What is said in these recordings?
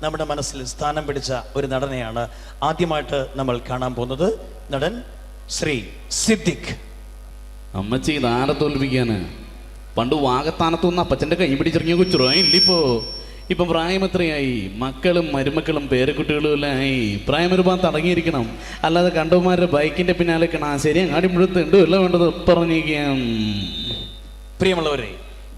നമ്മുടെ മനസ്സിൽ സ്ഥാനം പിടിച്ച ഒരു നടനെയാണ് ആദ്യമായിട്ട് നമ്മൾ കാണാൻ പോകുന്നത്. നടൻ ശ്രീ സിദ്ദിഖ്. അമ്മച്ചി ഇതാരെ തോൽപ്പിക്കാന്? പണ്ട് വാഗത്താനത്തുനിന്ന് അപ്പച്ചൻ്റെ കൈ പിടിച്ചിറങ്ങിയ കൊച്ചുറോ ഇല്ലിപ്പോ. ഇപ്പം പ്രായം എത്രയായി? മക്കളും മരുമക്കളും പേരക്കുട്ടികളും എല്ലാം ആയി. പ്രായം ഒരുപാട് തടങ്ങിയിരിക്കണം. അല്ലാതെ കണ്ടവന്മാരുടെ ബൈക്കിന്റെ പിന്നാലെ ശരി അങ്ങാടി മുഴുത്തുണ്ട് എല്ലാം വേണ്ടത് പറഞ്ഞിരിക്കാം. പ്രിയമുള്ളവരെ,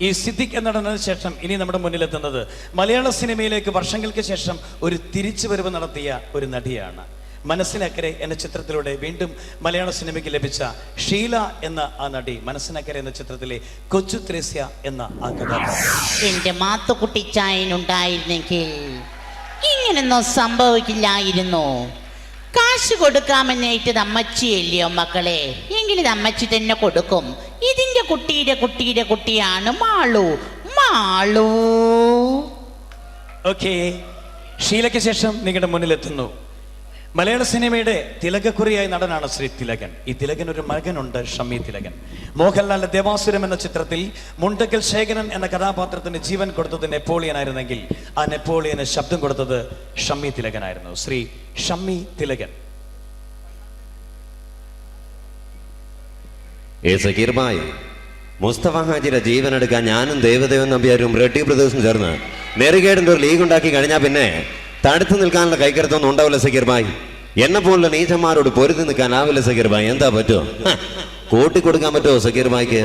ഈ സിദ്ദിഖ് എന്ന നടനു ശേഷം ഇനി നമ്മുടെ മുന്നിലെത്തുന്നത് മലയാള സിനിമയിലേക്ക് വർഷങ്ങൾക്ക് ശേഷം ഒരു തിരിച്ചുവരവ് നടത്തിയ ഒരു നടിയാണ്. മനസ്സിനക്കരെ എന്ന ചിത്രത്തിലൂടെ വീണ്ടും മലയാള സിനിമയ്ക്ക് ലഭിച്ച ഷീല എന്ന ആ നടി. മനസ്സിനക്കരെ എന്ന ചിത്രത്തിലെ കൊച്ചു ത്രേസ്യ എന്ന ആ കഥാപാത്രം. എന്റെ മാത്തുക്കുട്ടിച്ചായനുണ്ടായിരുന്നെങ്കിൽ ഇങ്ങനൊന്നും സംഭവിക്കില്ലായിരുന്നു. കാശ് കൊടുക്കാമെന്നേറ്റത് അമ്മച്ചിയല്ലയോ മക്കളെ? എങ്കിലും അമ്മച്ചി തന്നെ കൊടുക്കും. ഇതിന്റെ കുട്ടിയുടെ കുട്ടിയാണ് മാളു. മാളു. ഓക്കെ, ഷീലയ്ക്ക് ശേഷം നിങ്ങളുടെ മുന്നിലെത്തുന്നു മലയാള സിനിമയുടെ തിലകക്കുറിയായ നടനാണ് ശ്രീ തിലകൻ. ഈ തിലകൻ ഒരു മകനുണ്ട്, ഷമ്മി തിലകൻ. മോഹൻലാലിന്റെ ദേവാസുരം എന്ന ചിത്രത്തിൽ മുണ്ടക്കൽ ശേഖരൻ എന്ന കഥാപാത്രത്തിന് ജീവൻ കൊടുത്തത് നെപ്പോളിയൻ ആയിരുന്നെങ്കിൽ ആ നെപ്പോളിയന് ശബ്ദം കൊടുത്തത് ഷമ്മി തിലകനായിരുന്നു. ശ്രീ ഷമ്മി തിലകൻ. മുസ്തഫ ഹാജിയുടെ ജീവൻ എടുക്കാൻ ഞാനും ദേവദേവൻ നമ്പ്യാരും റെഡ്ഡി ബ്രദേഴ്സും ചേർന്ന് നെറികേടിന്റെ ഒരു ലീഗ് ഉണ്ടാക്കി കഴിഞ്ഞാൽ പിന്നെ തടുത്തു നിൽക്കാനുള്ള കൈക്കരുത്തൊന്നും ഉണ്ടാവില്ല സക്കീർ ഭായ്. എന്നെ പോലുള്ള നീചന്മാരോട് പൊരുതി നിൽക്കാനാവില്ല സക്കീർ ഭായ്. എന്താ പറ്റുമോ? കൂട്ടിക്കൊടുക്കാൻ പറ്റുമോ സക്കീർ ഭായ്ക്ക്?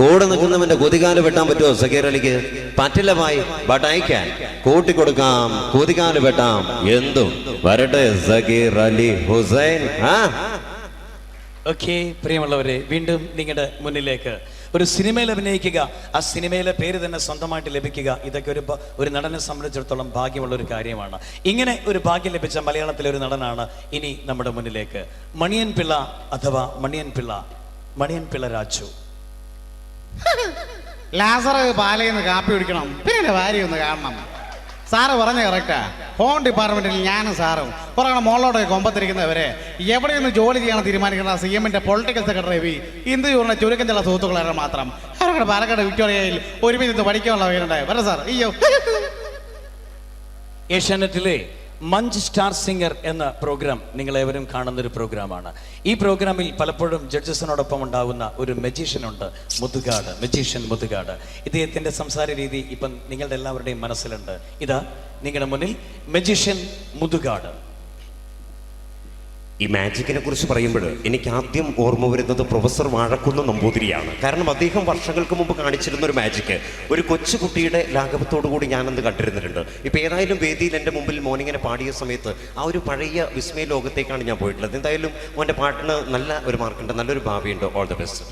കൂടെ നിൽക്കുന്നവന്റെ കുതികാല് വെട്ടാൻ പറ്റുമോ സക്കീർ അലിക്ക്? പറ്റില്ല ഭായ്. But I can. കൂട്ടിക്കൊടുക്കാം, കുതികാല് വെട്ടാം, എന്തും വരട്ടെ സക്കീർ അലി ഹുസൈൻ. ഓക്കെ, പ്രിയമുള്ളവരെ, വീണ്ടും നിങ്ങളുടെ മുന്നിലേക്ക് ഒരു സിനിമയിൽ അഭിനയിക്കുക, ആ സിനിമയിലെ പേര് തന്നെ സ്വന്തമായിട്ട് ലഭിക്കുക, ഇതൊക്കെ ഒരു നടനെ സംബന്ധിച്ചിടത്തോളം ഭാഗ്യമുള്ള ഒരു കാര്യമാണ്. ഇങ്ങനെ ഒരു ഭാഗ്യം ലഭിച്ച മലയാളത്തിലെ ഒരു നടനാണ് ഇനി നമ്മുടെ മുന്നിലേക്ക്. മണിയൻ പിള്ള അഥവാ മണിയൻ പിള്ള രാജു. ലാസർ പാലയിന്ന് കാപ്പി കുടിക്കണം, പിന്നെ ഭാര്യ ഒന്ന് കാണണം. സാറ് പറഞ്ഞ കറക്റ്റാ. ഹോം ഡിപ്പാർട്ട്മെന്റിൽ ഞാനും സാറും കുറെ മോളോടെ കൊമ്പത്തിരിക്കുന്നവരെ എവിടെയൊന്ന് ജോലി ചെയ്യാൻ തീരുമാനിക്കുന്ന CM-ന്റെ പൊളിറ്റിക്കൽ സെക്രട്ടറി ഇന്ത്യയുടെ ചുരുക്കം ചില സുഹൃത്തുക്കളെ മാത്രം അവരുടെ പാലക്കാട് വിക്ടോറിയയിൽ ഒരുമിച്ച് പഠിക്കാനുള്ള പേരുണ്ടായി വരാം സാർ. അയ്യോ, ഏഷ്യാനെറ്റിലെ മഞ്ച് സ്റ്റാർ സിംഗർ എന്ന പ്രോഗ്രാം നിങ്ങളേവരും കാണുന്നൊരു പ്രോഗ്രാമാണ്. ഈ പ്രോഗ്രാമിൽ പലപ്പോഴും ജഡ്ജസിനോടൊപ്പം ഉണ്ടാകുന്ന ഒരു മജീഷ്യനുണ്ട്, മജീഷ്യൻ മുതുകാട്. ഇദ്ദേഹത്തിൻ്റെ സംസാര രീതി ഇപ്പം നിങ്ങളുടെ എല്ലാവരുടെയും മനസ്സിലുണ്ട്. ഇതാ നിങ്ങളുടെ മുന്നിൽ മജീഷ്യൻ മുതുകാട്. ഈ മാജിക്കിനെ കുറിച്ച് പറയുമ്പോൾ എനിക്ക് ആദ്യം ഓർമ്മ വരുന്നത് പ്രൊഫസർ വാഴക്കുന്ന് നമ്പൂതിരിയാണ്. കാരണം അദ്ദേഹം വർഷങ്ങൾക്ക് മുമ്പ് കാണിച്ചിരുന്ന ഒരു മാജിക്ക് ഒരു കൊച്ചുകുട്ടിയുടെ ലാഘവത്തോടു കൂടി ഞാനന്ന് കണ്ടിരുന്നിട്ടുണ്ട്. ഇപ്പം ഏതായാലും വേദിയിൽ എൻ്റെ മുമ്പിൽ മോനിങ്ങനെ പാടിയ സമയത്ത് ആ ഒരു പഴയ വിസ്മയ ലോകത്തേക്കാണ് ഞാൻ പോയിട്ടുള്ളത്. എന്തായാലും മോൻ്റെ പാട്ടിന് നല്ല ഒരു മാർക്കുണ്ട്, നല്ലൊരു ഭാവിയുണ്ട്. All the best.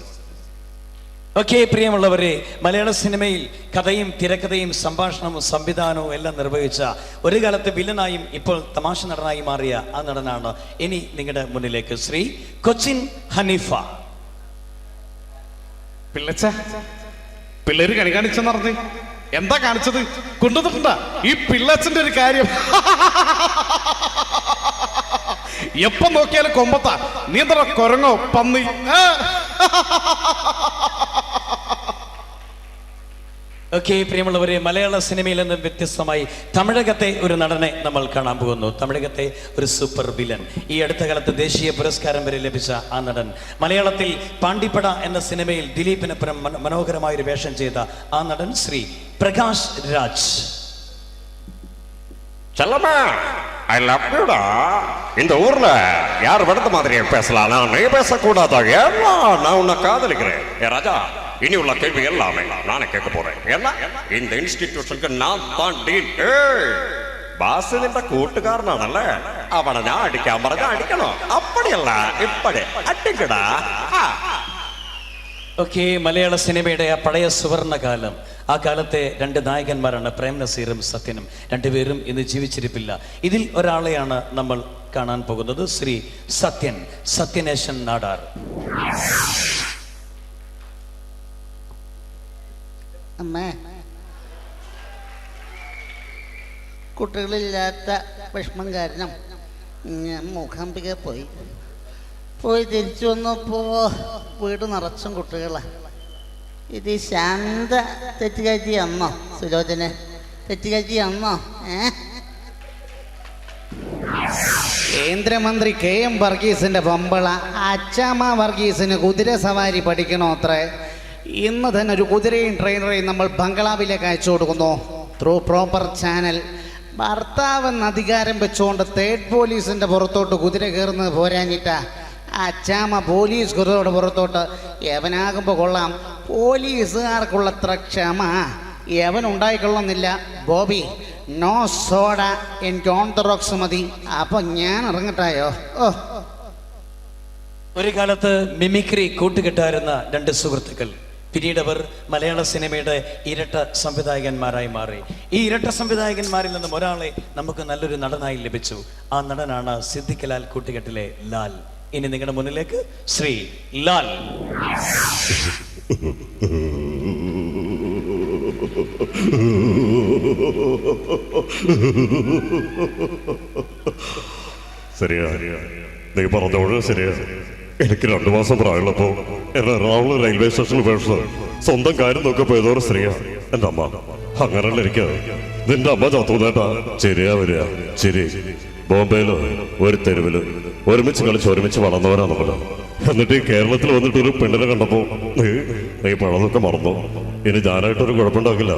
ഓക്കെ, പ്രിയമുള്ളവരെ, മലയാള സിനിമയിൽ കഥയും തിരക്കഥയും സംഭാഷണവും സംവിധാനവും എല്ലാം നിർവഹിച്ച ഒരു കാലത്ത് വില്ലനായും ഇപ്പോൾ തമാശ നടനായി മാറിയ ആ നടനാണ് ഇനി നിങ്ങളുടെ മുന്നിലേക്ക് ശ്രീ കൊച്ചിൻ ഹനീഫ. പിള്ളേര് കണി കാണിച്ച നടന്ന് എന്താ കാണിച്ചത്? കൊണ്ടുവന്നിട്ടുണ്ടാ ഈ പിള്ളച്ചന്റെ ഒരു കാര്യം. എപ്പം നോക്കിയാലും കൊമ്പത്താ. നീ എന്താ കൊരങ്ങോ പന്നി? ഓക്കെ, പ്രിയമുള്ളവരെ, മലയാള സിനിമയിൽ നിന്നും വ്യത്യസ്തമായി തമിഴകത്തെ ഒരു നടനെ നമ്മൾ കാണാൻ പോകുന്നു. തമിഴകത്തെ ഒരു സൂപ്പർ വില്ലൻ. ഈ അടുത്ത കാലത്ത് ദേശീയ പുരസ്കാരം വരെ ലഭിച്ച ആ നടൻ. മലയാളത്തിൽ പാണ്ടിപ്പട എന്ന സിനിമയിൽ ദിലീപിനൊപ്പം മനോഹരമായൊരു വേഷം ചെയ്ത ആ നടൻ Shri Prakash Raj. I love you da. இந்த ஊர்ல யார் வடத்த மாதிரியே பேசலாம், நான் நீ பேசக்கூடாதா? ஏன்னா நான் உன்னை காதலிக்கிறேன். ஏ ராஜா, இனி உள்ள கேள்வி எல்லாமே நானே கேட்க போறேன். ஏன்னா இந்த இன்ஸ்டிடியூஷனுக்கு நான் தான் டீல். ബാസ് നിന്റെ കൂട്ടുകാരനാണല്ലേ? അവനെ ഞാൻ അടിക്കാൻ പറഞ്ഞ അടിക്കണോ? അപ്പടിയല്ല ഇപ്പടി അടിക്കടാ. ഓക്കെ, മലയാള സിനിമയുടെ ആ പഴയ സുവർണകാലം. ആ കാലത്തെ രണ്ട് നായകന്മാരാണ് പ്രേം നസീറും സത്യനും. രണ്ടുപേരും ഇന്ന് ജീവിച്ചിരിപ്പില്ല. ഇതിൽ ഒരാളെയാണ് നമ്മൾ കാണാൻ പോകുന്നത്, ശ്രീ സത്യനേശൻ നാടാർ. അമ്മേ, കുട്ടികളില്ലാത്ത വിഷമം കാരണം ഞാൻ മൂകാംബിക പോയി തിരിച്ചു വന്നപ്പോൾ വീട് നിറച്ചും കുട്ടികളാണ്. ഇത് ശാന്ത തെറ്റുകാഴ്ച അന്നോ? സുലോചന തെറ്റുകാഴ്ച അന്നോ? കേന്ദ്രമന്ത്രി KM വർഗീസിന്റെ പമ്പള അച്ചാമ്മ വർഗീസിന് കുതിര സവാരി പഠിക്കണോ അത്രേ. ഇന്ന് തന്നെ ഒരു കുതിരയും ട്രെയിനറെയും നമ്മൾ ബംഗ്ലാവിലേക്ക് അയച്ചു കൊടുക്കുന്നു ത്രൂ പ്രോപ്പർ ചാനൽ. ഭർത്താവെന്ന് അധികാരം വെച്ചുകൊണ്ട് തേർഡ് പോലീസിന്റെ പുറത്തോട്ട് കുതിര കയറുന്നത് പോരാഞ്ഞിട്ടാ അച്ചാമ്മ പോലീസ് കുതിരയുടെ പുറത്തോട്ട്. യവനാകുമ്പോൾ കൊള്ളാം, പോലീസുകാർക്കുള്ളത്ര ക്ഷമ യവനുണ്ടായിക്കൊള്ളുന്നില്ല. ബോബി, നോ സോഡ, എനിക്ക് ഓൺതറോക്സ് മതി. അപ്പൊ ഞാൻ ഇറങ്ങട്ടായോ? ഓ, ഒരു കാലത്ത് മിമിക്രി കൂട്ടുകെട്ടായിരുന്ന രണ്ട് സുഹൃത്തുക്കൾ പിന്നീട് അവർ മലയാള സിനിമയുടെ ഇരട്ട സംവിധായകന്മാരായി മാറി. ഈ ഇരട്ട സംവിധായകന്മാരിൽ നിന്നും ഒരാളെ നമുക്ക് നല്ലൊരു നടനായി ലഭിച്ചു. ആ നടനാണ് സിദ്ദിഖ് ലാൽ കൂട്ടുകെട്ടിലെ ലാൽ. ഇനി നിങ്ങളുടെ മുന്നിലേക്ക് ശ്രീ ലാൽ. ശരിയാ, നീ പറഞ്ഞോളൂ. ശരിയാ, എനിക്ക് 2 മാസം പ്രായമുള്ളപ്പോ എന്നെ എറണാകുളം റെയിൽവേ സ്റ്റേഷനിൽ പേടിച്ചത് സ്വന്തം കാര്യം നോക്കിയപ്പോ ഏതോരം സ്ത്രീയാ എന്റെ അമ്മ. അങ്ങനെയല്ല എനിക്ക് നിന്റെ അമ്മ ചത്തുന്നേട്ടാ. ശരിയാ വരിക ശരി. ബോംബെയിലോ ഒരു തെരുവില് ഒരുമിച്ച് കളിച്ച് ഒരുമിച്ച് വളർന്നവരാ നമ്മള്. എന്നിട്ട് ഈ കേരളത്തിൽ വന്നിട്ട് ഒരു പെണ്ണിനെ കണ്ടപ്പോ നീ പഴമൊക്കെ മറന്നു. ഇനി ഞാനായിട്ടൊരു കുഴപ്പമുണ്ടാക്കില്ല.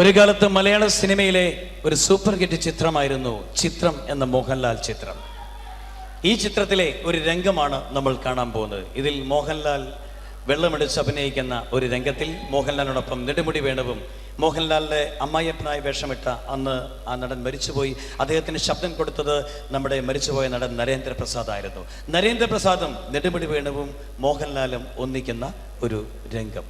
ഒരു കാലത്ത് മലയാള സിനിമയിലെ ഒരു സൂപ്പർ ഹിറ്റ് ചിത്രമായിരുന്നു ചിത്രം എന്ന മോഹൻലാൽ ചിത്രം. ഈ ചിത്രത്തിലെ ഒരു രംഗമാണ് നമ്മൾ കാണാൻ പോകുന്നത്. ഇതിൽ മോഹൻലാൽ വെള്ളമെടുത്ത് അഭിനയിക്കുന്ന ഒരു രംഗത്തിൽ മോഹൻലാലിനോടൊപ്പം നെടുമുടി വേണുവും മോഹൻലാലിന്റെ അമ്മായിയപ്പനായി വേഷമിട്ട അന്ന് ആ നടൻ മരിച്ചുപോയി. അദ്ദേഹത്തിന് ശബ്ദം കൊടുത്തത് നമ്മുടെ മരിച്ചുപോയ നടൻ നരേന്ദ്രപ്രസാദ് ആയിരുന്നു. നരേന്ദ്രപ്രസാദും നെടുമുടി വേണുവും മോഹൻലാലും ഒന്നിക്കുന്ന ഒരു രംഗം.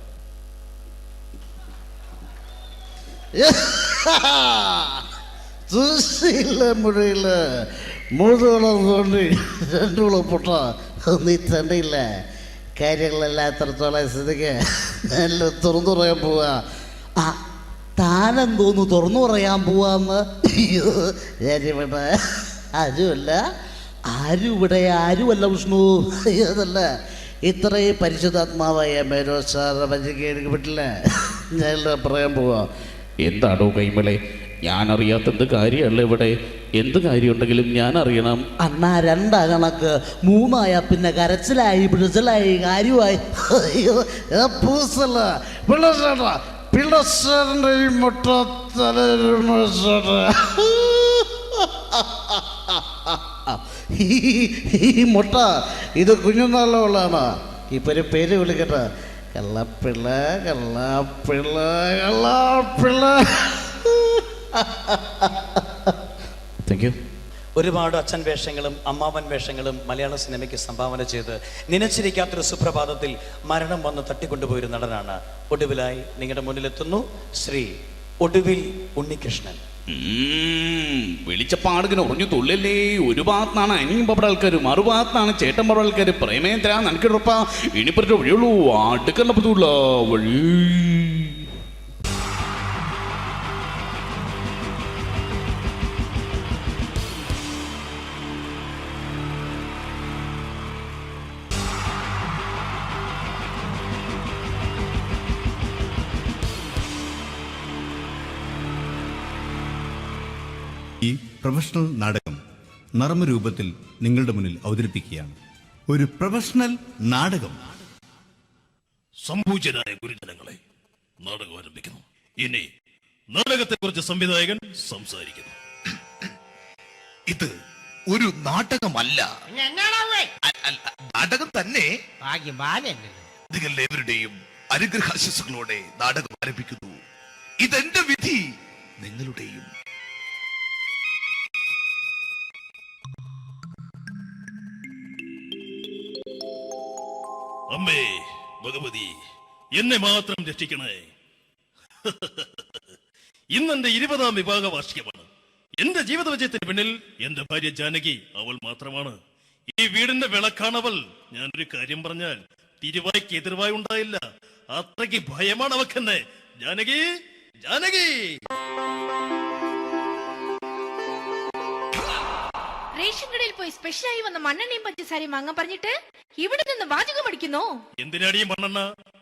മുഴയില്ല മുഴുവൻ തോണ്ടി രണ്ടുള്ള പൊട്ട നീ തണ്ടിയില്ല. കാര്യങ്ങളെല്ലാം എത്രത്തോളം സ്ഥിതിക്ക് നല്ല തുറന്നു പറയാൻ പോവാ. ആ താനെന്തോന്നു തുറന്നു പറയാൻ പോവാന്ന്? അയ്യോ, ഞാനിവിടെ ആരുമല്ല, ആരുമല്ല വിഷ്ണു. അയ്യോ, അതല്ല, ഇത്രയും പരിശുദ്ധാത്മാവായ മേനോ സാറ് പറ്റിക്ക് എനിക്ക് പറ്റില്ല. ഞാൻ പറയാൻ പോവാ. എന്താണോ കൈമളെ, ഞാൻ അറിയാത്തെന്ത് കാര്യമല്ല ഇവിടെ. എന്ത് കാര്യമുണ്ടെങ്കിലും ഞാൻ അറിയണം. അണ്ണാ, 2 കണക്ക് 3 പിന്നെ കരച്ചിലായി പിടിച്ചിലായി കാര്യമായി. അയ്യോ, പൂസല്ല പിള്ളേരുടെ ഈ മുട്ട ഈ മുട്ട ഇത് കുഞ്ഞുനാളുകളാണ്. ഇപ്പൊ ഒരു പേര് വിളിക്കട്ടെ, കള്ളപ്പിള്ള കള്ളപ്പിള്ള കള്ളപ്പിള്ള. Thank you. ഒരുപാട് അച്ഛൻ വേഷങ്ങളും അമ്മാവൻ വേഷങ്ങളും മലയാള സിനിമയ്ക്ക് സംഭാവന ചെയ്ത് നനച്ചിരിക്കാത്തൊരു സുപ്രഭാതത്തിൽ മരണം വന്ന് തട്ടിക്കൊണ്ടുപോയൊരു നടനാണ്. ഒടുവിലായി നിങ്ങളുടെ മുന്നിലെത്തുന്നു ശ്രീ ഒടുവിൽ ഉണ്ണികൃഷ്ണൻ. വെളിച്ചപ്പാടുകിന് ഉറഞ്ഞു തുള്ളല്ലേ. ഒരു ഭാഗത്താണ് അനിയും പപ്പട ആൾക്കാർ, മറുഭാഗത്താണ് ചേട്ടൻ പപ്പട ആൾക്കാർ. പ്രേമേന്ദ്ര നനക്കിടുറപ്പ ഇനിപ്പറ്റ വഴിയുള്ളൂ, അടുക്കല്ലപ്പത്തുള്ള വഴി. ഈ പ്രൊഫഷണൽ നാടകം നർമ്മരൂപത്തിൽ നിങ്ങളുടെ മുന്നിൽ അവതരിപ്പിക്കുകയാണ്. ഒരു പ്രൊഫഷണൽ നാടകം. സംഭൂജനായ ഗുരുജനങ്ങളെ, നാടകം ആരംഭിക്കുന്നു. ഇനി നാടകത്തെ കുറിച്ച് സംവിധായകൻ സംസാരിക്കുന്നു. ഇത് ഒരു നാടകമല്ല, നാടകം തന്നെ. നിങ്ങൾ ഏവരുടെയും അനുഗ്രഹാശിസുകളോടെ നാടകം ആരംഭിക്കുന്നു. ഇതെന്റെ വിധി, നിങ്ങളുടെയും. അമ്മേ ഭഗവതി, എന്നെ മാത്രം രക്ഷിക്കണേ. ഇന്നെന്റെ 20ാം വിവാഹ വാർഷികമാണ്. എന്റെ ജീവിത വിജയത്തിന് പിന്നിൽ എന്റെ ഭാര്യ ജാനകി, അവൾ മാത്രമാണ്. ഈ വീടിന്റെ വിളക്കാണവൾ. ഞാനൊരു കാര്യം പറഞ്ഞാൽ തിരുവായ്ക്ക് എതിർവായി ഉണ്ടായില്ല. അത്രയ്ക്ക് ഭയമാണ് അവക്കെന്നെ. ജാനകി, ജാനകി. റേഷൻ കടയിൽ പോയി സ്പെഷ്യലായി വന്ന മണ്ണെണ്ണയും പഞ്ചസാരയും വാങ്ങാൻ പറഞ്ഞിട്ട് ഇവിടെ നിന്ന് വാചകം അടിക്കുന്നോ? എന്തിനാടി മണ്ണെണ്ണ?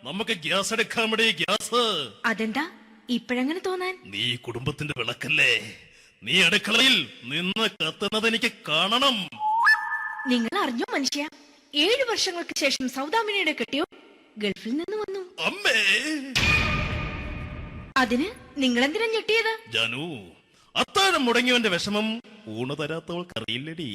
നമുക്ക് ഗ്യാസ് എടുക്കാൻ വേണ്ടി ഗ്യാസ്. അതെന്താ ഇപ്പോഴെങ്ങനെ തോന്നാൻ? നീ കുടുംബത്തിന്റെ വിളക്കല്ലേ? നീ അടുക്കളയിൽ നിന്ന് കത്തുന്നത് എനിക്ക് കാണണം. നിങ്ങൾ അറിഞ്ഞോ മനുഷ്യ, 7 വർഷങ്ങൾക്ക് ശേഷം സൗദാമിനിയുടെ കെട്ടിയോ ഗൾഫിൽ നിന്ന് വന്നു. അമ്മേ, അതിന് നിങ്ങൾ എന്തിനാ ഞെട്ടിയത്? ജാനു, അത്താഴം മുടങ്ങിയവന്റെ വിഷമം ഊണ് തരാത്തവൾക്കറിയില്ലടി.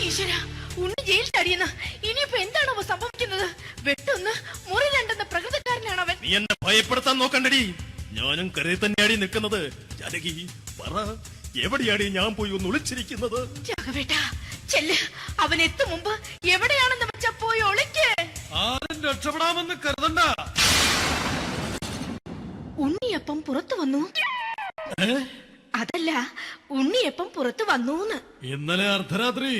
ഈശ്വരാ, ഉണ്ണി ജയിൽ ചാടിയെന്ന്. ഇനിയിപ്പോ എന്താണോ സംഭവിക്കുന്നത്? വെട്ടൊന്ന് മുറി രണ്ടെന്ന പ്രകൃതക്കാരനാണ് അവൻ. നീ എന്നെ ഭയപ്പെടുത്താൻ നോക്കണ്ടടി. ഞാനും കരയിൽ തന്നെയാടി നിൽക്കുന്നത്. ജാനകി, പറ, എവിടെയാടി ഞാൻ പോയി ഒന്ന് ഒളിച്ചിരിക്കുന്നത്? രാഘവേട്ട, ചെല്ല്. അവൻ എത്തും മുമ്പ് എവിടെയാണെന്ന് വെച്ചാ പോയി ഒളിക്ക്. ആരും രക്ഷപ്പെടാമെന്ന് കരുതണ്ട. ഉണ്ണിയപ്പം പുറത്തു വന്നു. അതല്ല, ഉണ്ണിയപ്പം പുറത്തു വന്നൂന്ന്. ഇന്നലെ അർദ്ധരാത്രി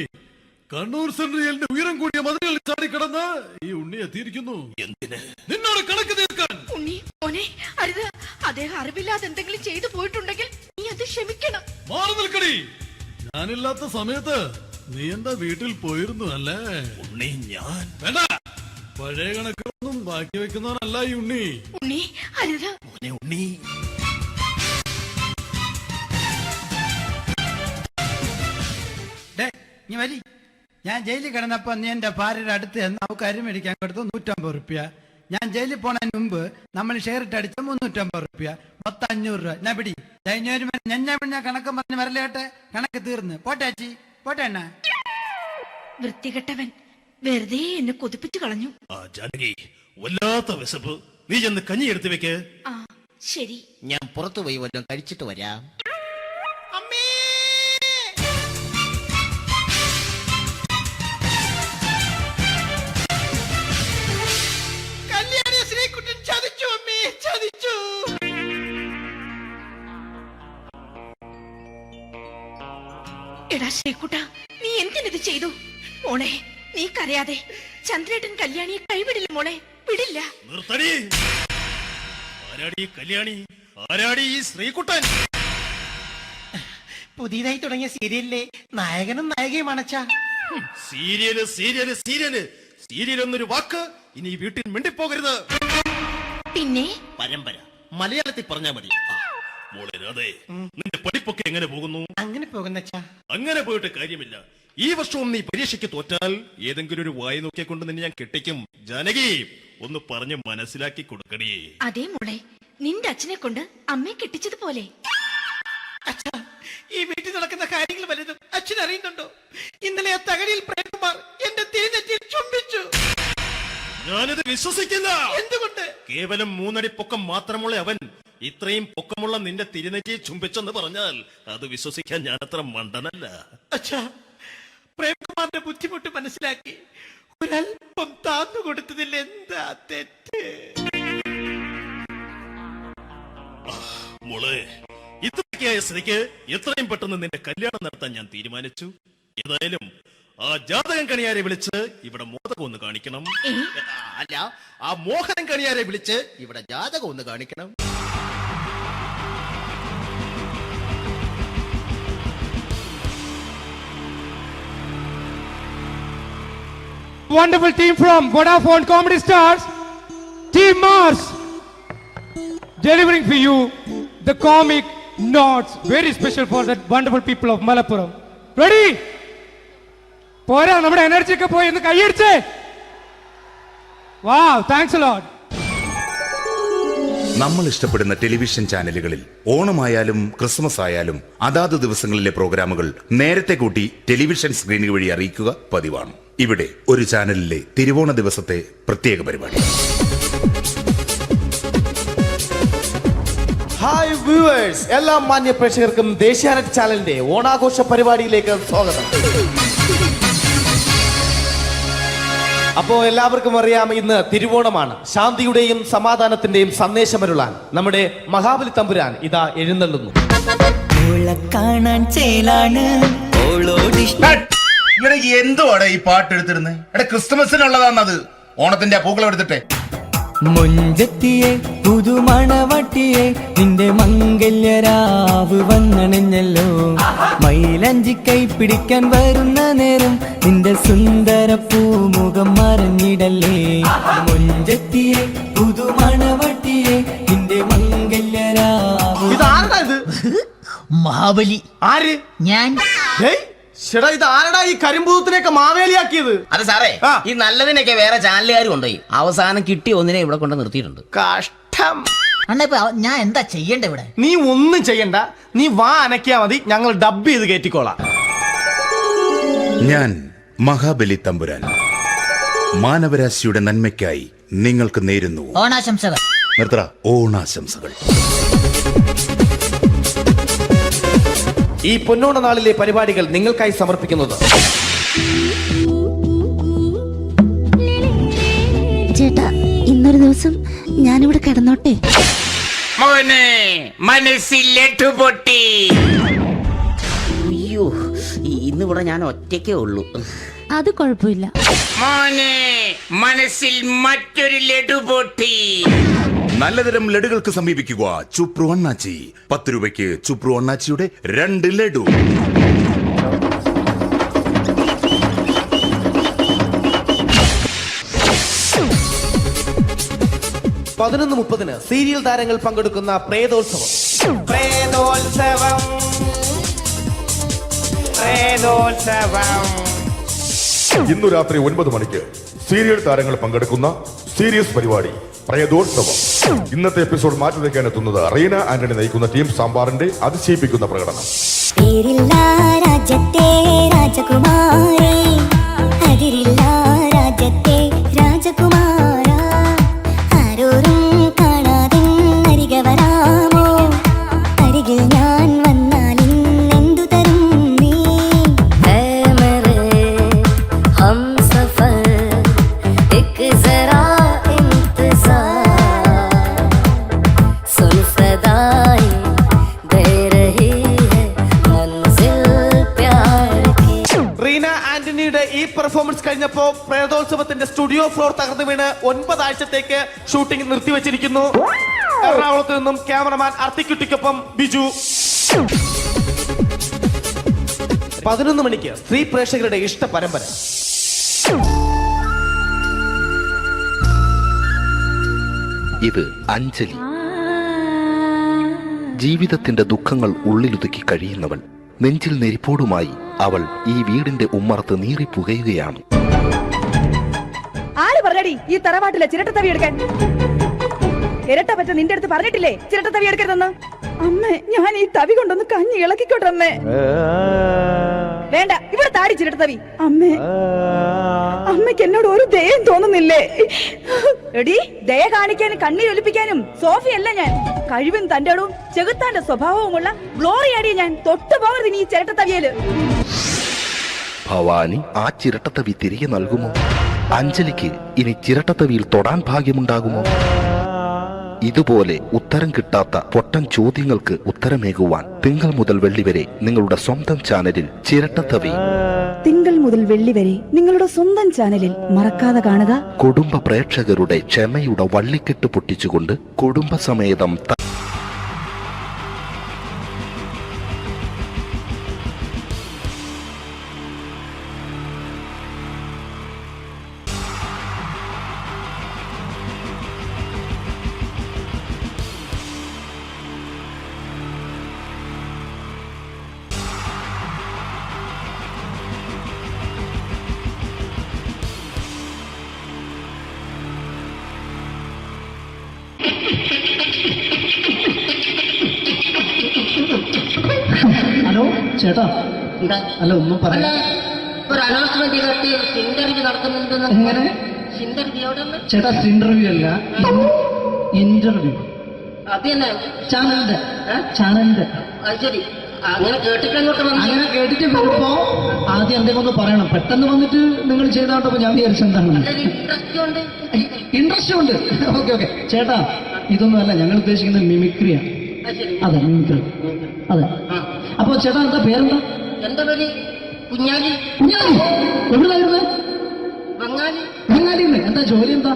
കണ്ണൂർ സെൻട്രലിന്റെ ഉയരം കൂടിയ മതിലുകളിൽ ചാടിക്കിടന്ന് ഈ ഉണ്ണി എത്തിയിരിക്കുന്നു. എന്തിന്? നിന്നോട് കണക്ക് തീർക്കാൻ. ഉണ്ണി മോനെ, അരുത്. അദ്ദേഹം അറിവില്ലാതെ എന്തെങ്കിലും ചെയ്തു പോയിട്ടുണ്ടെങ്കിൽ നീ അത് ക്ഷമിക്കണം. മാറി നിൽക്കടി. ഞാനില്ലാത്ത സമയത്ത് നീ എന്താ വീട്ടിൽ പോയിരുന്നു അല്ലേ? ഉണ്ണി, ഞാൻ വേണ്ട. പഴയ കണക്കൊന്നും ബാക്കി വെക്കുന്നവനല്ല ഈ ഉണ്ണി. ഉണ്ണി, അരുത്. ഉണ്ണി, ഞാൻ ജയിലിൽ കിടന്നപ്പോ നീ എന്റെ ഭാര്യയുടെ അടുത്ത് നമുക്ക് അരി മേടിക്കാൻ കൊടുത്തു 150 റുപ്യ. ഞാൻ ജയിലിൽ പോണതിന് മുമ്പ് നമ്മൾ ഷെയർ ഇട്ട് അടിച്ച 350 റുപ്യ, മൊത്തം 500 രൂപ. ഞാൻ പിടി ഞാൻ കണക്കും പറഞ്ഞ് വരലേട്ടെ. കണക്ക് തീർന്ന് പോട്ടെ അച്ചി, പോട്ടെ അണ്ണ. വൃത്തികെട്ടവൻ വെറുതെ എന്നെ കൊതിപ്പിച്ചു കളഞ്ഞു. ജാനകി, വല്ലാത്ത വിശപ്പ്. നീ ചെന്ന് കഞ്ഞി എടുത്തു വെക്ക്. ആ ശരി. ഞാൻ പുറത്തു പോയി വല്ലതും കഴിച്ചിട്ട് വരാം. എടാ ശ്രീകുട്ട, നീ എന്തിനത് ചെയ്തു? മോളെ, നീ കരയാതെ. ചന്ദ്രേട്ടൻ കല്യാണിയെ കൈവിടില്ല മോളെ, വിടില്ല. നിർത്തടി. ആരാടി കല്യാണി? ആരാടി ഈ ശ്രീകുട്ടൻ? പുതിയതായി തുടങ്ങിയ സീരിയലിലെ നായകനും നായികയും അണച്ചാ. സീരിയല് സീരിയല് സീരിയല് സീരിയൽ എന്നൊരു വാക്ക് ഇനി ഈ വീട്ടിൽ മിണ്ടിപ്പോകരുത്. പിന്നെ പരമ്പര മലയാളത്തിൽ പറഞ്ഞാ മതി. മോളെ രാധേ, നിന്റെ പഠിപ്പൊക്കെ എങ്ങനെ പോകുന്നു? അങ്ങനെ പോകുന്നച്ചാ. അങ്ങനെ പോയിട്ട് കാര്യമില്ല. ഈ വർഷവും നീ പരീക്ഷയ്ക്ക് തോറ്റാൽ ഏതെങ്കിലും ഒരു വായി നോക്കിക്കൊണ്ട് നിന്നെ ഞാൻ കെട്ടിക്കും. ജാനകി, ഒന്ന് പറഞ്ഞ് മനസ്സിലാക്കി കൊടുക്കണേ. അതേ മോളെ, നിന്റെ അച്ഛനെ കൊണ്ട് അമ്മയെ കെട്ടിച്ചതുപോലെ. ഈ വീട്ടിൽ നടക്കുന്ന കാര്യങ്ങൾ വലുതും അച്ഛൻ അറിയുന്നുണ്ടോ? ഇന്നലെ ആ തകഴിയിൽ പ്രേംകുമാർ എന്റെ തിരുനെറ്റിയിൽ ചുംബിച്ചു. ഞാനിത് വിശ്വസിക്കില്ല. എന്തുകൊണ്ട്? കേവലം 3 അടി പൊക്കം മാത്രമുള്ള അവൻ ഇത്രയും പൊക്കമുള്ള നിന്റെ തിരുനെറ്റിയെ ചുംബിച്ചെന്ന് പറഞ്ഞാൽ അത് വിശ്വസിക്കാൻ ഞാൻ അത്ര മണ്ടനല്ല. അച്ഛാ, പ്രേംകുമാറിന്റെ ബുദ്ധിമുട്ട് മനസ്സിലാക്കി ഒരല്പം താന്നു കൊടുത്തതിൽ എന്താ തെറ്റ്? മോളെ, ഇത്രയൊക്കെയായ സ്ഥിതിക്ക് എത്രയും പെട്ടെന്ന് നിന്റെ കല്യാണം നടത്താൻ ഞാൻ തീരുമാനിച്ചു. ഏതായാലും ആ ജാതകം കണിയാരെ വിളിച്ച് ഇവിടെ മോദകം ഒന്ന് കാണിക്കണം. അല്ല, ആ മോഹനം കണിയാരെ വിളിച്ച് ഇവിടെ ജാതകം ഒന്ന് കാണിക്കണം. Wonderful team from Vodafone Comedy Stars, Team Mars, delivering for you the comic notes, very special for the wonderful people of Malappuram. Ready? പോരാ, നമ്മുടെ എനർജി ഒക്കെ പോയി ഒന്ന് കൈയടിച്ചേ. Wow, thanks a lot. നമ്മൾ ഇഷ്ടപ്പെടുന്ന ടെലിവിഷൻ ചാനലുകളിൽ ഓണമായാലും ക്രിസ്മസ് ആയാലും അതാത് ദിവസങ്ങളിലെ പ്രോഗ്രാമുകൾ നേരത്തെ കൂട്ടി ടെലിവിഷൻ സ്ക്രീനുകൾ വഴി അറിയിക്കുക പതിവാണ്. ഇവിടെ ഒരു ചാനലിലെ തിരുവോണ ദിവസത്തെ പ്രത്യേക പരിപാടി. ഹായ് വ്യൂവേഴ്സ്, എല്ലാ മാന്യ പ്രേക്ഷകർക്കും ദേശീയാനെറ്റ് ചാനലിന്റെ ഓണാഘോഷ പരിപാടിയിലേക്ക് സ്വാഗതം. അപ്പോ എല്ലാവർക്കും അറിയാം, ഇന്ന് തിരുവോണമാണ്. ശാന്തിയുടെയും സമാധാനത്തിന്റെയും സന്ദേശമരുളാൻ നമ്മുടെ മഹാബലി തമ്പുരാൻ ഇതാ എഴുന്നള്ളുന്നു. എന്തുവാടെ ഈ പാട്ട് എടുത്തിരുന്നത്? ക്രിസ്മസിനുള്ളതാണത്. ഓണത്തിന്റെ പൂക്കളം എടുത്തിട്ടെ മുഞ്ചത്തിയെ പുതുമണവട്ടിയെ നിന്റെ മംഗല്യരാവ് വന്നണഞ്ഞല്ലോ. മൈലഞ്ചി കൈ പിടിക്കാൻ വരുന്ന നേരം നിന്റെ സുന്ദര പൂമുഖം മറഞ്ഞിടല്ലേ. മുഞ്ചത്തിയെ പുതുമണവട്ടിയെ നിന്റെ മംഗല്യരാവ്. മഹാബലി. ആര്? ഞാൻ. ചേട്ടാ ഇത് ആരടാ ഈ കരിമ്പൂത്തിനെയൊക്കെ മാവേലിയാക്കിയത്? അതെ സാറേ, ഈ നല്ലതിനൊക്കെ വേറെ ചാനലുകാർ കൊണ്ടുപോയി അവസാനം കിട്ടിയ ഒന്നിനെ ഇവിടെ കൊണ്ട് നിർത്തിയിട്ടുണ്ട്. കഷ്ടം. ഞാൻ എന്താ ചെയ്യണ്ട ഇവിടെ? നീ ഒന്നും ചെയ്യണ്ട, നീ വാ അനക്കിയാ മതി, ഞങ്ങൾ ഡബ് ചെയ്ത് കയറ്റിക്കോളാം. ഞാൻ മഹാബലി തമ്പുരാൻ മാനവരാശിയുടെ നന്മയ്ക്കായി നിങ്ങൾക്ക് നേരുന്നു ഓണാശംസകൾ. നിർത്തറ. ഓണാശംസകൾ. ഈ പൊന്നോണ നാളിലെ പരിപാടികൾ നിങ്ങൾക്കായി സമർപ്പിക്കുന്നത് ചേട്ടാ, ഇന്നൊരു ദിവസം ഞാനിവിടെ കിടന്നോട്ടെ. മോനെ മനസ്സിലെട്ടു പൊട്ടി. അയ്യോ, ഇന്നിവിടെ ഞാൻ ഒറ്റയ്ക്കേ ഉള്ളൂ. അത് കുഴപ്പമില്ല. മോനെ മനസ്സിൽ മറ്റൊരു ലഡു പൊട്ടി. നല്ലതരം ലഡുകൾക്ക് സമീപിക്കുക ചുപ്രു അണ്ണാച്ചി. 10 രൂപയ്ക്ക് ചുപ്രു അണ്ണാച്ചിയുടെ 2 ലഡു. $11:30 സീരിയൽ താരങ്ങൾ പങ്കെടുക്കുന്ന പ്രേതോത്സവം. ഇന്നു രാത്രി 9 മണിക്ക് സീരിയൽ താരങ്ങൾ പങ്കെടുക്കുന്ന സീരിയസ് പരിപാടി പ്രേതോത്സവം. ഇന്നത്തെ എപ്പിസോഡ് മാറ്റി വയ്ക്കാൻ എത്തുന്നത് റീന ആന്റണി നയിക്കുന്ന ടീം സാമ്പാറിന്റെ അതിശയിപ്പിക്കുന്ന പ്രകടനം. രാജ്യത്തെ രാജകുമാരി, അതിരില്ല രാജ്യത്തെ രാജകുമാര, ആരോരും കാണാതെ അരികെ വരാമോ, അരികിൽ ഞാൻ വന്നാൽ ഇന്നെന്തു തരും നീ. ഹം സഫർ എക് സറാ റീന ആന്റണിയുടെ ഈ പെർഫോമൻസ് കഴിഞ്ഞപ്പോ പ്രേതോത്സവത്തിന്റെ സ്റ്റുഡിയോ ഫ്ലോർ തകർന്നു വീണ് 9 ആഴ്ചത്തേക്ക് ഷൂട്ടിംഗ് നിർത്തിവെച്ചിരിക്കുന്നു. എറണാകുളത്ത് നിന്നും ക്യാമറമാൻ അർത്തിക്കുട്ടിക്കൊപ്പം ബിജു. 11 മണിക്ക് സ്ത്രീ പ്രേക്ഷകരുടെ ഇഷ്ട പരമ്പര. ഇത് അഞ്ജലി. ജീവിതത്തിന്റെ ദുഃഖങ്ങൾ ഉള്ളിലൊതുക്കി കഴിയുന്നവൾ. നെഞ്ചിൽ നെരിപ്പോടുമായി അവൾ ഈ വീടിന്റെ ഉമ്മറത്ത് നീറിപ്പുകയുകയാണ്. ആര് പറഞ്ഞടി ഈ തറവാട്ടിലെ ചിരട്ടത്തവി എടുക്കാൻ? ഇരട്ട പറ്റ നിന്റെ അടുത്ത് പറഞ്ഞിട്ടില്ലേ ചിരട്ടത്തവി എടുക്കരുതെന്ന്? അമ്മേ, ഞാൻ ഈ തവി കൊണ്ടൊന്ന് കഞ്ഞി ഇളക്കിക്കോട്ടെ അമ്മേ. വേണ്ട, ഇവിടെ താടി ചിരട്ടത്തവി. അമ്മേ, അമ്മയ്ക്ക് എന്നോട് ഒരു ദയം തോന്നുന്നില്ലേ? എടി, ദയ കാണിക്കാനും കണ്ണീരൊലിപ്പിക്കാനും സോഫിയല്ല ഞാൻ. കഴിവും തന്റെ ഇടവും ചെകുത്താന്റെ സ്വഭാവവുമുള്ള ഗ്ലോറി ആടിയ ഞാൻ. തൊട്ടു പോകരുത് നീ ചിരട്ടത്തവിയല്. ഭവാനി ആ ചിരട്ടത്തവി തിരികെ നൽകുമോ? അഞ്ജലിക്ക് ഇനി ചിരട്ടത്തവിയിൽ തൊടാൻ ഭാഗ്യമുണ്ടാകുമോ? ഇതുപോലെ ഉത്തരം കിട്ടാത്ത പൊട്ടൻ ചോദ്യങ്ങൾക്ക് ഉത്തരമേകുവാൻ തിങ്കൾ മുതൽ വെള്ളി വരെ നിങ്ങളുടെ സ്വന്തം ചാനലിൽ ചിരട്ടത്തവി. തിങ്കൾ മുതൽ വെള്ളി വരെ നിങ്ങളുടെ സ്വന്തം ചാനലിൽ മറക്കാതെ കാണുക. കുടുംബ പ്രേക്ഷകരുടെ ക്ഷമയുടെ വള്ളിക്കെട്ട് പൊട്ടിച്ചുകൊണ്ട് കുടുംബസമേതം ഹലോ ചേട്ടാ. അല്ല, ഒന്നും പറയാ. ഒരു അനൗൺസ്മെന്റ് ഇന്റർവ്യൂ നടക്കുന്നുണ്ടെന്ന്. എങ്ങനെ? ചേട്ടാ, ഇന്റർവ്യൂ അല്ല, ഇന്റർവ്യൂ. അത് തന്നെ ചാനലിന്റെ. ശരി, അങ്ങനെ കേട്ടിട്ട് അങ്ങനെ കേട്ടിട്ട് വരുമ്പോ ആദ്യം എന്തെങ്കിലും ഒന്ന് പറയണം. പെട്ടെന്ന് വന്നിട്ട് നിങ്ങൾ ചെയ്താട്ടപ്പോ ഞാൻ വിചാരിച്ചു എന്താണ് ഇൻട്രസ്റ്റ് ഉണ്ട്. ഓക്കെ ഓക്കെ ചേട്ടാ, ഇതൊന്നും അല്ല ഞങ്ങൾ ഉദ്ദേശിക്കുന്നത് മിമിക്രിയാണ്. അതെ, മിമിക്രി. അതെ. അപ്പൊ ചേട്ടാ, എന്താ പേരെന്താ? എന്റെ പേര് കുഞ്ഞാലി. കുഞ്ഞാലി എവിടെയായിരുന്നു? ബംഗാളി. ബംഗാളിന്ന്. എന്താ ജോലി? എന്താ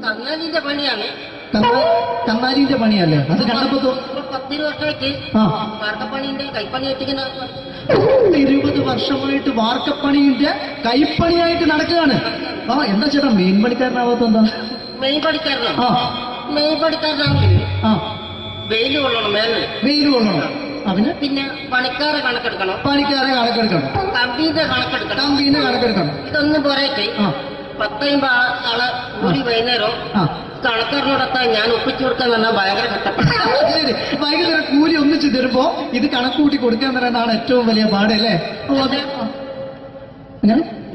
കന്നാലിന്റെ പണിയാണ്. കന്നാലിന്റെ പണിയല്ലേ അത് കണ്ടപ്പോ 10 വർഷമായിട്ട് വാർക്കപ്പണിന്റെ കൈപ്പണിയായിട്ട് ഇങ്ങനെ 20 വർഷമായിട്ട് വാർക്കപ്പണിന്റെ കൈപ്പണിയായിട്ട് നടക്കുകയാണ്. എന്താ ചേട്ടാ മെയിൻ പണിക്കാരനാവാത്ത എന്താ? മെയിൻ പണിക്കാരനാണെങ്കിൽ വെയിൽ കൊള്ളണം, വെയിൽ കൊള്ളണം. പിന്നെ പണിക്കാരെ കണക്കെടുക്കണം, കമ്പീന്റെ കണക്കെടുക്കണം. ഇതൊന്നും പോരേക്ക് 10-50 ആളെ കൂടി വൈകുന്നേരം കണക്കാരനോടൊത്താൻ ഞാൻ ഒപ്പിച്ചു കൊടുക്കാൻ പറഞ്ഞാൽ ഭയങ്കര കഷ്ടപ്പെട്ട. വൈകുന്നേരം കൂലി ഒന്നിച്ച് തരുമ്പോ ഇത് കണക്കൂട്ടി കൊടുക്കാൻ തരാനാണ് ഏറ്റവും വലിയ പാട് അല്ലേ?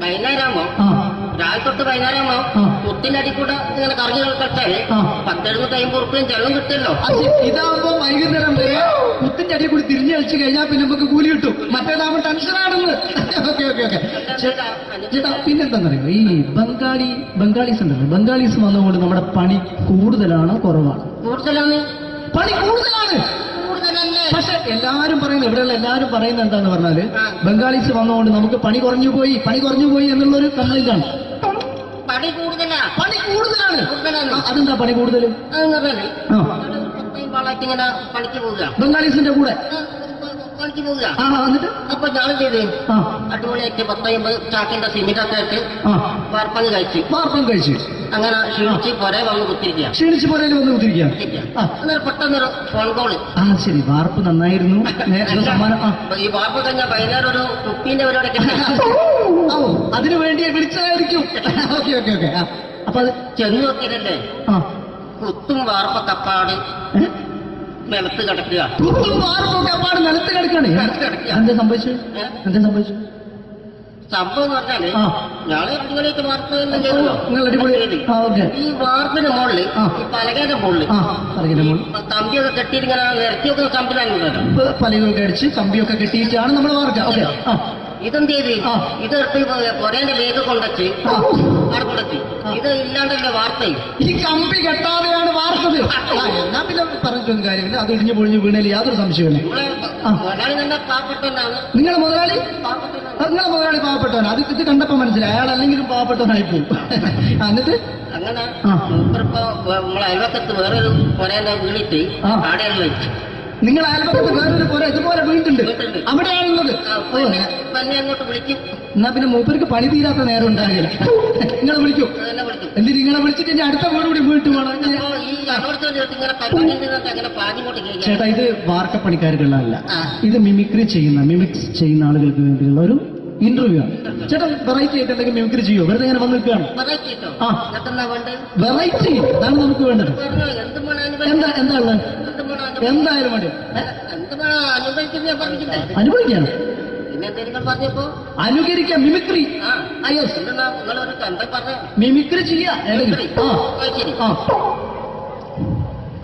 വൈകുന്നേരമാകുമ്പോ രാവിലെ തൊട്ട് വൈകുന്നേരമാകുമ്പോ കുത്തിന്റെ അടി കൂടെ ഇങ്ങനെ കറങ്ങി കളിച്ചാല് 10-750 ഉറുപ്പിയും ചെള്ളം കിട്ടുമല്ലോ. ഇതാവുമ്പോ വൈകുന്നേരം വരെ കുത്തിന്റെ അടി കൂടി തിരിഞ്ഞു കളിച്ചു കഴിഞ്ഞാൽ പിന്നെ നമുക്ക് കൂലി കിട്ടും. മറ്റേതാവുമ്പോ ടെൻഷനാണെന്ന്. ഓക്കെ ഓക്കെ ഓക്കെ ചേട്ടാ പിന്നെന്താന്നറിയോ, ഈ ബംഗാളീസ് ഉണ്ടല്ലോ, ബംഗാളീസ് വന്നുകൊണ്ട് നമ്മുടെ പണി കൂടുതലാണോ കുറവാണ്? പണി കൂടുതലാണ്. പക്ഷെ എല്ലാരും പറയുന്നത്, ഇവിടെയുള്ള എല്ലാരും പറയുന്നത് എന്താന്ന് പറഞ്ഞാല് ബംഗാളീസ് വന്നുകൊണ്ട് നമുക്ക് പണി കുറഞ്ഞു പോയി എന്നുള്ളൊരു കംപ്ലൈന്റ് ആണ്. പണി കൂടുതലാണ്. അതെന്താ പണി കൂടുതൽ? പണിക്ക് പോവുക ബംഗാളീസിന്റെ കൂടെ പണിക്ക് പോവുക. എന്നിട്ട് അപ്പൊ ഞാൻ ചെയ്ത് അടിപൊളിയായിട്ട് 10-50 ചാക്കിന്റെ സിമെന്റൊക്കെ ആയിട്ട് വാർപ്പം കഴിച്ചു. അങ്ങനെ ക്ഷീണിച്ച് പുറേ വന്ന് കുത്തിരിക്കുക. അന്നേരം പെട്ടെന്നൊരു ഫോൺ കോള്. ശരി, വാർപ്പ് നന്നായിരുന്നു. ഈ വാർപ്പ് കഴിഞ്ഞ വൈകുന്നേരം ഒരു കുപ്പീന്റെ പരിപാടി അതിനു വേണ്ടി വിളിച്ചതായിരിക്കും. അപ്പൊ അത് ചെന്ന് നോക്കിയതല്ലേ, കുത്തും വാർപ്പൊക്കെ അപ്പാട് നിലത്ത് കിടക്കുക. നിലത്ത് കിടക്കാണ്. എന്താ സംഭവിച്ചു? സംഭവം എന്ന് പറഞ്ഞാല് ഞങ്ങള് അടിപൊളിയായിട്ട് വാർപ്പ് ഈ വാർപ്പിന്റെ മുകളില് ഈ പലകയുടെ മുകളില് കമ്പിയൊക്കെ കെട്ടിയിട്ട് ഇങ്ങനെ നിരത്തി വെക്കുന്ന കമ്പിലാണ് പലകൊക്കെ അടിച്ച് കമ്പിയൊക്കെ കെട്ടിയിട്ടാണ് നമ്മൾ വാർക്കുക. ഇതെന്ത് ചെയ്ത് ഇതെടുത്ത് പൊരേന്റെ ലേക്ക് കൊണ്ടുവച്ച് അവിടെ കൊണ്ടെത്തി. ഇത് ഇല്ലാണ്ടല്ലേ വാർത്തയും. ഈ കമ്പി കെട്ടാതെയാണ് വാർത്തത്. എന്നാ പിന്നെ പറഞ്ഞിട്ടൊന്നും കാര്യമില്ല. അത് ഇടിഞ്ഞു പൊളിഞ്ഞു വീണേല് യാതൊരു സംശയമില്ല. മുതലാളി തന്നെ പാവപ്പെട്ടവനാണ്. നിങ്ങളെ മുതലാളി പാവപ്പെട്ടവനാണ്. അത് ഇത് കണ്ടപ്പോ മനസ്സിലായി അയാൾ അല്ലെങ്കിലും പാവപ്പെട്ടവനായിപ്പോയി. എന്നിട്ട് അങ്ങനെ മൂപ്പറിപ്പോ നമ്മളെ അയൽവക്കത്ത് വേറൊരു പൊരേന്റെ വീണിട്ട് ആടെയാണ് വെച്ചു. നിങ്ങൾ അയൽപക്കത്ത് വേറൊരു പോലെ ഇതുപോലെ വീട്ടുണ്ട്, അവിടെയാണുള്ളത്. അങ്ങോട്ട് വിളിക്കും. എന്നാ പിന്നെ മൂപ്പർക്ക് പണി തീരാത്ത നേരം ഉണ്ടാകില്ല. നിങ്ങളെ വിളിക്കും. എന്തിന് നിങ്ങളെ വിളിച്ചിട്ട് ഇനി അടുത്ത വീട് കൂടി വീട്ടു പോകണം. ചേട്ടാ ഇത് വാർക്കപ്പണിക്കാർക്കുള്ളതല്ല, ഇത് മിമിക്സ് ചെയ്യുന്ന ആളുകൾക്ക് വേണ്ടിയുള്ള ഒരു ഇന്റർവ്യൂ ആണ്. ചേട്ടാ വെറൈറ്റി ആയിട്ട് എന്തെങ്കിലും മിമിക്രി ചെയ്യോ? വെറുതെ ഇങ്ങനെ വന്ന് നിൽക്കുകയാണ്. വെറൈറ്റി അതാണ് നമുക്ക് വേണ്ടത്. എന്താ ഉള്ളത്? എന്തായാലും വേണ്ടി അനുഭവിക്കാണ്. അനുകരിക്കാം. മിമിക്രി മിമിക്രി ചെയ്യാ.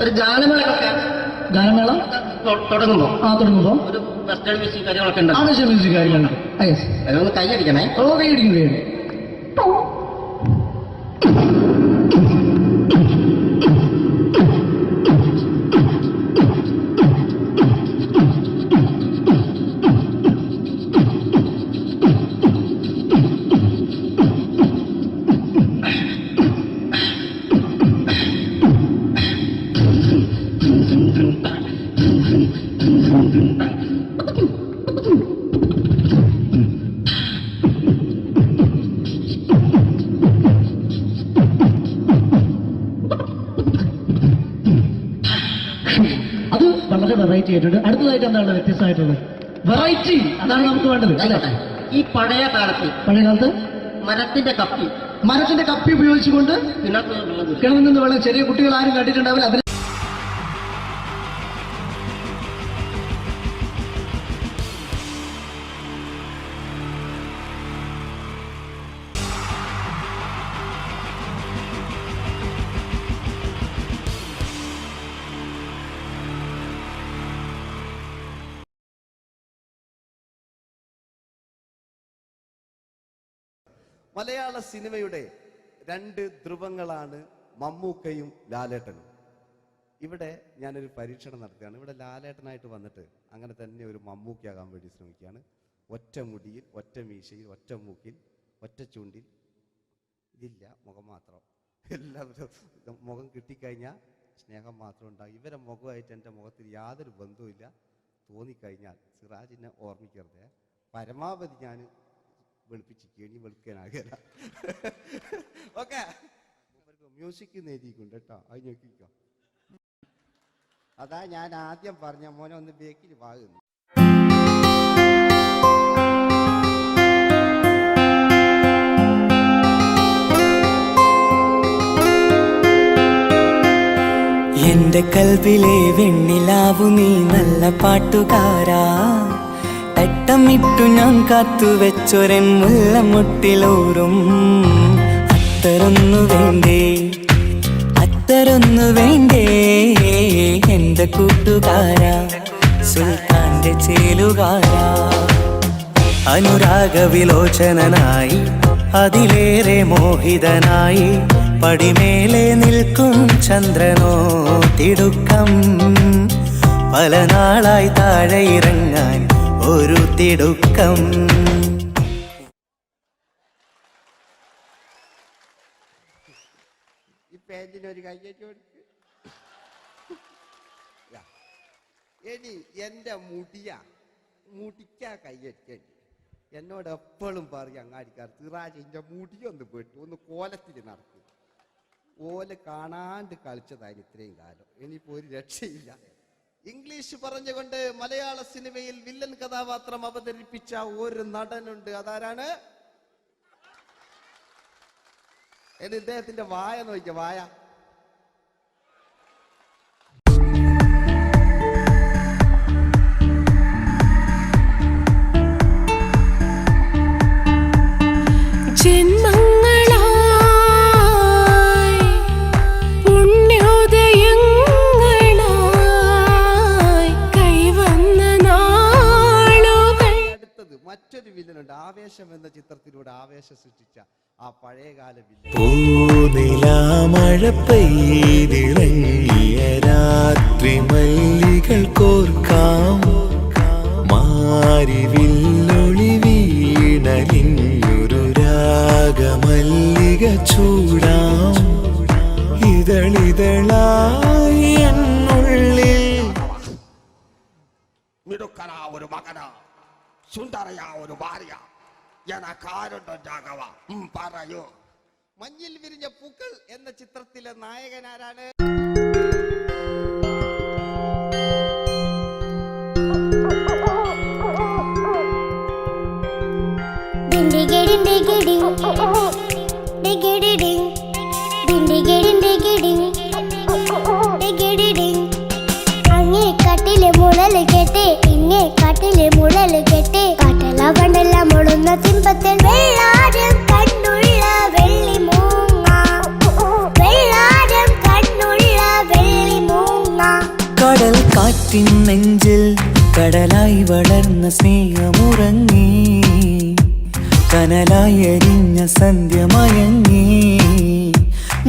ഒരു ഗാനമേള തുടങ്ങുമ്പോ ഒരു വെസ്റ്റേൺ മ്യൂസിക് കാര്യങ്ങളൊക്കെ ഉണ്ട്. മ്യൂസിക് കാര്യങ്ങളുണ്ട്. അതൊന്ന് കൈയടിക്കണേ. കൈയടിക്കുന്നു. വെറൈറ്റി ആയിട്ടുണ്ട്. അടുത്തതായിട്ട് എന്താണ് വ്യത്യസ്തമായിട്ടുള്ളത്? വെറൈറ്റി അതാണ് നമുക്ക് വേണ്ടത് അല്ലേ? ഈ പഴയ കാലത്ത് മരത്തിന്റെ കപ്പി ഉപയോഗിച്ചുകൊണ്ട് കിണറിൽ നിന്ന് വെള്ളം ചെറിയ കുട്ടികൾ ആരും കണ്ടിട്ടുണ്ടാവില്ല. അതിന് മലയാള സിനിമയുടെ 2 ധ്രുവങ്ങളാണ് മമ്മൂക്കയും ലാലേട്ടനും. ഇവിടെ ഞാനൊരു പരീക്ഷണം നടത്തുകയാണ്. ഇവിടെ ലാലേട്ടനായിട്ട് വന്നിട്ട് അങ്ങനെ തന്നെ ഒരു മമ്മൂക്കയാകാൻ വേണ്ടി ശ്രമിക്കുകയാണ്. ഒറ്റ മുടിയിൽ, ഒറ്റ മീശയിൽ, ഒറ്റ മൂക്കിൽ, ഒറ്റ ചൂണ്ടിൽ, ഇതില്ല, മുഖം മാത്രം. എല്ലാവരും മുഖം കിട്ടിക്കഴിഞ്ഞാൽ സ്നേഹം മാത്രം ഉണ്ടാകും. ഇവരെ മുഖമായിട്ട് എൻ്റെ മുഖത്തിൽ യാതൊരു ബന്ധവുമില്ല തോന്നിക്കഴിഞ്ഞാൽ സിറാജിനെ ഓർമ്മിക്കരുത്. പരമാവധി ഞാൻ വെളുപ്പിച്ചിരിക്കും, ഇനി വെളുക്കാനാകില്ല. ഓക്കെ, മ്യൂസിക് എഴുതിയിട്ടുണ്ട് കേട്ടോ, അത് നോക്കിക്കോ. അതാ ഞാൻ ആദ്യം പറഞ്ഞ മോനെ ഒന്ന് ബേക്കിൽ വാങ്ങുന്നു. എന്റെ കൽവിലെ വെണ്ണിലാവു നീ നല്ല പാട്ടുകാരാ, തട്ടമിട്ടു ഞാൻ കാത്തു വെച്ചൊരൻ മുല്ലമുട്ടിലോറും അത്തരൊന്നു വേണ്ടേ, അത്തരൊന്നു വേണ്ടേ എന്റെ കൂട്ടുകാരാ, സുൽത്താന്റെ ചേലുകാരാ. അനുരാഗവിലോചനായി അതിലേറെ മോഹിതനായി പടിമേലെ നിൽക്കും ചന്ദ്രനോ തിടുക്കം, പല നാളായി താഴെ ഇറങ്ങാൻ ഒരു തിടുക്കം. ഈ പേജിനൊരു കയ്യേറ്റ് കൊടുക്ക്. എടി എൻ്റെ മുടിക്കാ കയ്യേറ്റേണ്ടി. എന്നോട് എപ്പോഴും പറയും അങ്ങാടിക്കാർ, സിറാജ് എൻ്റെ മുടിയൊന്ന് പോയിട്ട് ഒന്ന് കോലത്തിൽ നടക്കും. ഓല് കാണാണ്ട് കളിച്ചതായിരുന്നു ഇത്രയും കാലം, ഇനിയിപ്പോ ഒരു രക്ഷയില്ല. ഇംഗ്ലീഷ് പറഞ്ഞുകൊണ്ട് മലയാള സിനിമയിൽ വില്ലൻ കഥാപാത്രം അവതരിപ്പിച്ച ഒരു നടനുണ്ട്. അതാരാണ്? ഇദ്ദേഹത്തിന്റെ വായ നോക്കിയ വായ. മറ്റൊരു വില്ലനുണ്ട്, ആവേശം എന്ന ചിത്രത്തിലൂടെ ആവേശം സൃഷ്ടിച്ച ആ പഴയകാല വില്ലൻ. മഴ പെയ്തിറങ്ങിയ രാത്രി മല്ലികൾ കോർക്കാം, മാരിവില്ലൊളി വീണലിഞ്ഞൊരു രാഗമല്ലിക ചൂടാം, ഇതളിതളായി എന്നുള്ളിൽ മിടുക്കനാ ഒരു മകനാ, സുന്ദരയാ ഒരു ഭാര്യ, എനക്കാരുണ്ടോ രാഘവ പറയൂ. മഞ്ഞിൽ വിരിഞ്ഞ പൂക്കൾ എന്ന ചിത്രത്തിലെ നായകനാരാണ്? അങ്ങേ കാട്ടിലെ മുഴല് കേട്ടേ, ഇങ്ങേ കാട്ടിലെ മുഴല് കേട്ടേ, കാട്ടല കണ്ടല്ല മുളുന്ന തിമ്പത്തിൽ വെള്ളാരം കണ്ണുള്ള വെള്ളി മൂങ്ങ, വെള്ളാരം കണ്ണുള്ള വെള്ളി മൂങ്ങ. കടൽ കാറ്റിൻ നെഞ്ചിൽ കടലായി വളർന്ന സ്നേഹമുറങ്ങി, കനലായി എരിഞ്ഞ സന്ധ്യ മയങ്ങി,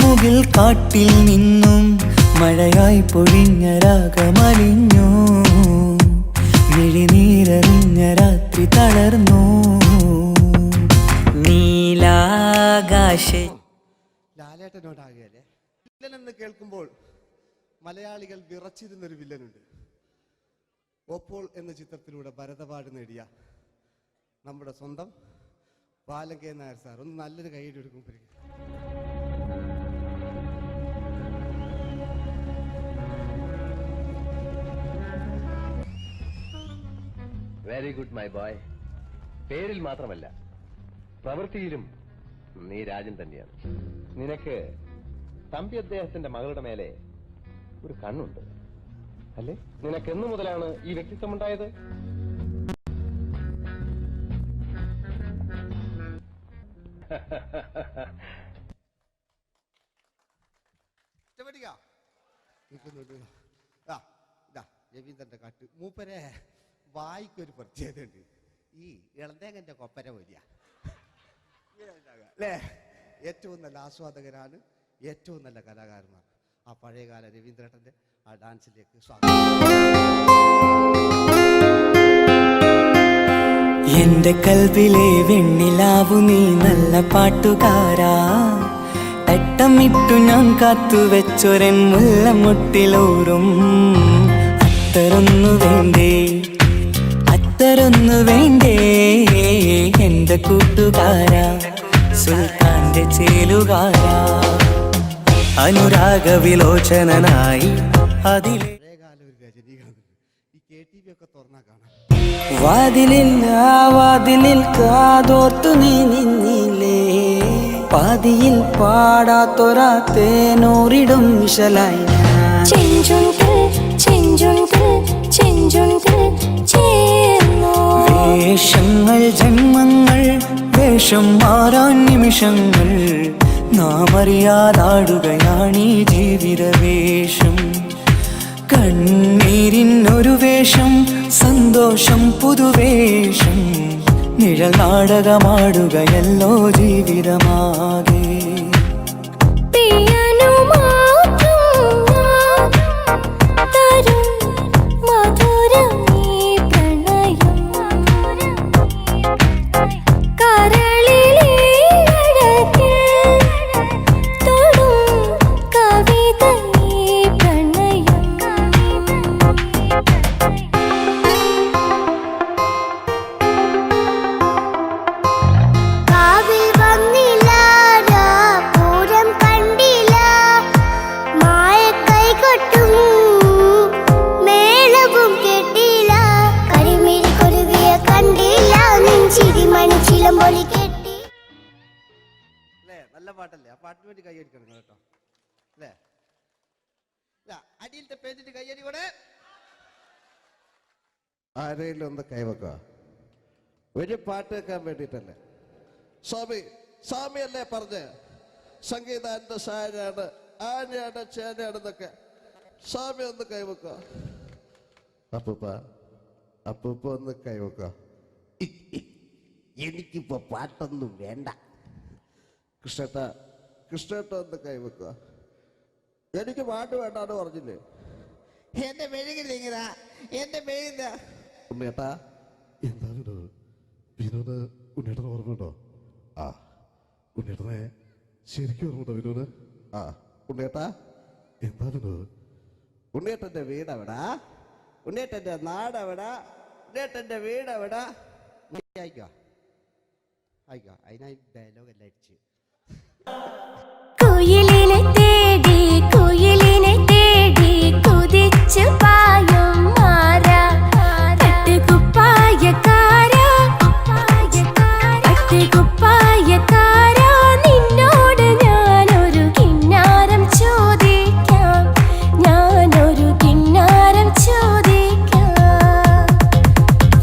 മുകിൽ കാട്ടിൽ നിന്നും മഴയായി പൊഴിഞ്ഞ രാഗമലിഞ്ഞു, മിഴിനീരറിഞ്ഞ രാത്രി തളർന്നു. നീലാകാശ ലാലേട്ടനോടാകല്ലേ വില്ലൻ എന്ന് കേൾക്കുമ്പോൾ മലയാളികൾ വിറച്ചിരുന്നൊരു വില്ലനുണ്ട്. ഓപ്പോൾ എന്ന ചിത്രത്തിലൂടെ ഭരതപാട് നേടിയ നമ്മുടെ സ്വന്തം ബാലൻ കെ നായർ സാർ. ഒന്ന് നല്ലൊരു കൈയ്യടി എടുക്കുമ്പോൾ വെരി ഗുഡ് മൈ ബോയ്. പേരിൽ മാത്രമല്ല പ്രവൃത്തിയിലും നീ രാജൻ തന്നെയാണ്. നിനക്ക് തമ്പി അദ്ദേഹത്തിന്റെ മകളുടെ മേലെ ഒരു കണ്ണുണ്ട് അല്ലേ? നിനക്ക് എന്നു മുതലാണ് ഈ വ്യക്തിത്വം ഉണ്ടായത്? രവീന്ദ്രന്റെ കാട്ട് മൂപ്പരെ വായിക്കൊരു പ്രത്യേകതയുണ്ട്. ഈ ഇളന്തേങ്ങന്റെ കൊപ്പര വലിയ അല്ലേ? ഏറ്റവും നല്ല ആസ്വാദകരാണ്, ഏറ്റവും നല്ല കലാകാരന്മാർ. ആ പഴയകാല രവീന്ദ്രേട്ടന്റെ ആ ഡാൻസിലേക്ക് സ്വാഗതം. എന്റെ കൽവിലെ വെണ്ണിലാവു നീ നല്ല പാട്ടുകാരാ, തട്ടമിട്ടു ഞാൻ കാത്തുവെച്ചൊരൻ മുല്ലമുട്ടിലൂറും അത്തരൊന്നു വേണ്ടേ, അത്തരൊന്നു വേണ്ടേ എന്റെ കൂട്ടുകാരാ, സുൽത്താന്റെ ചേലുകാരാ, അനുരാഗവിലോചനായി അതിലെ വാതിലിൽ ആ വാതിലിൽ കാതോർത്തു നീ നിന്നില്ലേ, പാതിയിൽ പാടാത്തൊരാ തേനൂറിടും വിശലായി വേഷങ്ങൾ ജന്മങ്ങൾ വേഷം മാറാൻ നിമിഷങ്ങൾ നാം അറിയാതാടുകയാണീ ജീവിതവേഷം. കണ്ണീരിനൊരു വേഷം സന്തോഷം പുതുവേഷം നിഴൽ നാടകമാടുകയല്ലോ ജീവിതമാകെ. നല്ല പാട്ടല്ലേ? ആ പാട്ടിന് വേണ്ടി കൈയടിക്കണം കേട്ടോ അല്ലേ? അടിയിലത്തെ പേജിട്ട് കൈയടി കൂടെ ആരെങ്കിലും ഒന്ന് കൈവക്കുക. ഒരു പാട്ട് വെക്കാൻ വേണ്ടിട്ടല്ലേ? സ്വാമിയല്ലേ പറഞ്ഞ് സംഗീതം എന്റെ സാരാണ്, ആനയാണ് ചേനയാണെന്നൊക്കെ. സ്വാമി ഒന്ന് കൈവക്കുക. അപ്പൂപ്പ ഒന്ന് കൈവക്കുക. എനിക്കിപ്പോ പാട്ടൊന്നും വേണ്ട. കൃഷ്ണേട്ട ഒന്ന് കൈവെക്കുക. എനിക്ക് പാട്ട് വേണ്ടാന്ന് പറഞ്ഞില്ലേ? എന്റെ മെഴുകുന്നേട്ടാ ഉണ്ണേട്ടാ. എന്താ വിനോദ്? ഉണ്ണേട്ടന് ഓർമ്മയുണ്ടോ? ആ ഉണ്ണേട്ടനെ ശരിക്കും ഓർമ്മയുണ്ടോ വിനോദ്? ആ ഉണ്ണേട്ടാ എന്താ വിനോദ്? ഉണ്ണേട്ടന്റെ വീടെവിടാ? ഉണ്ണേട്ടന്റെ നാടെവിടാ? ഉണ്ണേട്ടന്റെ വീടെവിടാ? ആയിക്കോ അതിനായി ഡയലോഗ് എല്ലാം അടിച്ച്. കുയിലിനെ തേടി കുതിച്ചു പായും മാറാ, പട്ടുകുപ്പായക്കാരാ നിന്നോട് ഞാനൊരു കിന്നാരം ചോദിക്കാം,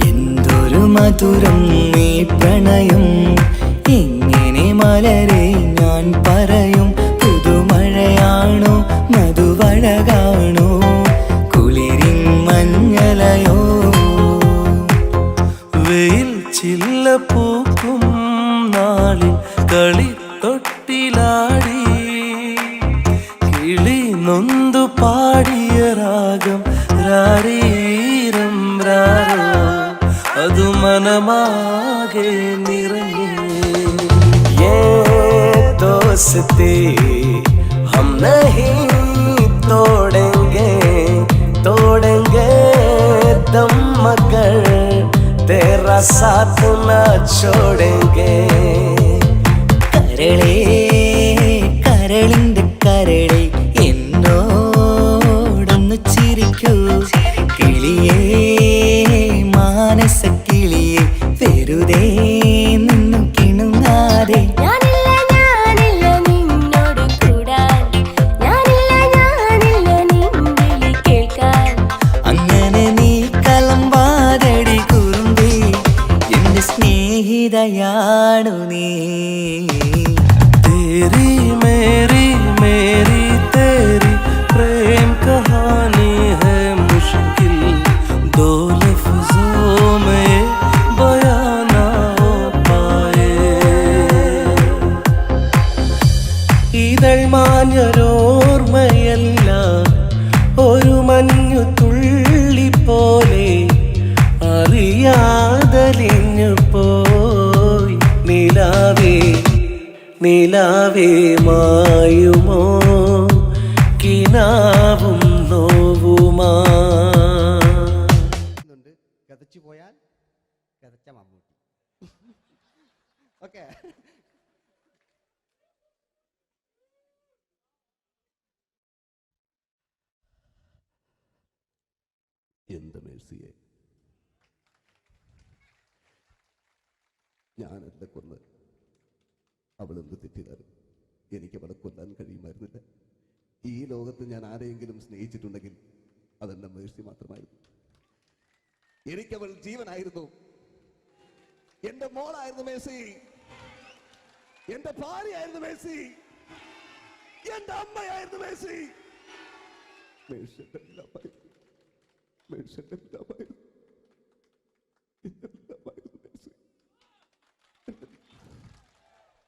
എന്തൊരു മധുരം നീ പ്രണയം, എങ്ങനെ മലരെ ഞാൻ പറയും. പുതുമഴയാണോ മധുവഴകാണോ കുളിരിൻ മഞ്ഞലയോ, വെയിൽ ചില്ല പൂക്കും നാളിൽ കളിത്തൊട്ടിലാടി കിളി നൊന്തു പാടിയ രാഗം രാരീരം രാരോ, അത് മനമാകെ നിറഞ്ഞേ. दोस्ती हम नहीं तोड़ेंगे दम मगर तेरा साथ न छोड़ेंगे. കരളേ കരളിന്റെ കരളെ എന്നോടൊന്ന് ചിരിക്കൂ, കിളിയേ മാനസ കിളിയെ വെറുതെ നിന്നു കിണുങ്ങാതെ. അങ്ങനെ നീ കലമ്പാതടി കുറുമ്പി എന്റെ സ്നേഹിതയാണു നിലാവേ മായുമോ കിനാവും നോവുമാ. കതച്ചു പോയാൽ കതച്ച മമ്മൂട്ടി. ഓക്കെ. എന്റെ മേഴ്സിയെ, ഞാനല്ല കൊന്ന്. അവളെന്ത് തെറ്റിയതാണ്. എനിക്ക് അവളെ കൊല്ലാൻ കഴിയുമായിരുന്നില്ല. ഈ ലോകത്ത് ഞാൻ ആരെയെങ്കിലും സ്നേഹിച്ചിട്ടുണ്ടെങ്കിൽ അതെന്റെ മേഴ്സി മാത്രമായിരുന്നു. എനിക്കവൾ ജീവനായിരുന്നു. എന്റെ മോളായിരുന്നു മേഴ്സി, എന്റെ ഭാര്യയായിരുന്നു മേഴ്സി, എന്റെ അമ്മയായിരുന്നു മേഴ്സി. മേഴ്സിയുടെ എല്ലാമായിരുന്നു. മേഴ്സിയുടെ എല്ലാമായിരുന്നു.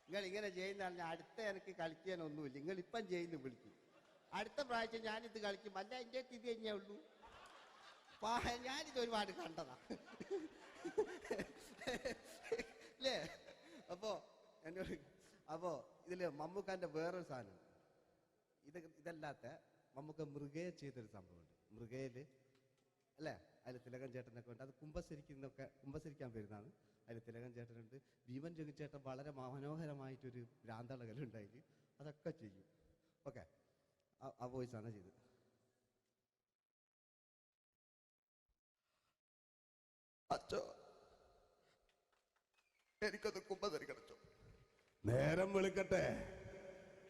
നിങ്ങൾ ഇങ്ങനെ ചെയ്യുന്നതാണ്. അടുത്ത എനിക്ക് കളിക്കാനൊന്നുമില്ല. നിങ്ങൾ ഇപ്പം ചെയ്യുന്നു വിളിക്കും. അടുത്ത പ്രാവശ്യം ഞാനിത് കളിക്കും. അല്ല, എൻ്റെ ഇത് തന്നെയേ ഉള്ളൂ. ഞാനിത് ഒരുപാട് കണ്ടതാ അല്ലേ? അപ്പോ ഇതില് മമ്മൂക്കാന്റെ വേറൊരു സാധനം, ഇതല്ലാത്ത മമ്മൂക്ക മൃഗയെ ചെയ്തൊരു സംഭവമുണ്ട്. മൃഗയില് അല്ലേ, അതിൽ തിലകൻ ചേട്ടനൊക്കെ ഉണ്ട്. അത് കുമ്പസരിക്കാൻ വരുന്നതാണ്. അതിൽ തിലകൻ ചേട്ടനുണ്ട്, ഭീമൻ ജഗിച്ചേട്ടൻ വളരെ മനോഹരമായിട്ടൊരു ഭ്രാന്തളകലുണ്ടായി. അതൊക്കെ ചെയ്യും. ഓക്കെ, ആ വോയിസാണ് ചെയ്തത്. അച്ചോ, എനിക്കൊന്ന് കുമ്പസരിക്കണം. നേരം വെളുക്കട്ടെ,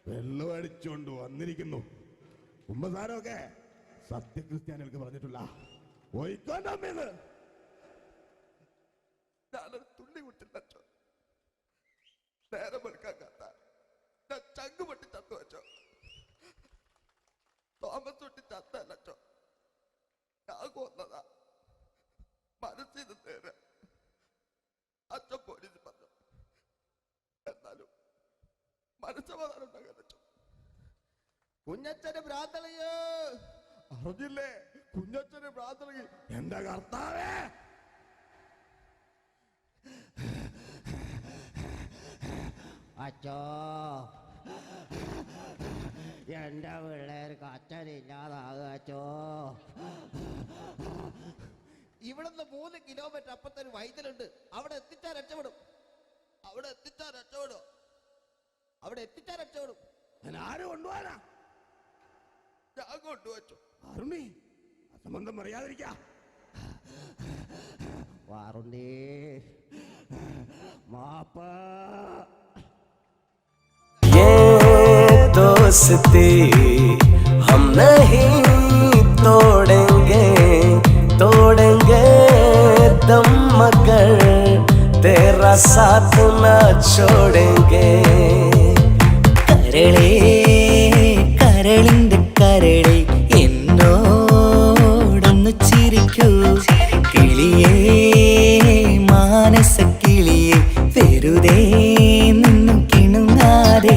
വെള്ളം അടിച്ചുകൊണ്ട് വന്നിരിക്കുന്നു. കുമ്പസാരമൊക്കെ സത്യക്രിസ്ത്യാനികൾക്ക് പറഞ്ഞിട്ടുള്ള ഒയ്ക്കൊണ്ടമ്മേന്ന് ഞാനൊരു തുള്ളി കുറ്റില്ല. നേരം വെളുക്കാൻ കത്ത ഞാൻ ചങ്ക് പൊട്ടി ചത്തു വെച്ചോ. തോമസ് തൊട്ടി ചത്തല്ലോ, ഞാൻ കൊന്നതാ. മനസ്സിന് നേരെ അച്ഛൻ പോലീസ് പറഞ്ഞു. എന്നാലും മനസ്സമാധാനം ഉണ്ടാകാൻ കുഞ്ഞച്ഛന് ഭ്രാന്തളയോ അറിഞ്ഞില്ലേ? കുഞ്ഞച്ഛന് ഭ്രാന്തളകി. എന്റെ കർത്താവേ, അച്ഛോ, എന്റെ പിള്ളേർക്ക് അച്ഛനില്ലാതാകോ. ഇവിടുന്ന് 3 കിലോമീറ്റർ അപ്പുറത്തൊരു വൈദ്യുണ്ട്. അവിടെ എത്തിച്ചാൽ രക്ഷപ്പെടും. ആര് കൊണ്ടുപോകാനാ? ഞാൻ കൊണ്ടുവച്ചു. അരുണി, അസംബന്ധം പറയാതിരിക്കാ. വാറുണ്ടേ മാപ്പ. दोस्ती हम नहीं तोड़ेंगे दम मगर तेरा साथ न छोड़ेंगे. കരളേ കരളിന്റെ കരളെ എന്നോടൊന്ന് ചിരിക്കൂ. കിളിയേ മാനസ കിളിയെ വെറുതെ നിന്നു കിണുങ്ങാതെ.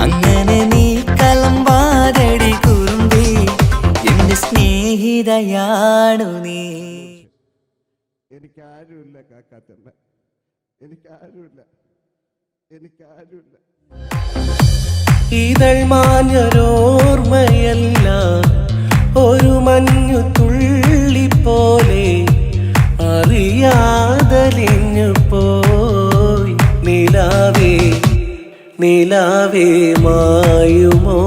അങ്ങനെ നീ കലമ്പാതടി കുറുമ്പി, എന്റെ സ്നേഹിതയാണു നീ. എനിക്കാരുമില്ല കാക്കാത്തമ്മ, എനിക്കാരുമില്ല. ഇതൾ മാഞ്ഞൊരോർമ്മയല്ല, ഒരു മഞ്ഞു തുള്ളി പോലെ അറിയാതലിഞ്ഞു പോയി. നിലാവേ മായുമോ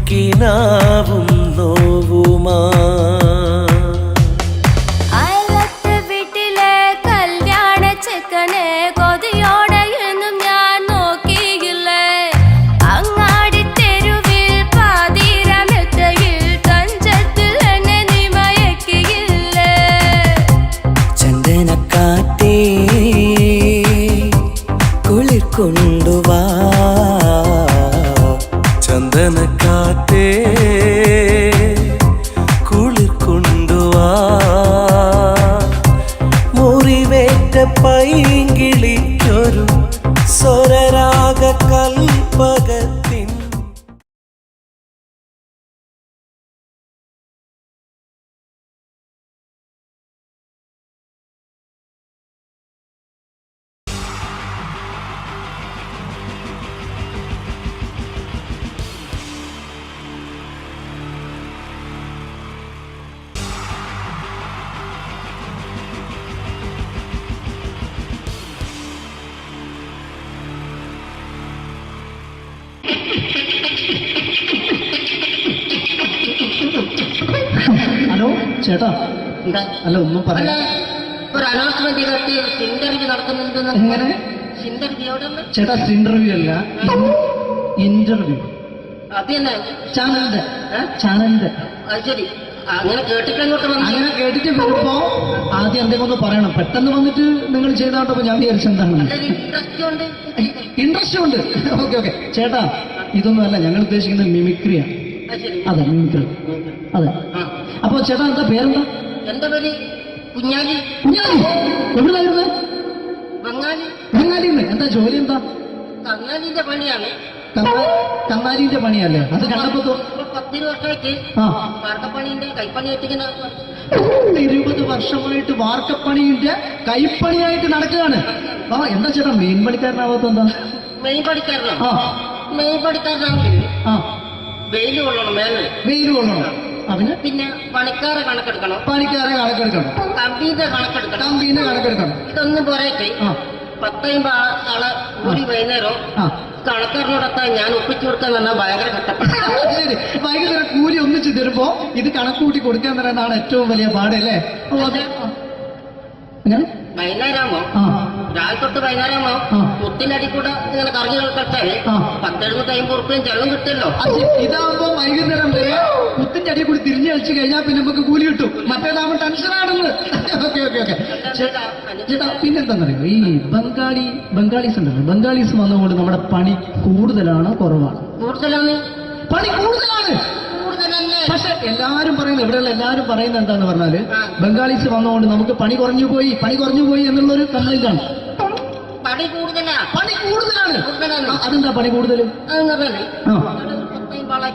കിനാവും നോവുമാ. വീട്ടിലെ കല്യാണ ചെക്കനെ കൊതിയോടെ എന്നും ഞാൻ നോക്കിയില്ലേ. അങ്ങാടി തെരുവിൽ പാതിരമെത്തയിൽ തഞ്ചത്തിൽ എന്നെ നീ മയക്കിയില്ലേ. ചന്ദനക്കാറ്റേ കുളിർ കൊണ്ടുവാ, ചന്ദനക്കാറ്റേ കുളിർ കൊണ്ടുവാ. മുറിവേറ്റ പൈങ്കിളിക്കൊരു സ്വരരാഗ കൽപ്പകത്തിൻ ഹലോ ചേട്ടാ, എന്താ അല്ല ഒന്നും അല്ല, പറയാ. ഒരു അനൗൺസ്മെന്റ് ചെയ്തിട്ട് ഇന്റർവ്യൂ നടക്കുന്നുണ്ടെന്ന്. എങ്ങനെ ഇന്റർവ്യൂ എവിടെ? ചേട്ടാ, ഇന്റർവ്യൂ അല്ല, ഇന്റർവ്യൂ. അത് തന്നെ ചാനലിന്റെ. അത് ശരി. അങ്ങനെ കേട്ടിട്ട് അങ്ങോട്ട് വന്നു. അങ്ങനെ കേട്ടിട്ട് വരുമ്പോ ആദ്യം എന്തെങ്കിലും ഒന്ന് പറയണം. പെട്ടെന്ന് വന്നിട്ട് നിങ്ങൾ ചെയ്താട്ടപ്പോ ഞാൻ വിചാരിച്ച എന്താണ് ഇൻട്രസ്റ്റ് ഉണ്ട്. ഓക്കെ ഓക്കെ ചേട്ടാ, ഇതൊന്നും അല്ല ഞങ്ങൾ ഉദ്ദേശിക്കുന്നത് മിമിക്രിയാണ്. അതെ, മിമിക്രി. അതെ. അപ്പൊ ചേട്ടാ എന്താ പേരെന്താ? എന്റെ പേര് കുഞ്ഞാലി. കുഞ്ഞാലി എവിടുന്നായിരുന്നു? ബംഗാളി. ബംഗാളിന്ന്. എന്താ ജോലി? എന്താ? കന്നാലിന്റെ പണിയാണ്. കന്നാലിന്റെ പണിയല്ലേ? അത് കണ്ടപ്പോ 10 വർഷമായിട്ട് വാർക്കപ്പണിന്റെ കൈപ്പണിയായിട്ട് ഇങ്ങനെ 20 വർഷമായിട്ട് വാർക്കപ്പണിന്റെ കൈപ്പണിയായിട്ട് നടക്കുകയാണ്. ആ എന്താ ചേട്ടാ മെയിൻ പണിക്കാരനാവാത്ത എന്താ? മെയിൻ പണിക്കാരനാണെങ്കിൽ വെയിൽ കൊള്ളണം. വെയിൽ കൊള്ളണം. അതിന് പിന്നെ പണിക്കാരെ കണക്കെടുക്കണം. കമ്പീന്റെ കണക്കെടുക്കണം. ഇതൊന്നും പോരായിട്ട് 10-50 ആളെ കൂടി വൈകുന്നേരം കണക്കാരനോടൊക്കെ ഞാൻ ഒപ്പിച്ചു കൊടുക്കാൻ പറഞ്ഞാൽ ഭയങ്കര കഷ്ടപ്പാട്. വൈകുന്നേരം കൂലി ഒന്നിച്ചു തരുമ്പോ ഇത് കണക്കൂട്ടി കൊടുക്കാൻ തരാനാണ് ഏറ്റവും വലിയ പാട് അല്ലേ? വൈകുന്നേരമാകുമ്പോ രാവിലെ തൊട്ട് വൈകുന്നേരമാകുമ്പോ മുത്തിന്റെ അടി കൂടെ ഇങ്ങനെ കറങ്ങി കളിച്ചാല് 10-750 റുപ്യയും ചെള്ളം കിട്ടുമല്ലോ. ഇതാവുമ്പോ വൈകുന്നേരം വരെ മുത്തിന്റെ അടി കൂടി തിരിഞ്ഞു കളിച്ചു കഴിഞ്ഞാൽ പിന്നെ നമുക്ക് കൂലി കിട്ടും. മറ്റേതാവുമ്പോ ടെൻഷനാണെന്ന്. ഓക്കെ ഓക്കെ ഓക്കെ ചേട്ടാ, പിന്നെന്താണെന്നറിയോ, ഈ ബംഗാളീസ് ഉണ്ടല്ലോ, ബംഗാളീസ് വന്നുകൊണ്ട് നമ്മുടെ പണി കൂടുതലാണ് കുറവാണ്? പണി കൂടുതലാണ്. പക്ഷെ എല്ലാരും പറയുന്നത്, ഇവിടെയുള്ള എല്ലാരും പറയുന്നത് എന്താന്ന് പറഞ്ഞാല് ബംഗാളീസ് വന്നുകൊണ്ട് നമുക്ക് പണി കുറഞ്ഞു പോയി എന്നുള്ളൊരു കംപ്ലൈന്റ് ആണ്. പണി കൂടുതലാണ്. അതെന്താ പണി കൂടുതൽ?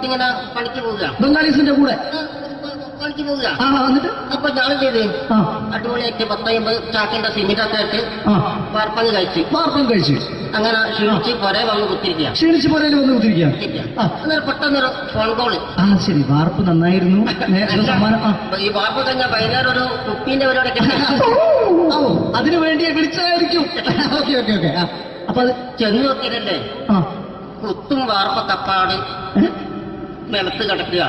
ഇങ്ങനെ പണിക്ക് പോവുക ബംഗാളീസിന്റെ കൂടെ പണിക്ക് പോവുക. എന്നിട്ട് അപ്പൊ ഞാൻ ചെയ്ത് അടിപൊളിയായിട്ട് 10-50 ചാക്കിന്റെ സിമെന്റൊക്കെ ആയിട്ട് വാർപ്പം കഴിച്ച് അങ്ങനെ ക്ഷീണിച്ച് പുറേ വന്ന് കുത്തിരിക്കുക. അന്നേരം പെട്ടെന്നൊരു ഫോൺ കോള്. ശരി, വാർപ്പ് നന്നായിരുന്നു. ഈ വാർപ്പ് കഴിഞ്ഞാൽ വൈകുന്നേരം ഒരു കുപ്പീന്റെ പരിപാടി അതിനു വേണ്ടിയാ വിളിച്ചതായിരിക്കും. Okay okay okay. അപ്പൊ അത് ചെന്ന് നോക്കിയതല്ലേ, കുത്തും വാർപ്പൊക്കെ അപ്പാട് നിലത്ത് കിടക്കുക.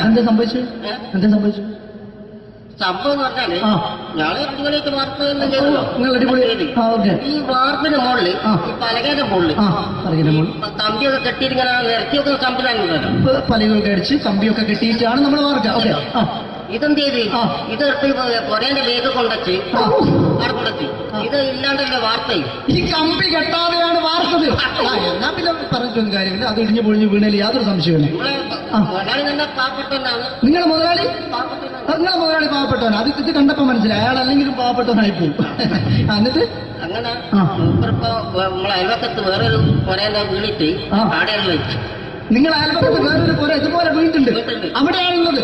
എന്താ സംഭവിച്ചു? സംഭവം എന്ന് പറഞ്ഞാല് ഞാള് അടിപൊളിയായിട്ട് വാർപ്പ് ചെയ്തല്ലോ. ഈ വാർപ്പിന്റെ മുകളില് ഈ പലകയുടെ മുകളില് കമ്പിയൊക്കെ കെട്ടിയിട്ട് ഇങ്ങനെ നിരത്തി വെക്കുന്ന സംവിധാനം. പലകൊക്കെ അടിച്ച് കമ്പിയൊക്കെ കെട്ടിയിട്ടാണ് നമ്മൾ വാർക്കുക. ഇതെന്ത് ചെയ്ത് ഇതെടുത്ത് കൊറേന്റെ വേഗം കൊണ്ടച്ച് അവിടെ കൊണ്ടച്ച് ഇത് ഇല്ലാണ്ടല്ലേ വാർത്തയും. ഈ കമ്പി കെട്ടാതെയാണ് വാർത്തത്. ഞാൻ പിന്നെ പറഞ്ഞിട്ടൊന്നും കാര്യമില്ല. അത് ഇടിഞ്ഞു പൊളിഞ്ഞു വീണേൽ യാതൊരു സംശയമില്ല. മുതലാളി തന്നെ പാവപ്പെട്ടവനാണ്. നിങ്ങളുടെ മുതലാളി പാവപ്പെട്ടവനാണ്. അത് ഇത് കണ്ടപ്പോ മനസ്സിലായി അയാൾ അല്ലെങ്കിലും പാവപ്പെട്ടവനായിപ്പോവും. എന്നിട്ട് അങ്ങനെ മൂപ്പറിപ്പോ നമ്മളെ അയൽവക്കത്ത് വേറൊരു കൊറേന്റെ വീണിട്ട് ആടെയാണ് വെച്ചു. നിങ്ങൾ അയൽപക്കത്ത് വേറൊരു പുര ഇതുപോലെ വീട്ടുണ്ട്, അവിടെയാണുള്ളത്.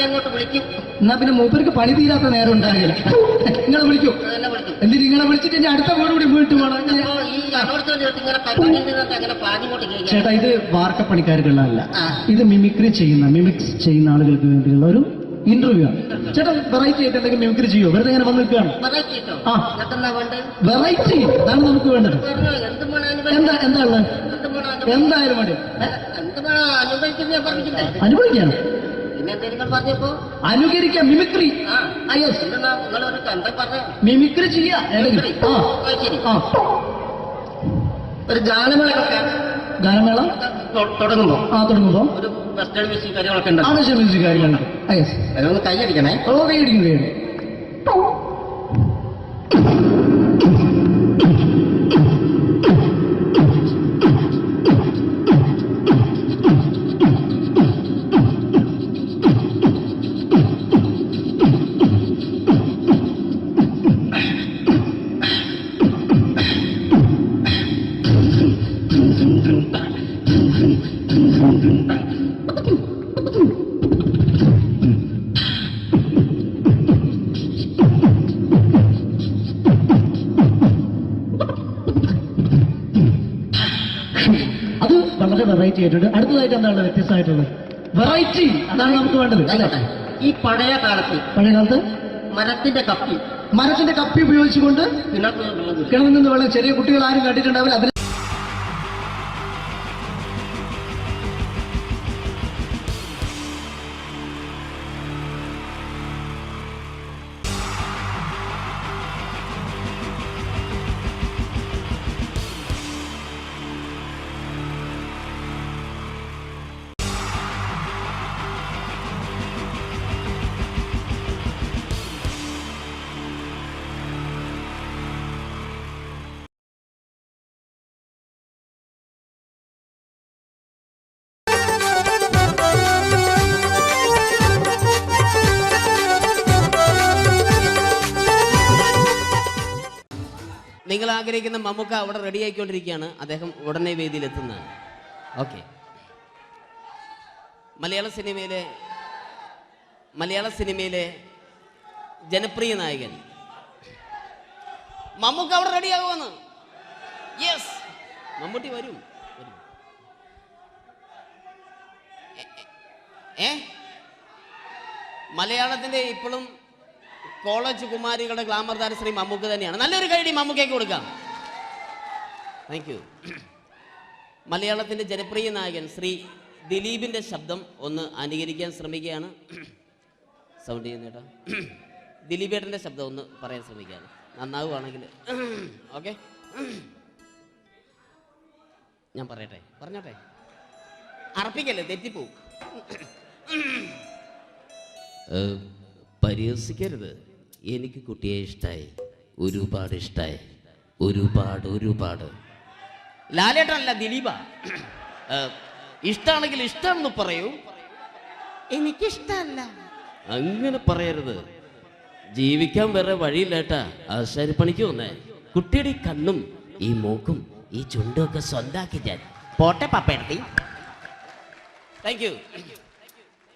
അങ്ങോട്ട് വിളിക്കും. എന്നാ പിന്നെ മൂപ്പർക്ക് പണി തീരാത്ത നേരം ഉണ്ടാകില്ല. നിങ്ങളെ വിളിക്കും. എന്തിന് നിങ്ങളെ വിളിച്ചിട്ട് ഇനി അടുത്ത വീട് കൂടി വീട്ടു പോകണം. ചേട്ടാ, ഇത് വാർക്കപ്പണിക്കാർക്കുള്ളതല്ല, ഇത് മിമിക്സ് ചെയ്യുന്ന ആളുകൾക്ക് വേണ്ടിയുള്ള ഒരു ഇന്റർവ്യൂ ആണ്. ചേട്ടാ, വെറൈറ്റി ആയിട്ട് എന്തെങ്കിലും മിമിക്രി ചെയ്യോ? വെറുതെ ഇങ്ങനെ വന്ന് നിൽക്കുകയാണ്. വെറൈറ്റി അതാണ് നമുക്ക് വേണ്ടത്. എന്താ ഉള്ളത്? എന്തായാലും മതി. അനുഭവിക്കാം, അനുകരിക്കാം. മിമിക്രി മിമിക്രി ചെയ്യാ. ഒരു ഗാനമേള തുടങ്ങുമ്പോ ഒരു വെസ്റ്റേൺ മ്യൂസിക് കാര്യങ്ങളൊക്കെ ഉണ്ട്. മ്യൂസിക് കാര്യങ്ങളുണ്ട്. അതൊന്ന് കൈയടിക്കണേ. കൈയടിക്കുന്നു. വെറൈറ്റി ആയിട്ടുണ്ട്. അടുത്തതായിട്ട് എന്താണ് വ്യത്യസ്തമായിട്ടുള്ളത്? വെറൈറ്റി അതാണ് നമുക്ക് വേണ്ടത് അല്ലേ? ഈ പഴയ കാലത്ത് മരത്തിന്റെ മരത്തിന്റെ കപ്പി ഉപയോഗിച്ചുകൊണ്ട് കിണറിൽ നിന്ന് വെള്ളം, ചെറിയ കുട്ടികൾ ആരും കണ്ടിട്ടുണ്ടാവില്ല. അതിന് നിങ്ങൾ ആഗ്രഹിക്കുന്ന മമ്മൂക്ക അവിടെ റെഡി ആയിക്കൊണ്ടിരിക്കുകയാണ്. അദ്ദേഹം ഉടനെ വേദിയിലെത്തുന്നതാണ്. ഓക്കെ. മലയാള സിനിമയിലെ ജനപ്രിയ നായകൻ മമ്മൂക്ക അവിടെ റെഡി ആകുമെന്ന്. യെസ്, മമ്മൂട്ടി വരും. മലയാളത്തിന്റെ ഇപ്പോഴും കോളേജ് കുമാരികളുടെ ഗ്ലാമർ താരം ശ്രീ മമ്മൂക്ക തന്നെയാണ്. നല്ലൊരു കൈഡി മമ്മൂക്കയ്ക്ക് കൊടുക്കാം. Thank you. മലയാളത്തിന്റെ ജനപ്രിയ നായകൻ ശ്രീ ദിലീപിന്റെ ശബ്ദം ഒന്ന് അനുകരിക്കാൻ ശ്രമിക്കുകയാണ്. സൗണ്ട് ചെയ്യുന്നേട്ടാ. ദിലീപേട്ടന്റെ ശബ്ദം ഒന്ന് പറയാൻ ശ്രമിക്കുകയാണ്. നന്നാവുകയാണെങ്കിൽ ഓക്കെ. ഞാൻ പറഞ്ഞോട്ടെ. അറപ്പിക്കല്ലേ, തെറ്റിപ്പോവും. പരിഹസിക്കരുത്. എനിക്ക് കുട്ടിയെ ഇഷ്ടമായി, ഒരുപാട് ഇഷ്ടമായി, ഒരുപാട്. ലാലേട്ടനല്ല, ദിലീപ. ഇഷ്ടമാണെങ്കിൽ ഇഷ്ടമെന്ന് പറയൂ, എനിക്കിഷ്ടമല്ല അങ്ങനെ പറയരുത്. ജീവിക്കാൻ വേറെ വഴിയില്ലേട്ടാ. ആശാരിപ്പണിക്ക് വന്നേ. കുട്ടിയുടെ ഈ കണ്ണും ഈ മൂക്കും ഈ ചുണ്ടും ഒക്കെ സ്വന്താക്കി ഞാൻ പോട്ടെ പപ്പയെടുത്തി. Thank you.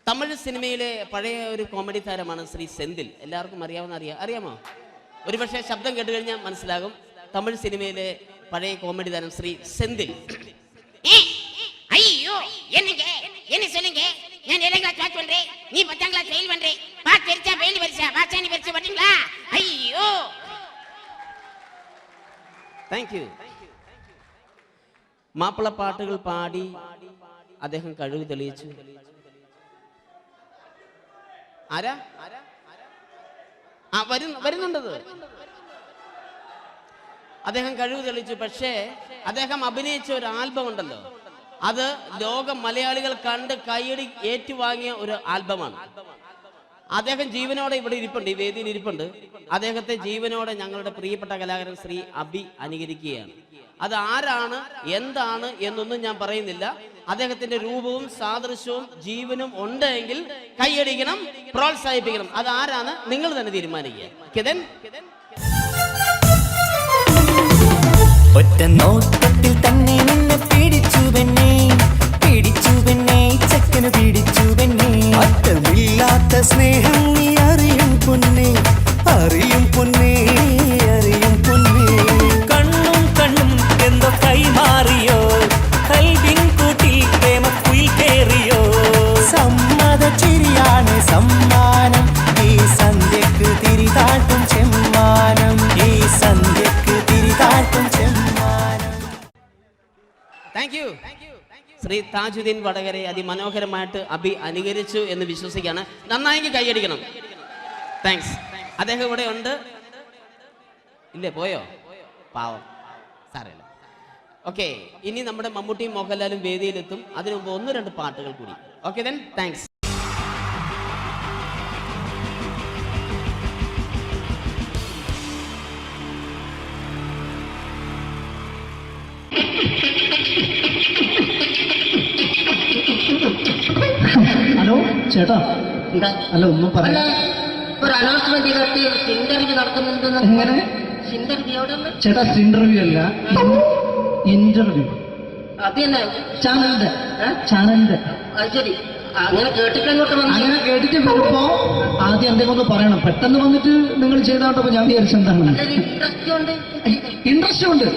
തമിഴ് സിനിമയിലെ പഴയ ഒരു കോമഡി താരമാണ് ശ്രീ സെന്തിൽ. എല്ലാവർക്കും അറിയാമോ? ഒരുപക്ഷെ ശബ്ദം കേട്ട് കഴിഞ്ഞാൽ മനസ്സിലാകും. തമിഴ് സിനിമയിലെ പഴയ കോമഡി താരം ശ്രീ സെന്തിൽ. ஐயோ என்ன சொல்லுங்க நான் 7th கிளாஸ் பாஸ் பண்றேன், நீ 10th கிளாஸ் ஃபெயில் பண்றே. பாஸ் தெரிச்சா ஃபெயில் பரிசா பாஸானி பரிசா வரீங்களா? ஐயோ. Thank you. മാപ്പിള പാട്ടുകൾ പാടി അദ്ദേഹം കഴിവ് തെളിയിച്ചു. ആരാ വരുന്നുണ്ടത്? അദ്ദേഹം കഴിവ് തെളിയിച്ചു. പക്ഷേ അദ്ദേഹം അഭിനയിച്ച ഒരു ആൽബം ഉണ്ടല്ലോ, അത് ലോക മലയാളികൾ കണ്ട് കൈയടി ഏറ്റുവാങ്ങിയ ഒരു ആൽബമാണ്. അദ്ദേഹം ജീവനോടെ ഇവിടെ ഇരിപ്പുണ്ട്, ഈ വേദിയിൽ ഇരിപ്പുണ്ട്. അദ്ദേഹത്തെ ജീവനോടെ ഞങ്ങളുടെ പ്രിയപ്പെട്ട കലാകാരൻ ശ്രീ അബി അനുകരിക്കുകയാണ്. അത് ആരാണ് എന്താണ് എന്നൊന്നും ഞാൻ പറയുന്നില്ല. അദ്ദേഹത്തിന്റെ രൂപവും സാദൃശ്യവും ജീവനും ഉണ്ടെങ്കിൽ കൈയടിക്കണം, പ്രോത്സാഹിപ്പിക്കണം. അത് ആരാണ് നിങ്ങൾ തന്നെ തീരുമാനിക്കുക. കിതൻ ഒറ്റ നോട്ടത്തിൽ തന്നെ നിന്നെ പിടിച്ചു പെണ്ണേ ചക്കന് പിടിച്ചു പെണ്ണേ. അറ്റമില്ലാത്ത സ്നേഹം നീ അറിയും പൊന്നേ. കണ്ണും എന്തോ കൈമാറിയോ, കൽവിൻ കൂട്ടിൽ പ്രേമക്കുയിൽ കേറിയോ. സമ്മത ചിരിയാണ് സമ്മാനം, ഈ സന്ധ്യക്ക് തിരിതാട്ടും ചെമ്മാനം. Thank you. ശ്രീ താജുദ്ദീൻ വടകരെ അതിമനോഹരമായിട്ട് അബി അനുകരിച്ചു എന്ന് വിശ്വസിക്കുകയാണ്. നന്നായെങ്കിൽ കൈയടിക്കണം. താങ്ക്സ്. അദ്ദേഹം ഇവിടെ ഉണ്ട്. ഇല്ലേ, പോയോ? പാവം, സാരമില്ല. ഓക്കെ, ഇനി നമ്മുടെ മമ്മൂട്ടിയും മോഹൻലാലും വേദിയിലെത്തും. അതിനു മുമ്പ് 1-2 പാട്ടുകൾ കൂടി. Okay then, thanks. ഹലോ ചേട്ടാ. അല്ല, ഒന്നും പറയാ. ഒരു അനൗൺസ്മെന്റ് ഇന്റർവ്യൂ നടക്കുന്നുണ്ടെന്ന്. എങ്ങനെ ചേട്ടാ? ഇന്റർവ്യൂ അല്ല, ഇന്റർവ്യൂ. അത് തന്നെ ചാനലിന്റെ. ശരി, അങ്ങനെ കേട്ടിട്ട് വരുമ്പോ ആദ്യം എന്തെങ്കിലും ഒന്ന് പറയണം. പെട്ടെന്ന് വന്നിട്ട് നിങ്ങൾ ചെയ്താട്ടപ്പോ ഞാൻ വിചാരിച്ചെന്താണ് ഇൻട്രസ്റ്റ് ഉണ്ട്.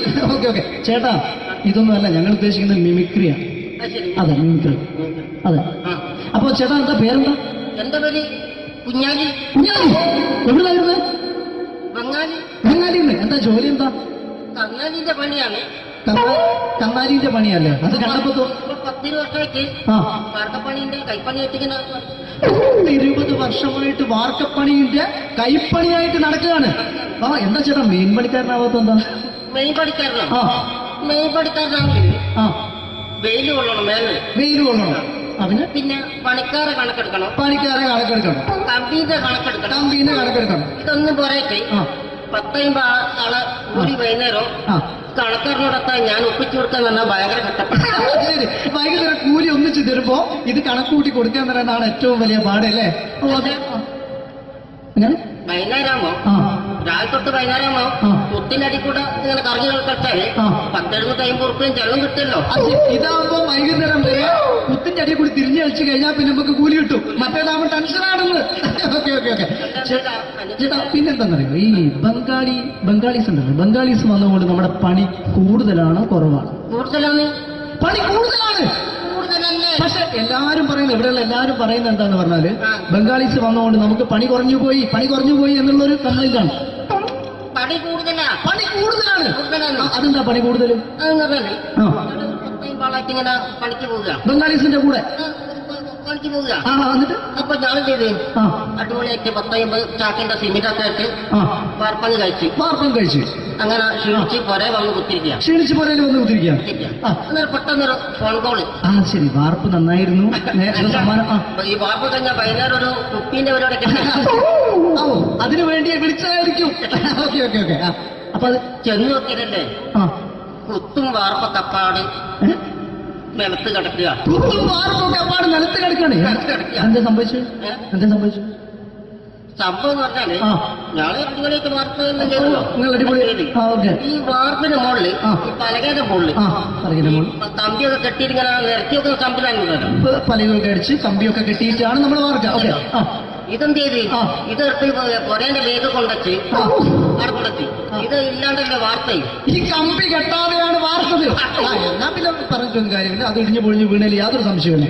ഓക്കെ. ചേട്ടാ, ഇതൊന്നും അല്ല, ഞങ്ങൾ ഉദ്ദേശിക്കുന്നത് മിമിക്രിയാണ്. അതെ, മിമിക്രി. അതെ. അപ്പൊ ചേട്ടാ, എന്താ പേരെന്താ? എന്റെ പേര് കുഞ്ഞാലി. എവിടെയായിരുന്നു? ബംഗാളി. ബംഗാളിന്ന് എന്താ ജോലി? എന്താ? കന്നാലിന്റെ പണിയാണ്. കന്നാലിന്റെ പണിയല്ലേ? അത് കണ്ടപ്പോ 10 വർഷമായിട്ട് വാർക്കപ്പണിന്റെ കൈപ്പണിയായിട്ട് ഇങ്ങനെ 20 വർഷമായിട്ട് വാർക്കപ്പണിന്റെ കൈപ്പണിയായിട്ട് നടക്കുകയാണ്. എന്താ ചേട്ടാ മെയിൻ പണിക്കാരനാവാത്ത? എന്താ മെയിൻ പണിക്കാരനാണ്? മെയിൻ പണിക്കാരനാണെങ്കിൽ വെയിൽ കൊള്ളണം, വെയിൽ കൊള്ളണം. അതിന് പിന്നെ പണിക്കാരെ കണക്കെടുക്കണം, കമ്പീന്റെ കണക്കെടുക്കണം. ഇതൊന്നും പോരായിട്ട് 10-50 ആളെ കൂടി വൈകുന്നേരം കണക്കാരനോടൊക്കെ ഞാൻ ഒപ്പിച്ചു കൊടുക്കാൻ പറഞ്ഞാൽ ഭയങ്കര കഷ്ടപ്പെട്ടു. വൈകുന്നേരം കൂലി ഒന്നിച്ച് തരുമ്പോ ഇത് കണക്കൂട്ടി കൊടുക്കാൻ തരാനാണ് ഏറ്റവും വലിയ പാടല്ലേ? വൈകുന്നേരമാകുമ്പോ രാവിലെ തൊട്ട് വൈകുന്നേരമാകുമ്പോ കുത്തിന്റെ കൂടെ ഇങ്ങനെ കറങ്ങി കളിച്ചാല് 10-750 ഉറുപ്പിയും ചെലവും കിട്ടുമല്ലോ. ഇതാകുമ്പോ വൈകുന്നേരം വരെ കുത്തിന്റെ അടി കൂടി തിരിഞ്ഞു കളിച്ചു കഴിഞ്ഞാൽ പിന്നെ നമുക്ക് കൂലി കിട്ടും. മറ്റേതാകുമ്പോ ടെൻഷനാണെന്ന്. ഓക്കെ ഓക്കെ ഓക്കെ ചേട്ടാ, പിന്നെന്താന്നറിയോ, ഈ ബംഗാളീസ് ഉണ്ടല്ലോ, ബംഗാളീസ് വന്നുകൊണ്ട് നമ്മുടെ പണി കൂടുതലാണോ കുറവാണ്? കൂടുതലാണ്. പണി കൂടുതലാണ്. പക്ഷെ എല്ലാരും പറയുന്നത്, ഇവിടെയുള്ള എല്ലാരും പറയുന്നത് എന്താന്ന് പറഞ്ഞാല് ബംഗാളീസ് വന്നുകൊണ്ട് നമുക്ക് പണി കുറഞ്ഞു പോയി എന്നുള്ളൊരു കംപ്ലൈന്റ് ആണ്. പണി കൂടുതലാണ്. അതെന്താ പണി കൂടുതൽ? ഇങ്ങനെ പണിക്ക് പോവുക ബംഗാളീസിന്റെ കൂടെ പണിക്ക് പോവുക. എന്നിട്ട് അപ്പൊ ഞാൻ ചെയ്ത് അടിപൊളിയായിട്ട് 10-50 ചാക്കിന്റെ സിമെന്റൊക്കെ ആയിട്ട് വാർപ്പം കഴിച്ചു. അങ്ങനെ ക്ഷീണിച്ച് പുറേ വന്ന് കുത്തിരിക്കുക. പെട്ടെന്നൊരു ഫോൺ കോള്. ശരി, വാർപ്പ് നന്നായിരുന്നു. ഈ വാർപ്പ് കഴിഞ്ഞാൽ വൈകുന്നേരം ഒരു കുപ്പീന്റെ പരിപാടി അതിനു വേണ്ടി വിളിച്ചതായിരിക്കും. Okay okay okay. അപ്പൊ അത് ചെന്ന് നോക്കിയതല്ലേ, കുത്തും വാർപ്പ കപ്പാട് നിലത്ത് കിടക്കുക. നിലത്ത് കിടക്കാണ്. എന്താ സംഭവിച്ചു? സംഭവം എന്ന് പറഞ്ഞാല് ഞാള് അടിപൊളിയായിട്ട് വാർപ്പ് ഈ വാർപ്പിന്റെ മുകളില് ഈ പലകയുടെ മുകളില് കമ്പിയൊക്കെ കെട്ടിയിട്ട് ഇങ്ങനെ നിരത്തിയൊക്കെ സംവിധാനം പലകൊക്കെ അടിച്ച് കമ്പിയൊക്കെ കെട്ടിയിട്ടാണ് നമ്മൾ വാർക്കുക. ഇതെന്ത് ചെയ്ത് ഇതെടുത്ത് പൊരേന്റെ വേഗ കൊണ്ടച്ച് അവിടെ കൊണ്ടെത്തി. ഇത് ഇല്ലാണ്ടല്ലേ വാർത്തയും. ഈ കമ്പി കെട്ടാതെയാണ് വാർത്തത്. എന്നാ പിന്നെ പറഞ്ഞിട്ടൊന്നും കാര്യമില്ല. അത് ഇടിഞ്ഞു പൊളിഞ്ഞു വീണേൽ യാതൊരു സംശയമില്ല.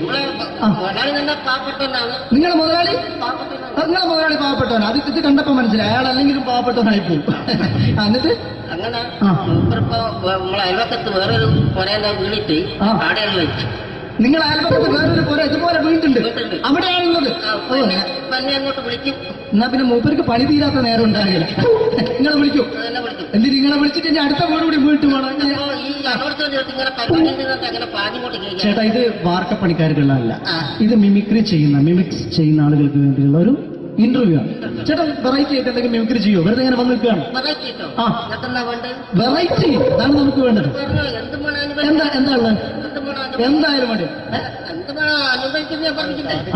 മുതലാളി നല്ല പാവപ്പെട്ടവനാണ്. നിങ്ങളെ മുതലാളി പാവപ്പെട്ടവനാണ്. അത് ഇത് കണ്ടപ്പോ മനസ്സിലായി അയാൾ അല്ലെങ്കിലും പാവപ്പെട്ടവനായി പോകും. എന്നിട്ട് അങ്ങനെ ഇപ്പൊ നമ്മളെ അയൽവക്കത്ത് വേറൊരു പൊരേന്റെ വീണിട്ട് ആടെയാണ് വെച്ചു. നിങ്ങൾ അയൽപക്കത്ത് വേറൊരു പോരെ ഇതുപോലെ വീട്ടുണ്ട്, അവിടെയാണുള്ളത്. അങ്ങോട്ട് വിളിക്കും. എന്നാ പിന്നെ മൂപ്പർക്ക് പണി തീരാത്ത നേരം ഉണ്ടാകില്ല. നിങ്ങളെ വിളിക്കും. എന്തിന് നിങ്ങളെ വിളിച്ചിട്ട് ഇനി അടുത്ത വീട് കൂടി വീട്ടു വേണം. ചേട്ടാ, ഇത് വാർക്കപ്പണിക്കാർക്കുള്ളതല്ല. ഇത് മിമിക്സ് ചെയ്യുന്ന ആളുകൾക്ക് വേണ്ടിയുള്ള ഒരു ഇന്റർവ്യൂ ആണ്. ചേട്ടാ, വെറൈറ്റി ആയിട്ട് എന്തെങ്കിലും മിമിക്രി ചെയ്യോ? വെറുതെ ഇങ്ങനെ വന്ന് നിൽക്കുകയാണ്. വെറൈറ്റി അതാണ് നമുക്ക് വേണ്ടത്. എന്താ ഉള്ളത്? എന്തായാലും വേണ്ടി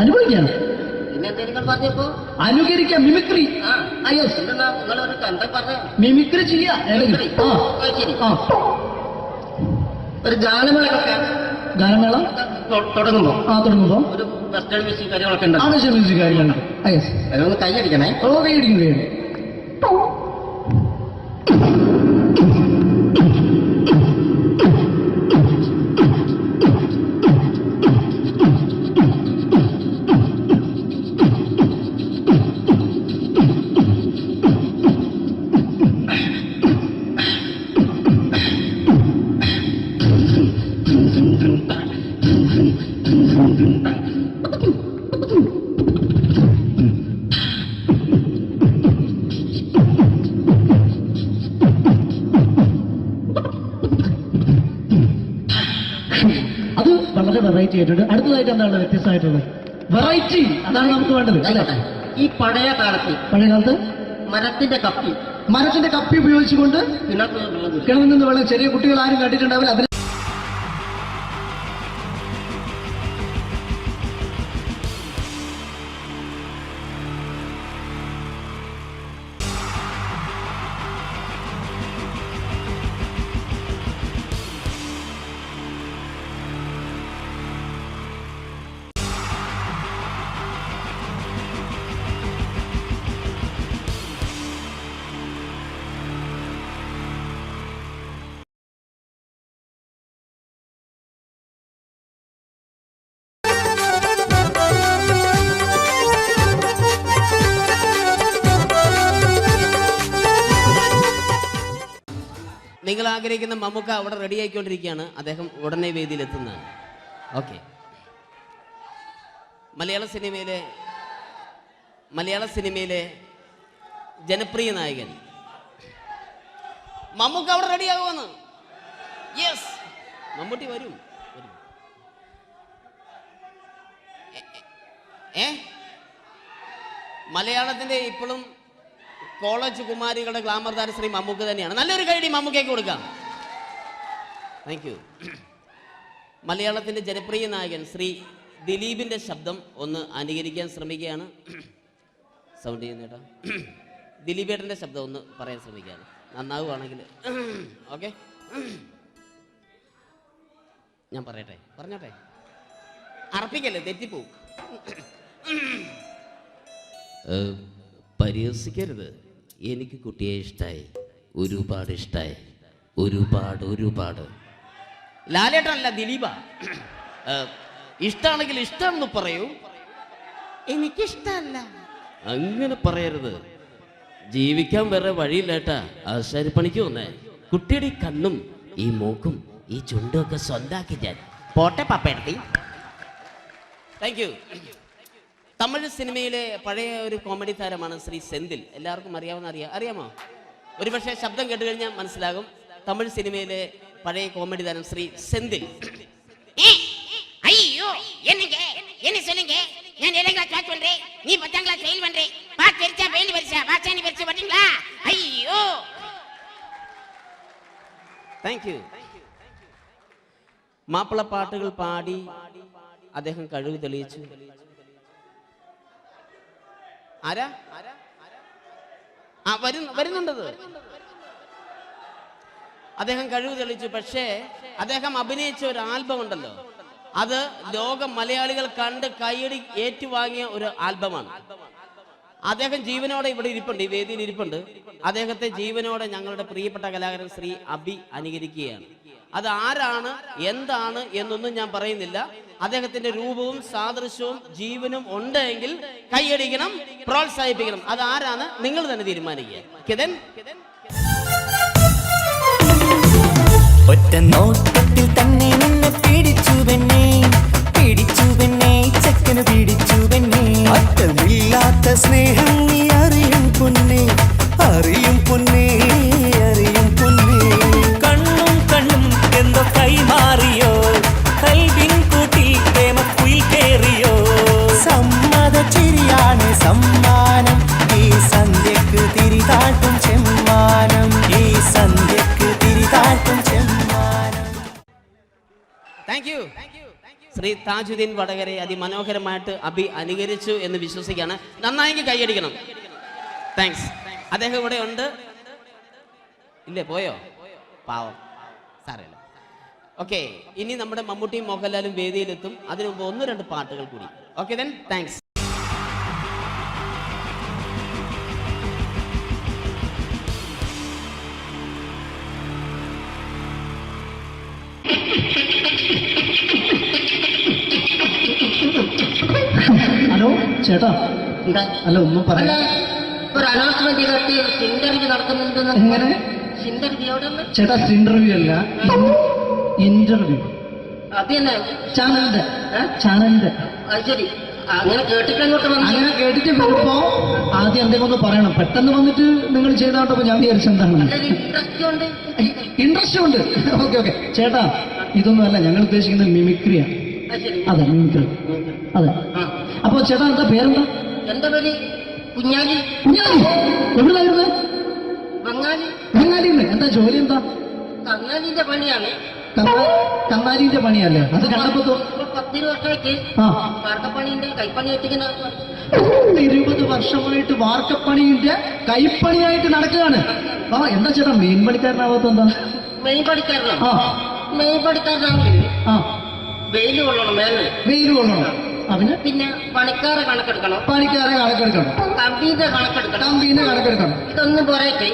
അനുഭവിക്കാണ്. അനുകരിക്കാം. മിമിക്രി മിമിക്രി ചെയ്യാ. ഒരു ഗാനമേള തുടങ്ങുമ്പോ ഒരു വെസ്റ്റേൺ മ്യൂസിക് കാര്യങ്ങളൊക്കെ ഉണ്ട്. മ്യൂസിക് കാര്യങ്ങളുണ്ട്. അതൊന്ന് കൈയടിക്കണേ. കൈയടിക്കും. അത് വളരെ വെറൈറ്റി ആയിട്ടുണ്ട്. അടുത്തതായിട്ട് എന്താണ് വ്യത്യസ്തമായിട്ടുള്ളത്? വെറൈറ്റി അതാണ് നമുക്ക് വേണ്ടത്. ഈ പഴയ കാലത്ത് മരത്തിന്റെ കപ്പി ഉപയോഗിച്ചുകൊണ്ട് കിണറിൽ നിന്ന് വെള്ളം ചെറിയ കുട്ടികൾ ആരും കണ്ടിട്ടുണ്ടാവില്ല. അതിൽ നിങ്ങൾ ആഗ്രഹിക്കുന്ന മമ്മൂക്ക അവിടെ റെഡി ആയിക്കൊണ്ടിരിക്കുകയാണ്. അദ്ദേഹം ഉടനെ വേദിയിൽ എത്തുന്നതാണ്. ഓക്കെ. മലയാള സിനിമയിലെ ജനപ്രിയ നായകൻ മമ്മൂക്ക അവിടെ റെഡിയാകുമെന്ന്. യെസ്, മമ്മൂട്ടി വരും. മലയാളത്തിന്റെ ഇപ്പോഴും കോളേജ് കുമാരികളുടെ ഗ്ലാമർ താര ശ്രീ മമ്മൂക്ക തന്നെയാണ്. നല്ലൊരു കൈഡി മമ്മൂക്കയ്ക്ക് കൊടുക്കാം. Thank you. മലയാളത്തിന്റെ ജനപ്രിയ നായകൻ ശ്രീ ദിലീപിന്റെ ശബ്ദം ഒന്ന് അനുകരിക്കാൻ ശ്രമിക്കുകയാണ്. സൗണ്ട് ചെയ്യുന്നേട്ടാ. ദിലീപേട്ടന്റെ ശബ്ദം ഒന്ന് പറയാൻ ശ്രമിക്കുകയാണ്. നന്നാവുകയാണെങ്കിൽ ഓക്കെ. ഞാൻ പറഞ്ഞോട്ടെ. അർപ്പിക്കല്ലേ, തെറ്റിപ്പോവും. പരിഹസിക്കരുത്. എനിക്ക് കുട്ടിയെ ഇഷ്ടമായി, ഒരുപാട് ഇഷ്ടമായി, ഒരുപാട്. ലാലേട്ടനല്ല, ദിലീപ. ഇഷ്ടമാണെങ്കിൽ ഇഷ്ടമെന്ന് പറയൂ, എനിക്കിഷ്ടമല്ല അങ്ങനെ പറയരുത്. ജീവിക്കാൻ വേറെ വഴിയില്ലേട്ടാ. ആശാരിപ്പണിക്ക് വന്നേ. കുട്ടിയുടെ ഈ കണ്ണും ഈ മൂക്കും ഈ ചുണ്ടും ഒക്കെ സ്വന്താക്കി ഞാൻ പോട്ടെ പപ്പയെടുത്തി. Thank you. തമിഴ് സിനിമയിലെ പഴയ ഒരു കോമഡി താരമാണ് ശ്രീ സെന്തിൽ. എല്ലാവർക്കും അറിയാമോ? ഒരുപക്ഷെ ശബ്ദം കേട്ട് കഴിഞ്ഞാൽ മനസ്സിലാകും. തമിഴ് സിനിമയിലെ പഴയ കോമഡി താരം ശ്രീ സെന്തിൽ. ஐயோ என்னங்க என்ன சொல்லுங்க நான் 7th கிளாஸ் பாஸ் பண்றேன் நீ 10th கிளாஸ் ஃபெயில் பண்றே பாஸ் தெரிச்சா ஃபெயில் பரிசா பாஸானி பரிசா பாத்தீங்களா ஐயோ താങ്ക് യു. മാപ്പിള പാട്ടുകൾ പാടി അദ്ദേഹം കഴിവ് തെളിയിച്ചു. ആരാ വരുന്നുണ്ടത്. അദ്ദേഹം കഴിവ് തെളിയിച്ചു. പക്ഷേ അദ്ദേഹം അഭിനയിച്ച ഒരു ആൽബം ഉണ്ടല്ലോ, അത് ലോക മലയാളികൾ കണ്ട് കൈയടി ഏറ്റുവാങ്ങിയ ഒരു ആൽബമാണ്. അദ്ദേഹം ജീവനോടെ ഇവിടെ ഇരിപ്പുണ്ട്, ഈ വേദിയിൽ ഇരിപ്പുണ്ട്. അദ്ദേഹത്തെ ജീവനോടെ ഞങ്ങളുടെ പ്രിയപ്പെട്ട കലാകാരൻ ശ്രീ അബി അനുകരിക്കുകയാണ്. അത് ആരാണ് എന്താണ് എന്നൊന്നും ഞാൻ പറയുന്നില്ല. അദ്ദേഹത്തിന്റെ രൂപവും സാദൃശ്യവും ജീവനും ഉണ്ടെങ്കിൽ കൈയടിക്കണം, പ്രോത്സാഹിപ്പിക്കണം. അത് ആരാണ് നിങ്ങൾ തന്നെ തീരുമാനിക്കുക. ഒറ്റ നോട്ടത്തിൽ തന്നെ നിന്നെ പിടിച്ചു പെണ്ണേ ചെക്കന് പിടിച്ചു പെണ്ണേ. അറ്റമില്ലാത്ത സ്നേഹം നീ അറിയും പൊന്നേ കണ്ണും എന്തോ കൈമാറിയോ കൽവിൻ കൂട്ടി പ്രേമക്കുയിൽ കേറിയോ. സമ്മത ചിരിയാണ് സമ്മാനം ഈ സന്ധ്യക്ക് തിരിതാട്ടും ചെമ്മാനം താങ്ക് യു. ശ്രീ താജുദ്ദീൻ വടകരെ അതിമനോഹരമായിട്ട് അബി അനുകരിച്ചു എന്ന് വിശ്വസിക്കുകയാണ്. നന്നായെങ്കിൽ കൈയടിക്കണം. താങ്ക്സ്. അദ്ദേഹം ഇവിടെ ഉണ്ട്. ഇല്ലേ, പോയോ? പാവം, സാരമില്ല. ഓക്കെ, ഇനി നമ്മുടെ മമ്മൂട്ടിയും മോഹൻലാലും വേദിയിലെത്തും. അതിനു മുമ്പ് 1-2 പാട്ടുകൾ കൂടി. Okay then, thanks. ഹലോ ചേട്ടാ, അല്ല ഒന്നും പറയാ. ഒരു അനൗൺസ്മെന്റ് ചെയ്തിട്ട് ഇന്റർവ്യൂ നടത്തുന്നുണ്ടെന്ന്. എങ്ങനെ? ചേട്ടാ, ഇന്റർവ്യൂ അല്ല, ഇന്റർവ്യൂ. അത് തന്നെ ചാനലിന്റെ. അത് ശരി. അങ്ങനെ കേട്ടിട്ട് അങ്ങനെ കേട്ടിട്ട് വരുമ്പോ ആദ്യം എന്തെങ്കിലും ഒന്ന് പറയണം. പെട്ടെന്ന് വന്നിട്ട് നിങ്ങൾ ചെയ്താട്ടപ്പോ ഞാൻ വിചാരിച്ചെന്താണ് ഇൻട്രസ്റ്റ് ഉണ്ട്. ഓക്കെ. ചേട്ടാ, ഇതൊന്നും അല്ല, ഞങ്ങൾ ഉദ്ദേശിക്കുന്നത് മിമിക്രിയാണ്. അതെ, മിമിക്രി. അതെ. അപ്പൊ ചേട്ടാ, എന്താ പേരെന്താ? എന്റെ പേര് കുഞ്ഞാലി. എവിടെയായിരുന്നു? ബംഗാളിന്ന്. എന്താ ജോലി? എന്താ? കന്നാലിന്റെ പണിയാണ്. കന്നാലിന്റെ പണിയല്ലേ? അത് കണ്ടപ്പോ 10 വർഷമായിട്ട് വാർക്കപ്പണിന്റെ കൈപ്പണിയായിട്ട് 20 വർഷമായിട്ട് വാർക്കപ്പണിന്റെ കൈപ്പണിയായിട്ട് നടക്കുകയാണ്. എന്താ ചേട്ടാ മെയിൻ പണിക്കാരനാവാത്ത? എന്താ മെയിൻ പണിക്കാരനാണെങ്കിൽ വെയിൽ കൊള്ളണം. വെയിൽ കൊള്ളണം. പിന്നെ പണിക്കാരെ കണക്കെടുക്കണം. കമ്പീന്റെ കണക്കെടുക്കണം. ഇതൊന്നും പോരേക്ക്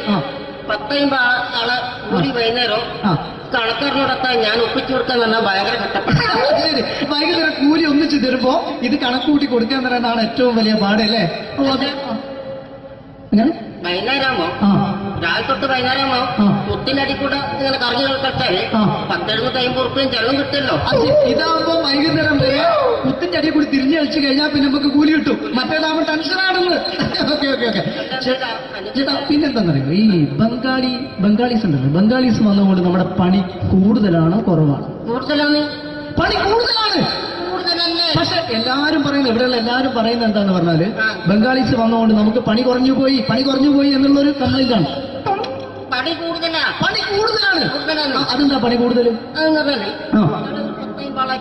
10-50 ആളെ കൂടി വൈകുന്നേരം കണക്കാരനോടൊക്കെ ഞാൻ ഒപ്പിച്ചു കൊടുക്കാൻ പറഞ്ഞാൽ ഭയങ്കര കഷ്ടപ്പെട്ടു. വൈകുന്നേരം കൂലി ഒന്നിച്ച് തരുമ്പോ ഇത് കണക്കൂട്ടി കൊടുക്കാൻ തരാനാണ് ഏറ്റവും വലിയ പാടല്ലേ? വൈകുന്നേരമാകുമ്പോ രാവിലെ തൊട്ട് വൈകുന്നേരം മുത്തിന്റെ അടി കൂടെ ഇങ്ങനെ കറങ്ങി കളിച്ചാല് 10-750 ഉറുപ്പിയും ചെലവും കിട്ടുമല്ലോ. ഇതാവുമ്പോ വൈകുന്നേരം വരെ മുത്തിന്റെ അടി കൂടി തിരിഞ്ഞു കളിച്ചു കഴിഞ്ഞാൽ പിന്നെ നമുക്ക് കൂലി കിട്ടും. മറ്റേതാവുമ്പോ ടെൻഷനാണെന്ന്. ഓക്കെ ഓക്കെ ഓക്കെ ചേട്ടാ, പിന്നെന്താന്നറിയോ, ഈ ബംഗാളീസ് ഉണ്ടല്ലോ, ബംഗാളീസ് വന്നതുകൊണ്ട് നമ്മുടെ പണി കൂടുതലാണോ കുറവാണ്? കൂടുതലാണ്. പണി കൂടുതലാണ്. പക്ഷെ എല്ലാരും പറയുന്നത്, ഇവിടെയുള്ള എല്ലാരും പറയുന്നത് എന്താന്ന് പറഞ്ഞാല് ബംഗാളീസ് വന്നതുകൊണ്ട് നമുക്ക് പണി കുറഞ്ഞു പോയി എന്നുള്ളൊരു കംപ്ലൈന്റ് ആണ്. പണി കൂടുതലാണ്. അതെന്താ പണി കൂടുതൽ?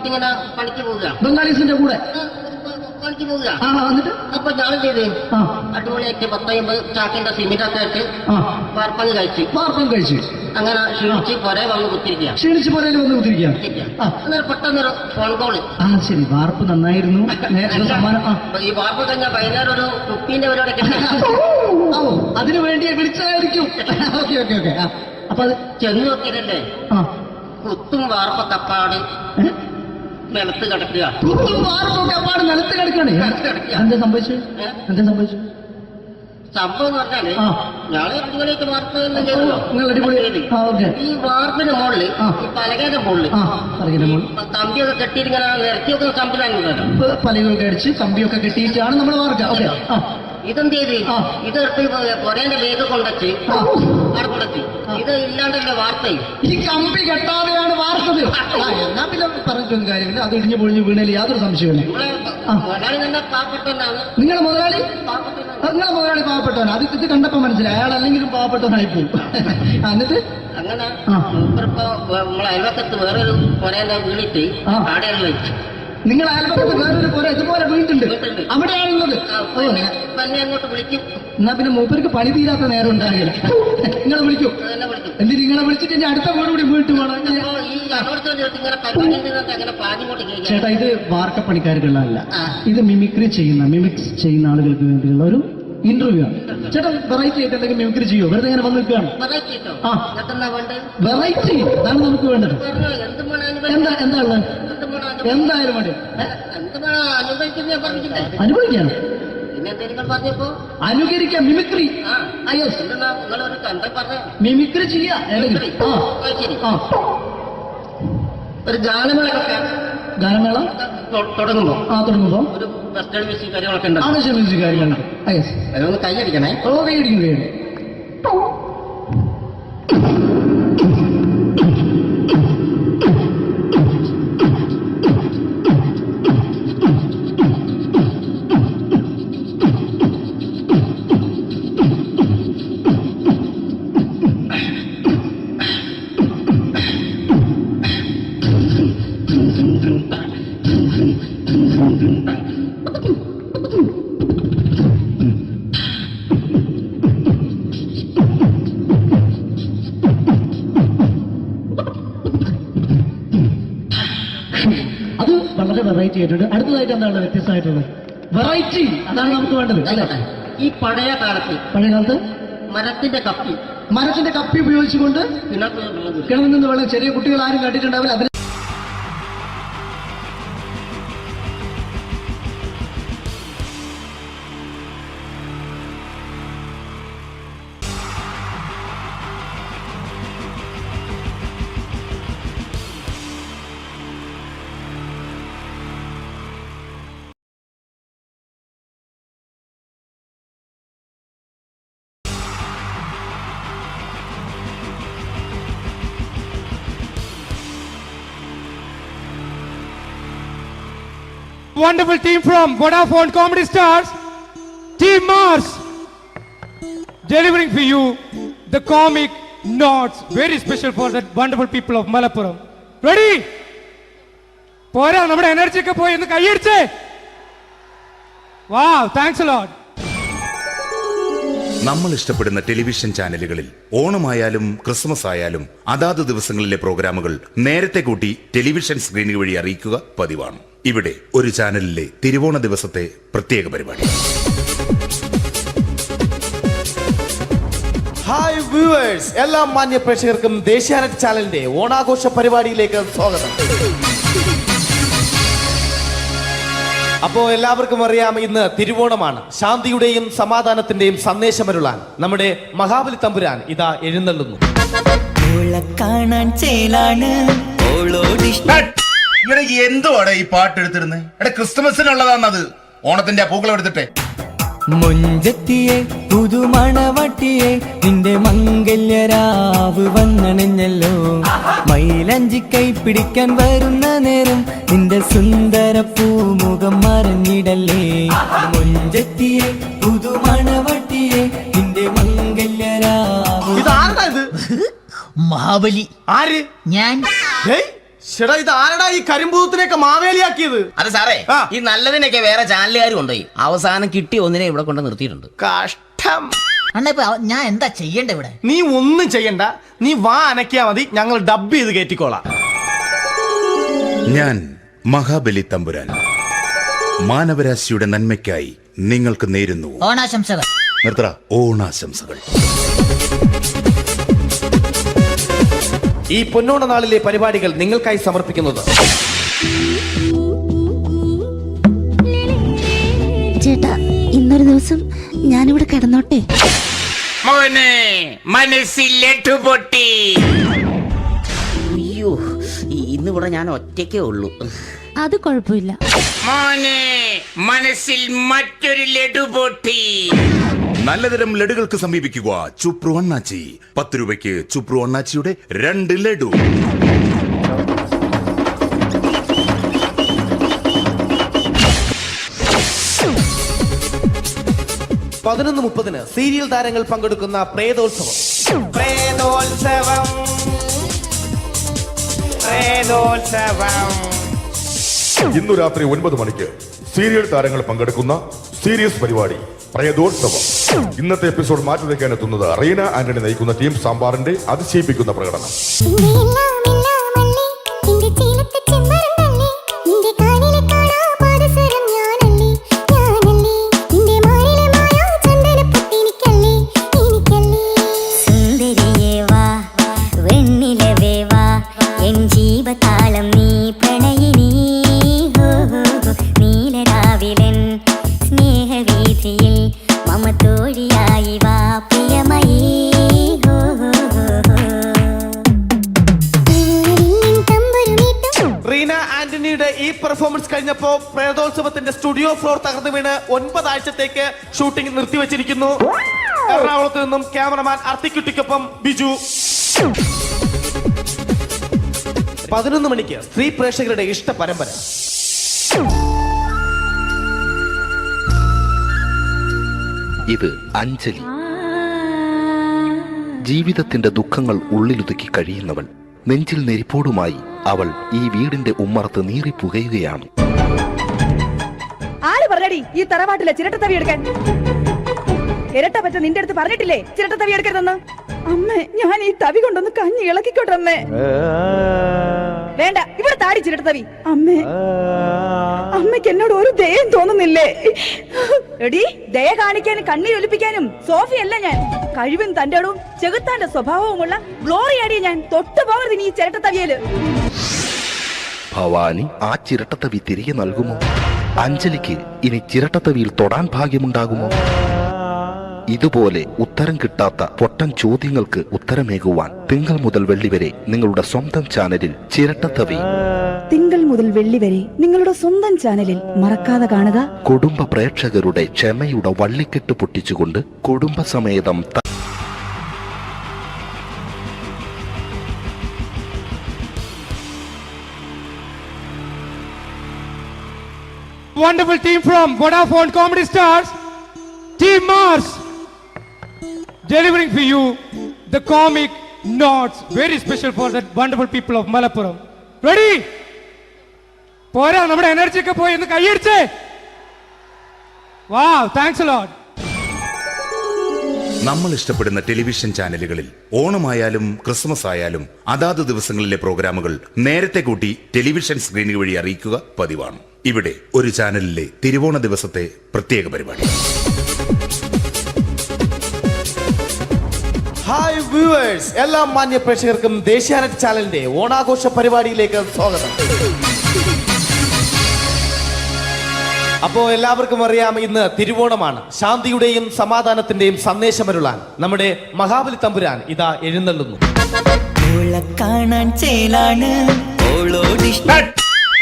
ഇങ്ങനെ പണിക്ക് പോവുക ബംഗാളീസിന്റെ കൂടെ പണിക്ക് പോവുക. എന്നിട്ട് അപ്പൊ ഞാൻ ചെയ്ത് അടിപൊളിയായിട്ട് 10-50 ചാക്കിന്റെ സിമെന്റ് ഒക്കെ ആയിട്ട് വാർപ്പം കഴിച്ച് അങ്ങനെ ക്ഷീണിച്ച് പുറേ വന്ന് കുത്തിരിക്കുക. അന്നേരം പെട്ടെന്നൊരു ഫോൺ കോള്. ശരി, വാർപ്പ് നന്നായിരുന്നു. ഈ വാർപ്പ് കഴിഞ്ഞാൽ വൈകുന്നേരം ഒരു കുപ്പീന്റെ പരിപാടി അതിനു വേണ്ടി വിളിച്ചതായിരിക്കും. Okay okay okay. അപ്പൊ അത് ചെന്ന് നോക്കിയതല്ലേ, കുത്തും വാർപ്പ കപ്പാട് നിലത്ത് കിടക്കുക. നിലത്ത് കിടക്കാണ്. എന്താ സംഭവിച്ചു? സംഭവം എന്ന് പറഞ്ഞാല് ഞാള് അടിപൊളിയായിട്ട് വാർപ്പ് ഈ വാർപ്പിന്റെ മുകളില് ഈ പലകയുടെ മുകളില് കമ്പിയൊക്കെ കെട്ടിയിട്ട് നിരത്തിയൊക്കെ സംവിധാനം പലകൊക്കെ അടിച്ച് കമ്പിയൊക്കെ കെട്ടിയിട്ടാണ് നമ്മൾ വാർക്കുക. ഇതെന്ത് ചെയ്ത് ഇതെടുത്ത് പൊരേന്റെ വേഗം കൊണ്ടച്ച് അവിടെ കൊണ്ടച്ച് ഇത് ഇല്ലാണ്ടല്ലേ വാർത്തയും. ഈ കമ്പി കെട്ടാതെയാണ് വാർത്തത്. എന്നാ പിന്നെ പറഞ്ഞിട്ടൊന്നും കാര്യമില്ല. അത് ഇടിഞ്ഞു പൊളിഞ്ഞു വീണേൽ യാതൊരു സംശയമില്ല. മുതലാളി തന്നെ പാവപ്പെട്ടവനാണ്. നിങ്ങളെ മുതലാളി പാവപ്പെട്ടവനാണ്. അത് ഇത് കണ്ടപ്പോ മനസ്സിലായി. അയാൾ അല്ലെങ്കിലും പാവപ്പെട്ടവനായിപ്പോവും. എന്നിട്ട് അങ്ങനെ മൂപ്പറിപ്പോ നമ്മളെ അയൽവക്കത്ത് വേറൊരു പൊരേന്റെ വീണിട്ട് ആടെയാണ് വെച്ചു. നിങ്ങൾ അയൽപക്കത്ത് വേറൊരു പുര ഇതുപോലെ വീട്ടുണ്ട്, അവിടെയാണുള്ളത്. അങ്ങോട്ട് വിളിക്കും. എന്നാ പിന്നെ മൂപ്പർക്ക് പണി തീരാത്ത നേരം ഉണ്ടാകില്ല. നിങ്ങളെ വിളിക്കും. എന്നിട്ട് നിങ്ങളെ വിളിച്ചിട്ട് ഇനി അടുത്ത വീട് കൂടി വീട്ടു പോകണം. ചേട്ടാ, ഇത് വാർക്കപ്പണിക്കാർക്കുള്ളതല്ല. ഇത് മിമിക്സ് ചെയ്യുന്ന ആളുകൾക്ക് വേണ്ടിയുള്ള ഒരു ഇന്റർവ്യൂ ആണ്. ചേട്ടാ, വെറൈറ്റി ആയിട്ട് എന്തെങ്കിലും മിമിക്രി ചെയ്യോ? വെറുതെ ഇങ്ങനെ വന്ന് നിൽക്കുകയാണ്. വെറൈറ്റി അതാണ് നമുക്ക് വേണ്ടത്. എന്താ ഉള്ളത്? എന്തായാലും മതി. അനുഭവിക്കാണ്. അനുകരിക്കാം. മിമിക്രി മിമിക്രി ചെയ്യാ. ഒരു ഗാനമേള തുടങ്ങുമ്പോ ഒരു വെസ്റ്റേൺ മ്യൂസിക് കാര്യങ്ങളൊക്കെ ഉണ്ട്. മ്യൂസിക് കാര്യങ്ങളുണ്ട്. അതൊന്ന് കൈയടിക്കണേ. കൈയടിക്കും. അത് വളരെ വെറൈറ്റി ആയിട്ടുണ്ട്. അടുത്തതായിട്ട് എന്താണ് വ്യത്യസ്തമായിട്ടുള്ളത്? വെറൈറ്റി അതാണ് നമുക്ക് വേണ്ടത് അല്ലേ? ഈ പഴയ കാലത്ത് മരത്തിന്റെ കപ്പി ഉപയോഗിച്ചുകൊണ്ട് കിണറിൽ നിന്ന് വെള്ളം ചെറിയ കുട്ടികൾ ആരും കണ്ടിട്ടുണ്ടാവില്ല. അതിന് wonderful team from Vodafone Comedy Stars, Team Mars, delivering for you the comic notes, very special for the wonderful people of Malappuram. Ready? പോരാ, നമ്മുടെ എനർജി ഒക്കെ പോയി ഒന്ന് കൈയടിച്ചേ. Wow, thanks a lot. നമ്മൾ ഇഷ്ടപ്പെടുന്ന ടെലിവിഷൻ ചാനലുകളിൽ ഓണമായാലും ക്രിസ്മസ് ആയാലും അതാത് ദിവസങ്ങളിലെ പ്രോഗ്രാമുകൾ നേരത്തെ കൂട്ടി ടെലിവിഷൻ സ്ക്രീനുകൾ വഴി അറിയിക്കുക പതിവാണ്. ഇവിടെ ഒരു ചാനലിലെ തിരുവോണ ദിവസത്തെ പ്രത്യേക പരിപാടി. ഹായ് വ്യൂവേഴ്സ്, എല്ലാ മാന്യ പ്രേക്ഷകർക്കും ദേശീയാനെറ്റ് ചാനലിന്റെ ഓണാഘോഷ പരിപാടിയിലേക്ക് സ്വാഗതം. അപ്പോ എല്ലാവർക്കും അറിയാം, ഇന്ന് തിരുവോണമാണ്. ശാന്തിയുടെയും സമാധാനത്തിന്റെയും സന്ദേശമരുളാൻ നമ്മുടെ മഹാബലി തമ്പുരാൻ ഇതാ എഴുന്നള്ളുന്നു. കാണാൻ ചേലാണ് എന്തുവാടെ ഈ പാട്ട് എടുത്തിരുന്നത്? എടാ ക്രിസ്മസിനുള്ളതാണത്. ഓണത്തിന്റെ പൂക്കളം എടുത്തിട്ടെ. മുഞ്ചത്തിയെ പുതുമണവട്ടിയെ നിന്റെ മംഗല്യരാവ് വന്നണഞ്ഞല്ലോ. മൈലഞ്ചി കൈ പിടിക്കാൻ വരുന്ന നേരം നിന്റെ സുന്ദര പൂമുഖം മറഞ്ഞിടല്ലേ. മുഞ്ചത്തിയെ പുതുമണവട്ടിയെ നിന്റെ മംഗല്യരാവ്. ഇതാരടാ ഇത്? മഹാബലി. ആര്? ഞാൻ. ചേട്ടാ, ഇത് ആരടാ ഈ കരിമ്പൂത്തിനെയൊക്കെ മാവേലിയാക്കിയത്? അത് സാറേ, ഈ നല്ലതിനൊക്കെ വേറെ ചാനലുകാർ കൊണ്ടുപോയി അവസാനം കിട്ടിയ ഒന്നിനെ ഇവിടെ കൊണ്ട് നിർത്തിയിട്ടുണ്ട്. കഷ്ടം. ഞാൻ എന്താ ചെയ്യണ്ട ഇവിടെ? നീ ഒന്നും ചെയ്യണ്ട, നീ വാ അനക്കിയാ മതി, ഞങ്ങൾ ഡബ് ചെയ്ത് കയറ്റിക്കോളാം. ഞാൻ മഹാബലി തമ്പുരാൻ മാനവരാശിയുടെ നന്മയ്ക്കായി നിങ്ങൾക്ക് നേരുന്നു ഓണാശംസകൾ. നിർത്തറ. ഓണാശംസകൾ. ഈ പൊന്നോണ നാളിലെ പരിപാടികൾ നിങ്ങൾക്കായി സമർപ്പിക്കുന്നത് ചേട്ടാ, ഇന്നൊരു ദിവസം ഞാനിവിടെ കിടന്നോട്ടെ? മോനെ മനസ്സിലെട്ടു പൊട്ടി. അയ്യോ, ഇന്നിവിടെ ഞാൻ ഒറ്റയ്ക്കേ ഉള്ളൂ. അത് കുഴപ്പമില്ല. മോനെ മനസ്സിൽ മറ്റൊരു ലഡു പൊട്ടി. നല്ലതരം ലഡുകൾക്ക് സമീപിക്കുക ചുപ്രു അണ്ണാച്ചി. 10 രൂപയ്ക്ക് ചുപ്രു അണ്ണാച്ചിയുടെ 2 ലഡു. പതിനൊന്ന് 30 സീരിയൽ താരങ്ങൾ പങ്കെടുക്കുന്ന പ്രേതോത്സവം. ഇന്നു രാത്രി 9 മണിക്ക് സീരിയൽ താരങ്ങൾ പങ്കെടുക്കുന്ന സീരിയസ് പരിപാടി പ്രേതോത്സവം. ഇന്നത്തെ എപ്പിസോഡ് മാറ്റി വയ്ക്കാൻ എത്തുന്നത് റീന ആന്റണി നയിക്കുന്ന ടീം സാമ്പാറിന്റെ അതിശയിപ്പിക്കുന്ന പ്രകടനം. റീന ആന്റണിയുടെ ഈ പെർഫോമൻസ് കഴിഞ്ഞപ്പോ പ്രേതോത്സവത്തിന്റെ സ്റ്റുഡിയോ ഫ്ലോർ തകർന്നു വീണ് 9 ആഴ്ചത്തേക്ക് ഷൂട്ടിംഗ് നിർത്തിവെച്ചിരിക്കുന്നു. എറണാകുളത്ത് നിന്നും ക്യാമറമാൻ അർത്തിക്കുട്ടിക്കൊപ്പം ബിജു. 11 മണിക്ക് സ്ത്രീ പ്രേക്ഷകരുടെ ഇഷ്ട പരമ്പര. ഇത് അഞ്ജലി. ജീവിതത്തിന്റെ ദുഃഖങ്ങൾ ഉള്ളിലൊതുക്കി കഴിയുന്നവൾ. നെഞ്ചിൽ നെരിപ്പോടുമായി അവൾ ഈ വീടിന്റെ ഉമ്മറത്ത് നീറിപ്പുകയുകയാണ്. ആര് പറഞ്ഞടി ഈ തറവാട്ടിലെ ചിരട്ടത്തവി എടുക്കാൻ? ഇരട്ട പറ്റ നിന്റെ അടുത്ത് പറഞ്ഞിട്ടില്ലേ ചിരട്ടത്തവി എടുക്കരുതെന്ന്? അമ്മേ, ഞാൻ ഈ തവി കൊണ്ടൊന്ന് കഞ്ഞി ഇളക്കിക്കോട്ടെ അമ്മേ. വേണ്ട, ഇവിടെ താടി ചിരട്ടത്തവി. അമ്മേ, അമ്മയ്ക്ക് എന്നോട് ഒരു ദയം തോന്നുന്നില്ലേ? എടി, ദയ കാണിക്കാനും കണ്ണീരൊലിപ്പിക്കാനും സോഫിയല്ല ഞാൻ. കഴിവും തന്റെടും ചെകുത്താന്റെ സ്വഭാവവുമുള്ള ഗ്ലോറിയാടിയ ഞാൻ. തൊട്ടു പോകരുത് നീ ചിരട്ടത്തവിയല്. ഭവാനി ആ ചിരട്ടത്തവി തിരികെ നൽകുമോ? അഞ്ജലിക്ക് ഇനി ചിരട്ടത്തവിയിൽ തൊടാൻ ഭാഗ്യമുണ്ടാകുമോ? ഇതുപോലെ ഉത്തരം കിട്ടാത്ത പൊട്ടൻ ചോദ്യങ്ങൾക്ക് ഉത്തരമേകുവാൻ തിങ്കൾ മുതൽ വെള്ളി വരെ നിങ്ങളുടെ സ്വന്തം ചാനലിൽ ചിരട്ടത്തവി. തിങ്കൾ മുതൽ വെള്ളി വരെ നിങ്ങളുടെ സ്വന്തം ചാനലിൽ മറക്കാതെ കാണുക. കുടുംബ പ്രേക്ഷകരുടെ ക്ഷമയുടെ വള്ളിക്കെട്ട് പൊട്ടിച്ചുകൊണ്ട് കുടുംബസമേതം Wonderful team from Vodafone Comedy Stars, Team Mars, delivering for you the comic notes, very special for the wonderful people of Malappuram. Ready? പോരാ, നമ്മുടെ എനർജി ഒക്കെ പോയി ഒന്ന് കൈയടിച്ചേ. Wow, thanks a lot. നമ്മൾ ഇഷ്ടപ്പെടുന്ന ടെലിവിഷൻ ചാനലുകളിൽ ഓണമായാലും ക്രിസ്മസ് ആയാലും അതാത് ദിവസങ്ങളിലെ പ്രോഗ്രാമുകൾ നേരത്തെ കൂട്ടി ടെലിവിഷൻ സ്ക്രീനുകൾ വഴി അറിയിക്കുക പതിവാണ്. ഇവിടെ ഒരു ചാനലിലെ തിരുവോണ ദിവസത്തെ പ്രത്യേക പരിപാടി. ഹായ് വ്യൂവേഴ്സ്, എല്ലാ മാന്യ പ്രേക്ഷകർക്കും ദേശീയാനെറ്റ് ചാനലിന്റെ ഓണാഘോഷ പരിപാടിയിലേക്ക് സ്വാഗതം. അപ്പോ എല്ലാവർക്കും അറിയാം, ഇന്ന് തിരുവോണമാണ്. ശാന്തിയുടെയും സമാധാനത്തിന്റെയും സന്ദേശമരുളാൻ നമ്മുടെ മഹാബലി തമ്പുരാൻ ഇതാ എഴുന്നള്ളുന്നു. കാണാൻ ചേലാണ്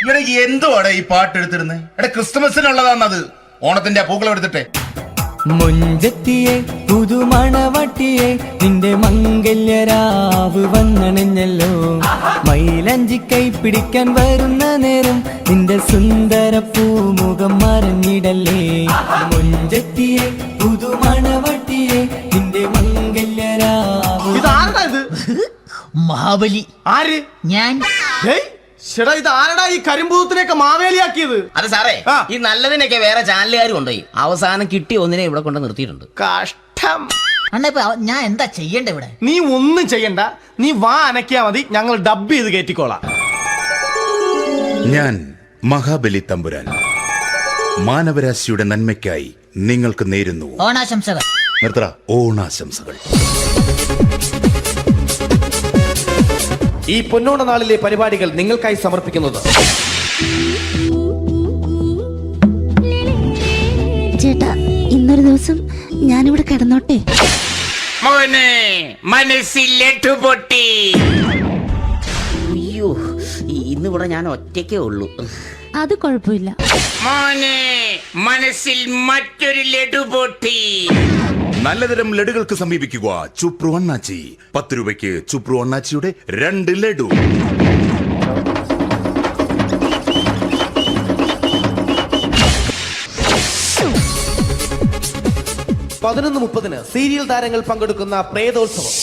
ഇവിടെ എന്തുവാടെ ഈ പാട്ട് എടുത്തിരുന്നത്? എടാ ക്രിസ്തുമസിനുള്ളതാണത്. ഓണത്തിന്റെ പൂക്കളം എടുത്തിട്ടെ. മുഞ്ചെത്തിയെ പുതുമണവട്ടിയെ നിന്റെ മംഗല്യരാവ് വന്നണഞ്ഞല്ലോ. മൈലഞ്ചി കൈ പിടിക്കാൻ വരുന്ന നേരം നിന്റെ സുന്ദര പൂമുഖം മറഞ്ഞിടല്ലേ. മുഞ്ചെത്തിയെ പുതുമണവട്ടിയെ നിന്റെ മംഗല്യരാവ്. ഇതാരടാ ഇത്? മഹാബലി. ആര്? ഞാൻ. ചേട്ടാ, ഇത് ആരടാ ഈ കരിമ്പൂത്തിനെയൊക്കെ മാവേലിയാക്കിയത്? അത് സാറേ, ഈ നല്ലതിനൊക്കെ വേറെ ചാനലുകാർ കൊണ്ടുപോയി അവസാനം കിട്ടിയ ഒന്നിനെ ഇവിടെ കൊണ്ട് നിർത്തിയിട്ടുണ്ട്. കഷ്ടം. അണ്ണാ ഞാൻ എന്താ ചെയ്യണ്ട ഇവിടെ? നീ ഒന്നും ചെയ്യണ്ട, നീ വാ അനക്കിയാ മതി, ഞങ്ങൾ ഡബ് ചെയ്ത് കയറ്റിക്കോളാം. ഞാൻ മഹാബലി തമ്പുരാൻ മാനവരാശിയുടെ നന്മയ്ക്കായി നിങ്ങൾക്ക് നേരുന്നു ഓണാശംസകൾ. നിർത്തറ. ഓണാശംസകൾ. ഈ പൊന്നോണ നാളിലെ പരിപാടികൾ നിങ്ങൾക്കായി സമർപ്പിക്കുന്നത് ചേട്ടാ, ഇന്നൊരു ദിവസം ഞാനിവിടെ കിടന്നോട്ടെ? മോനെ മനസ്സിലെട്ടു പൊട്ടി. അയ്യോ, ഇന്നിവിടെ ഞാൻ ഒറ്റയ്ക്കേ ഉള്ളൂ. അത് കുഴപ്പമില്ല. മോനെ മനസ്സിൽ മറ്റൊരു ലഡു പൊട്ടി. നല്ലതരം ലഡുകൾക്ക് സമീപിക്കുക ചുപ്രു അണ്ണാച്ചി. 10 രൂപയ്ക്ക് ചുപ്രു അണ്ണാച്ചിയുടെ 2 ലഡു. 11:30 സീരിയൽ താരങ്ങൾ പങ്കെടുക്കുന്ന പ്രേതോത്സവം.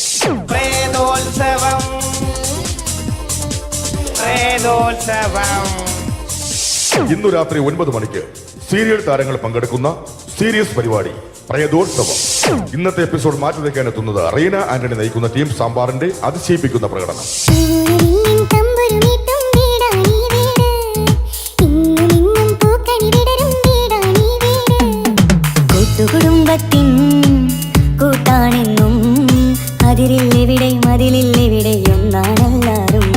ഇന്നു രാത്രി 9 മണിക്ക് സീരിയൽ താരങ്ങൾ പങ്കെടുക്കുന്ന സീരിയസ് പരിപാടി പ്രേതോത്സവം. ഇന്നത്തെ എപ്പിസോഡ് മാറ്റി വയ്ക്കാൻ എത്തുന്നത് റീന ആന്റണി നയിക്കുന്ന ടീം സാമ്പാറിന്റെ അതിശയിപ്പിക്കുന്ന പ്രകടനം. കുടുംബത്തിൻ കൂട്ടാണെന്നും അതിരില്ലെവിടെ മതിലില്ലെവിടെ ഒന്നാണെല്ലാരും.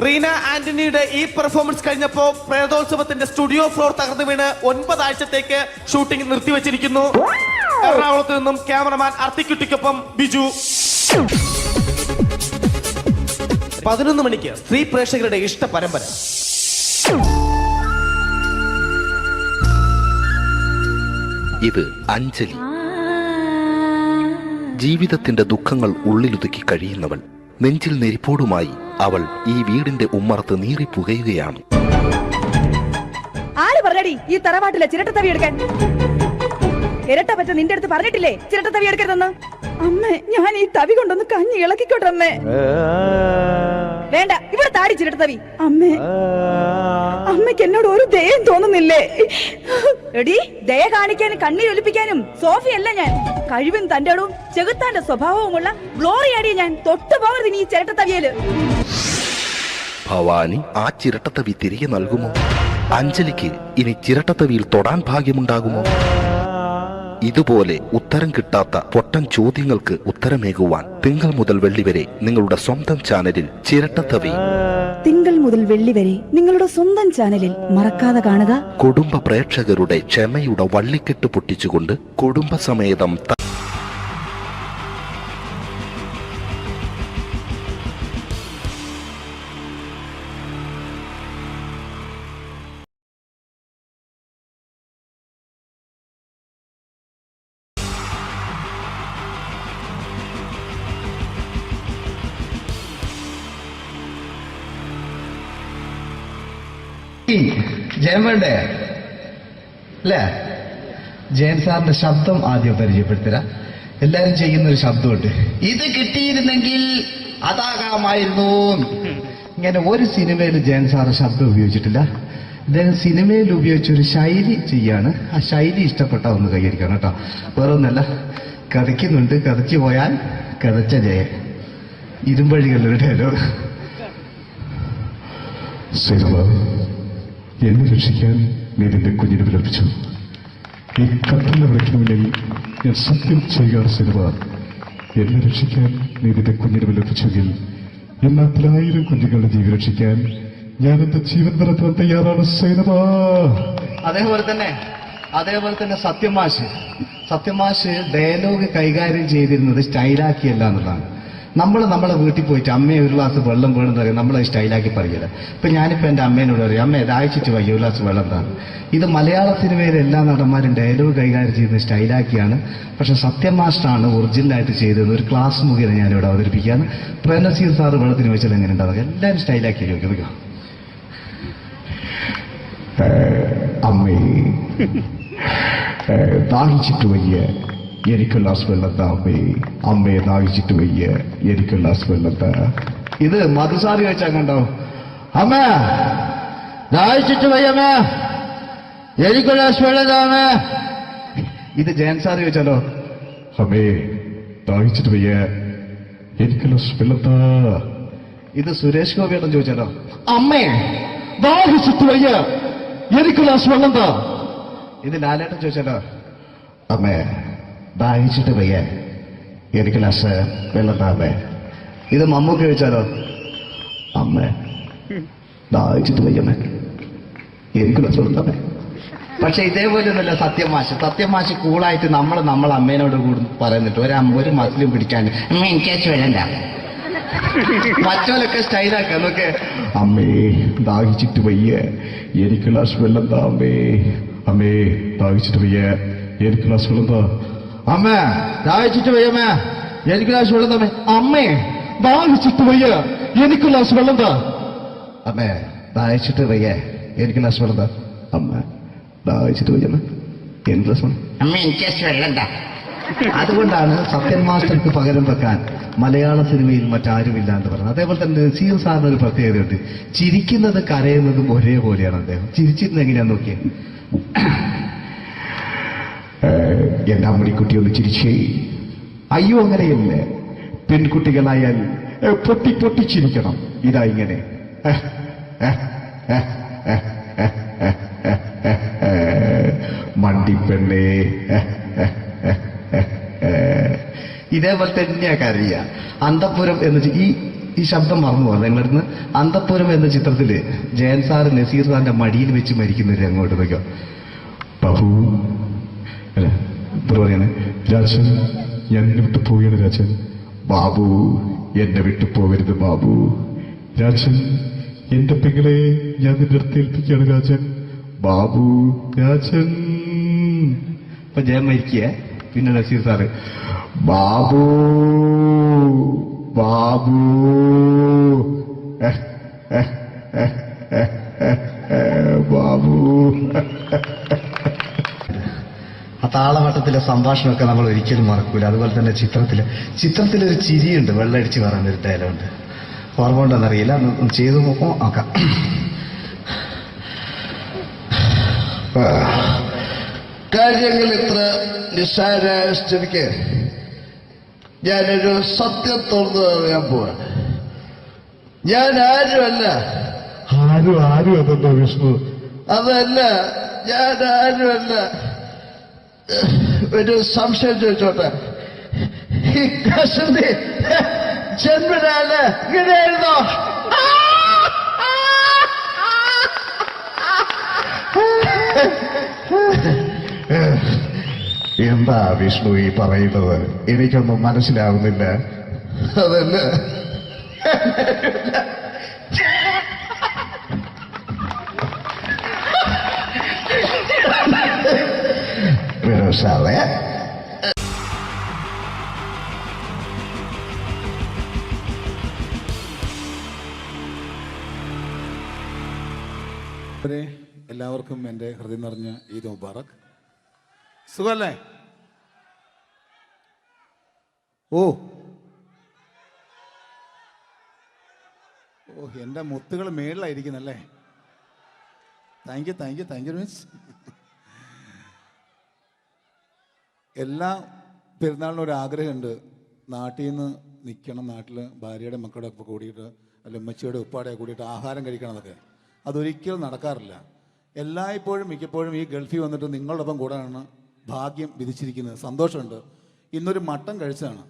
റീന ആന്റണിയുടെ ഈ പെർഫോമൻസ് കഴിഞ്ഞപ്പോ പ്രേതോത്സവത്തിന്റെ സ്റ്റുഡിയോ ഫ്ലോർ തകർന്നു വീണ് 9 ആഴ്ചത്തേക്ക് ഷൂട്ടിംഗ് നിർത്തിവെച്ചിരിക്കുന്നു. എറണാകുളത്ത് നിന്നും ക്യാമറമാൻ അർത്തിക്കുട്ടിക്കൊപ്പം ബിജു. 11 മണിക്ക് സ്ത്രീ പ്രേക്ഷകരുടെ ഇഷ്ട പരമ്പര. ഇത് അഞ്ജലി. ജീവിതത്തിന്റെ ദുഃഖങ്ങൾ ഉള്ളിലൊതുക്കി കഴിയുന്നവൾ. നെഞ്ചിൽ നെരിപ്പോടുമായി അവൾ ഈ വീടിന്റെ ഉമ്മറത്ത് നീറിപ്പുകയുകയാണ്. ആര് പറഞ്ഞടി ഈ തറവാട്ടിലെ ചിരട്ടത്തവി എടുക്കാൻ? ഇരട്ട പറ്റ നിന്റെ അടുത്ത് പറഞ്ഞിട്ടില്ലേ ചിരട്ടത്തവി എടുക്കരുതെന്ന്? അമ്മേ, ഞാൻ ഈ തവി കൊണ്ടൊന്ന് കഞ്ഞി ഇളക്കിക്കോട്ടെ അമ്മേ. വേണ്ട, ഇവിടെ താടി ചിരട്ടത്തവി. അമ്മേ, അമ്മയ്ക്ക് എന്നോട് ഒരു ദയം തോന്നുന്നില്ലേ? എടി, ദയ കാണിക്കാനും കണ്ണീരൊലിപ്പിക്കാനും സോഫിയല്ല ഞാൻ. കഴിവും തന്റെടും ചെകുത്താന്റെ സ്വഭാവവുമുള്ള ഗ്ലോറിയാടിയ ഞാൻ. തൊട്ടു പോകരുത് നീ ചിരട്ടത്തവിയല്. ഭവാനി ആ ചിരട്ടത്തവി തിരികെ നൽകുമോ? അഞ്ജലിക്ക് ഇനി ചിരട്ടത്തവിയിൽ തൊടാൻ ഭാഗ്യമുണ്ടാകുമോ? ഇതുപോലെ ഉത്തരം കിട്ടാത്ത പൊട്ടൻ ചോദ്യങ്ങൾക്ക് ഉത്തരമേകുവാൻ തിങ്കൾ മുതൽ വെള്ളി വരെ നിങ്ങളുടെ സ്വന്തം ചാനലിൽ ചിരട്ടത്തവി. തിങ്കൾ മുതൽ വെള്ളി വരെ നിങ്ങളുടെ സ്വന്തം ചാനലിൽ മറക്കാതെ കാണുക. കുടുംബ പ്രേക്ഷകരുടെ ക്ഷമയുടെ വള്ളിക്കെട്ട് പൊട്ടിച്ചുകൊണ്ട് കുടുംബസമേതം ജയൻ വേണ്ടേ അല്ലേ? ജയൻ സാറിന്റെ ശബ്ദം ആദ്യം പരിചയപ്പെടുത്തരാ. എല്ലാരും ചെയ്യുന്ന ഒരു ശബ്ദമുണ്ട്. ഇത് കിട്ടിയിരുന്നെങ്കിൽ അതാകാമായിരുന്നു. ഇങ്ങനെ ഒരു സിനിമയിൽ ജയൻ സാറ് ശബ്ദം ഉപയോഗിച്ചിട്ടില്ല. അദ്ദേഹം സിനിമയിൽ ഉപയോഗിച്ച ഒരു ശൈലി ചെയ്യാണ്. ആ ശൈലി ഇഷ്ടപ്പെട്ട ഒന്ന് കൈകരിക്കണം കേട്ടോ. വേറെ ഒന്നല്ല, കഥയ്ക്കുന്നുണ്ട്. കഥച്ചു പോയാൽ കഥച്ച ജയൻ. ഇരുമ്പഴികളുടെ ഡയലോഗ്. എന്നെ രക്ഷിക്കാൻ നീ നിന്റെ കുഞ്ഞിനെ വിലപിച്ചു. ഈ കത്തുന്ന വിളക്കിന് മുന്നിൽ ഞാൻ സത്യം ചെയ്യുകയാണ് സിനിമ. എന്നെ രക്ഷിക്കാൻ നീ നിന്റെ കുഞ്ഞിനെ വിലപിച്ചെങ്കിൽ എന്നാൽ 1000 കുഞ്ഞുങ്ങളുടെ ജീവൻ രക്ഷിക്കാൻ ഞാൻ എന്റെ ജീവൻ നടത്താൻ തയ്യാറാണ് സൈനമ. അതേപോലെ തന്നെ സത്യമാഷ് ഡയലോഗ് കൈകാര്യം ചെയ്തിരുന്നത് സ്റ്റൈലാക്കിയല്ല എന്നുള്ളതാണ്. നമ്മളെ വീട്ടിൽ പോയിട്ട് അമ്മയെ ഒരു ഗ്ലാസ് വെള്ളം വേണമെന്ന് പറയും, നമ്മളത് സ്റ്റൈലാക്കി പറയില്ല. ഇപ്പൊ ഞാനിപ്പോ എന്റെ അമ്മേനോട് പറയും, അമ്മ ദാഹിച്ചിട്ട് വയ്യ ഒരു ഗ്ലാസ് വെള്ളം എന്താണ്. ഇത് മലയാള സിനിമയിലെ എല്ലാ നടന്മാരും ഡയലോഗ് കൈകാര്യം ചെയ്യുന്നത് സ്റ്റൈലാക്കിയാണ്. പക്ഷെ സത്യം മാസ്റ്ററാണ് ഒറിജിനലായിട്ട് ചെയ്തത്. ഒരു ക്ലാസ് മുഖേന ഞാനിവിടെ അവതരിപ്പിക്കുകയാണ്. പ്രേംനസീർ സാറ് വെള്ളത്തിന് വെച്ചാൽ എങ്ങനെ ഉണ്ടാവുക, എല്ലാവരും സ്റ്റൈലാക്കി ചോദിക്കുക. അമ്മേ ദാഹിച്ചിട്ട് വയ്യ എനിക്ക് ഗ്ലാസ് വെള്ളം താ അമ്മേ. അമ്മയെ ദാഹിച്ചിട്ട് വയ്യ എനിക്ക് ഗ്ലാസ് വെള്ളം താ. ഇത് മധുസാരി വെച്ചാൽ കണ്ടോ, അമ്മ ദാഹിച്ചിട്ട് വയ്യമ്മ എനിക്ക് ഗ്ലാസ് വെള്ളം താ അമ്മ. ഇത് ജയൻ സാറി വെച്ചാലോ, അമ്മേ ദാഹിച്ചിട്ട് വയ്യ എനിക്ക് ഗ്ലാസ് വെള്ളം താ. ഇത് സുരേഷ് ഗോപിയേട്ടൻ ചോദിച്ചാലോ, അമ്മേ ദാഹിച്ചിട്ട് വയ്യ എനിക്ക് ഗ്ലാസ് വെള്ളം താ. ഇത് ലാലേട്ടൻ ചോദിച്ചാലോ, അമ്മേ ദാഹിച്ചിട്ട് വയ്യ എനിക്ക് ഗ്ലാസ് വെള്ളം താ അമ്മേ. ഇത് മമ്മൂക്ക ചോദിച്ചാലോ, അമ്മേ ദാഹിച്ചിട്ട് വയ്യമ്മേ എനിക്ക് ഗ്ലാസ് വെള്ളം താ അമ്മേ. പക്ഷെ ഇതേപോലെ ഒന്നുമല്ല സത്യമാഷ് കൂളായിട്ട് നമ്മളെ അമ്മേനോട് കൂടി പറയുന്നിട്ട് ഒരു മസിലും പിടിക്കാൻ അമ്മ എനിക്ക് വേണ്ട. മറ്റോലൊക്കെ സ്റ്റൈലാക്കാം നോക്കെ, അമ്മേ ദാഹിച്ചിട്ട് വയ്യ എനിക്ക് ഗ്ലാസ് വെള്ളം താ അമ്മേ. അമ്മേ ദാഹിച്ചിട്ട് വയ്യ എനിക്ക് ഗ്ലാസ് വെള്ളം താ. അമ്മ ദാഹിച്ചിട്ട് വയ്യമ്മേ എനിക്ക് ഗ്ലാസ് വെള്ളം താ. അമ്മേ ദാഹിച്ചിട്ട് വയ്യ എനിക്ക് ഗ്ലാസ് വെള്ളം താ. അമ്മേ ദാഹിച്ചിട്ട് വയ്യ എനിക്ക് ഗ്ലാസ് വെള്ളം താ. അമ്മ ദാഹിച്ചിട്ട് വയ്യമ്മ എനിക്ക് ഗ്ലാസ് വെള്ളം. അമ്മ എനിക്ക് വെള്ളം താ. അതുകൊണ്ടാണ് സത്യൻ മാസ്റ്റർക്ക് പകരം വെക്കാൻ മലയാള സിനിമയിൽ മറ്റാരുമില്ല എന്ന് പറയുന്നത്. അതേപോലെ തന്നെ നസീർ സാറിന് ഒരു പ്രത്യേകതയുണ്ട്, ചിരിക്കുന്നത് കരയുന്നതും ഒരേപോലെയാണ് അദ്ദേഹം. ചിരിച്ചിരുന്നത് എങ്ങനെയാന്ന് നോക്കിയേ. എന്റെ അമ്മണിക്കുട്ടി ഒന്ന് ചിരിച്ചേ. അയ്യോ അങ്ങനെയല്ല, പെൺകുട്ടികളായാൽ പൊട്ടി ചിരിക്കണം. ഇതാ ഇങ്ങനെ മണ്ടിപ്പെണ്ണേ. ഇതേപോലെ തന്നെയാ കരയ. അന്തപ്പുരം എന്ന ഈ ശബ്ദം മറന്നു പോകാം നിങ്ങളിരുന്ന്. അന്തപ്പുരം എന്ന ചിത്രത്തില് ജയൻ സാറ് നസീർ സാറിന്റെ മടിയിൽ വെച്ച് മരിക്കുന്നവര് അങ്ങോട്ട് നോക്കാം. ബാബു അല്ല എന്താ പറയണേ, രാജൻ ഞാൻ എന്നെ വിട്ടു പോവുകയാണ് രാജൻ. ബാബു എന്നെ വിട്ടു പോകരുത് ബാബു. രാജൻ എന്റെ പെങ്ങളെ ഞാൻ നിന്റെ അടുത്ത് ഏൽപ്പിക്കുകയാണ് രാജൻ. ബാബു രാജൻ. ഇപ്പൊ ജയൻ മരിക്കുക, പിന്നെ നസീർ സാറ് ബാബു ബാബു ബാബു. ആ താളവട്ടത്തിലെ സംഭാഷണമൊക്കെ നമ്മൾ ഒരിക്കലും മറക്കൂല. അതുപോലെ തന്നെ ചിത്രത്തിലൊരു ചിരിയുണ്ട്, വെള്ളടിച്ച് പറയുന്നൊരു ഡയലോഗുണ്ട്. ഓർമ്മ ഉണ്ടെന്നറിയില്ല, ചെയ്തു നോക്കാം. കാര്യങ്ങൾ ഇത്ര നിസ്സാരമായ സ്ഥിതിക്ക് ഞാനൊരു സത്യം തുറന്നു പറയാൻ പോവാണ്. ഞാൻ ആരുമല്ല. ആരും അതെന്താ വിഷ്ണു? അതല്ല, ഞാൻ ആരുമല്ല. ഒരു സംശയം ചോദിച്ചോട്ടെ, ഈ കസന്തി ജന്മനാണ് ഇങ്ങനെയായിരുന്നോ? എന്താ വിഷ്ണു ഈ പറയുന്നത്? എനിക്കൊന്നും മനസ്സിലാവുന്നില്ല. അതല്ല, സാറേ എല്ലാവർക്കും എൻ്റെ ഹൃദയം നിറഞ്ഞ ഈദ് മുബാറക്. സുഖല്ലേ? ഓ എൻ്റെ മുത്തുകൾ മേളിലായിരിക്കുന്നല്ലേ. Thank you miss. എല്ലാ പെരുന്നാളിനും ഒരു ആഗ്രഹമുണ്ട്, നാട്ടിൽ നിന്ന് നിൽക്കണം, നാട്ടിൽ ഭാര്യയുടെ മക്കളുടെ ഒപ്പം കൂടിയിട്ട് അല്ല ഉമ്മച്ചിയുടെ ഉപ്പാടെ കൂടിയിട്ട് ആഹാരം കഴിക്കണം എന്നൊക്കെ. അതൊരിക്കലും നടക്കാറില്ല. എല്ലായ്പ്പോഴും മിക്കപ്പോഴും ഈ ഗൾഫിൽ വന്നിട്ട് നിങ്ങളോടൊപ്പം കൂടാനാണ് ഭാഗ്യം വിധിച്ചിരിക്കുന്നത്. സന്തോഷമുണ്ട്. ഇന്നൊരു മട്ടൻ കഴിച്ചതാണ്.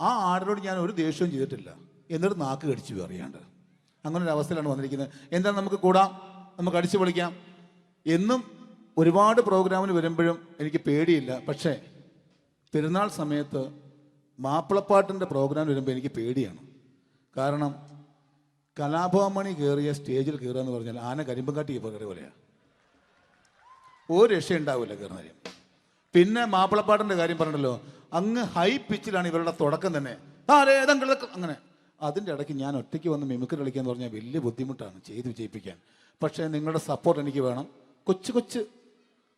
ആ ആടിനോട് ഞാൻ ഒരു ദേഷ്യവും ചെയ്തിട്ടില്ല, എന്നിട്ട് നാക്ക് കടിച്ചു അറിയാണ്ട്. അങ്ങനെ ഒരു അവസ്ഥയിലാണ് വന്നിരിക്കുന്നത്. എന്താണ്, നമുക്ക് കൂടാം, നമുക്ക് അടിച്ചു പൊളിക്കാം. എന്നും ഒരുപാട് പ്രോഗ്രാമിന് വരുമ്പോഴും എനിക്ക് പേടിയില്ല. പക്ഷേ പെരുന്നാൾ സമയത്ത് മാപ്പിളപ്പാട്ടിൻ്റെ പ്രോഗ്രാം വരുമ്പോൾ എനിക്ക് പേടിയാണ്. കാരണം കലാഭവമണി കയറിയ സ്റ്റേജിൽ കയറുക എന്ന് പറഞ്ഞാൽ ആന കരിമ്പം കാട്ടി കയറിയ പോലെയാണ്. ഒരു രക്ഷയുണ്ടാവില്ല കയറുന്നതിന്. പിന്നെ മാപ്പിളപ്പാട്ടിൻ്റെ കാര്യം പറഞ്ഞല്ലോ, അങ്ങ് ഹൈ പിച്ചിലാണ് ഇവരുടെ തുടക്കം തന്നെ. അങ്ങനെ അതിൻ്റെ ഇടയ്ക്ക് ഞാൻ ഒറ്റയ്ക്ക് വന്ന് മിമിക്രി കളിക്കാന്ന് പറഞ്ഞാൽ വലിയ ബുദ്ധിമുട്ടാണ് ചെയ്ത് വിജയിപ്പിക്കാൻ. പക്ഷേ നിങ്ങളുടെ സപ്പോർട്ട് എനിക്ക് വേണം. കൊച്ചു കൊച്ചു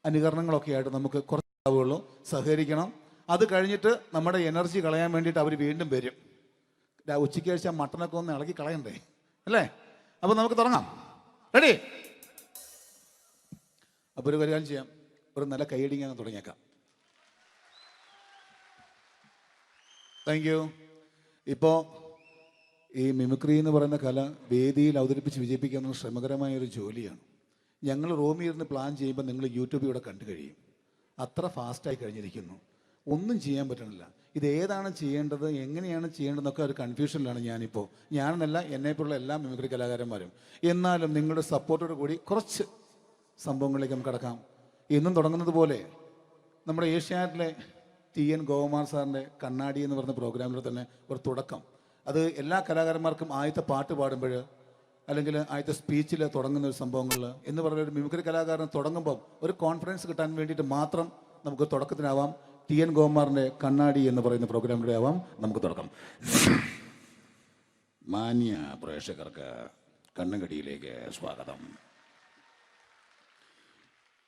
അനുകരണങ്ങളൊക്കെ ആയിട്ട് നമുക്ക് കുറച്ചാവുള്ളൂ. സഹകരിക്കണം. അത് കഴിഞ്ഞിട്ട് നമ്മുടെ എനർജി കളയാൻ വേണ്ടിയിട്ട് അവർ വീണ്ടും വരും. ഉച്ചയ്ക്ക് കഴിച്ചാൽ മട്ടനൊക്കെ ഒന്ന് ഇളക്കി കളയണ്ടേ അല്ലേ? അപ്പോൾ നമുക്ക് തുടങ്ങാം. റെഡി? അപ്പോൾ ഒരു കാര്യം ചെയ്യാം, ഒരു നല്ല കൈയടിക്കാൻ തുടങ്ങിയേക്കാം. Thank you. ഇപ്പോൾ ഈ മിമിക്രി എന്ന് പറയുന്ന കല വേദിയിൽ അവതരിപ്പിച്ച് വിജയിപ്പിക്കുക എന്നത് ശ്രമകരമായൊരു ജോലിയാണ്. ഞങ്ങൾ റൂമിൽ ഇരുന്ന് പ്ലാൻ ചെയ്യുമ്പോൾ നിങ്ങൾ യൂട്യൂബിലൂടെ കണ്ടു കഴിയും. അത്ര ഫാസ്റ്റായി കഴിഞ്ഞിരിക്കുന്നു. ഒന്നും ചെയ്യാൻ പറ്റണില്ല. ഇത് ഏതാണ് ചെയ്യേണ്ടത്, എങ്ങനെയാണ് ചെയ്യേണ്ടതെന്നൊക്കെ ഒരു കൺഫ്യൂഷനിലാണ് ഞാനിപ്പോൾ. ഞാനെന്നല്ല, എന്നെപ്പോലുള്ള എല്ലാ മിമിക്രി കലാകാരന്മാരും. എന്നാലും നിങ്ങളുടെ സപ്പോർട്ടോട് കൂടി കുറച്ച് സംഭവങ്ങളിലേക്ക് നമുക്ക് കടക്കാം. എന്നും തുടങ്ങുന്നത് പോലെ നമ്മുടെ ഏഷ്യാനെറ്റിലെ TN ഗോകുമാർ സാറിൻ്റെ കണ്ണാടി എന്ന് പറയുന്ന പ്രോഗ്രാമിൽ തന്നെ ഒരു തുടക്കം. അത് എല്ലാ കലാകാരന്മാർക്കും ആദ്യത്തെ പാട്ട് പാടുമ്പോൾ അല്ലെങ്കിൽ ആദ്യത്തെ സ്പീച്ചിൽ തുടങ്ങുന്ന ഒരു സംഭവങ്ങളിൽ എന്ന് പറയുന്ന ഒരു മിമിക്രി കലാകാരൻ തുടങ്ങുമ്പോൾ ഒരു കോൺഫിഡൻസ് കിട്ടാൻ വേണ്ടിയിട്ട് മാത്രം നമുക്ക് തുടക്കത്തിനാവാം. TN ഗോകുമാറിൻ്റെ കണ്ണാടി എന്ന് പറയുന്ന പ്രോഗ്രാമിലൂടെ ആവാം നമുക്ക് തുടക്കം. മാന്യ പ്രേക്ഷകർക്ക് കണ്ണുകടിയിലേക്ക് സ്വാഗതം.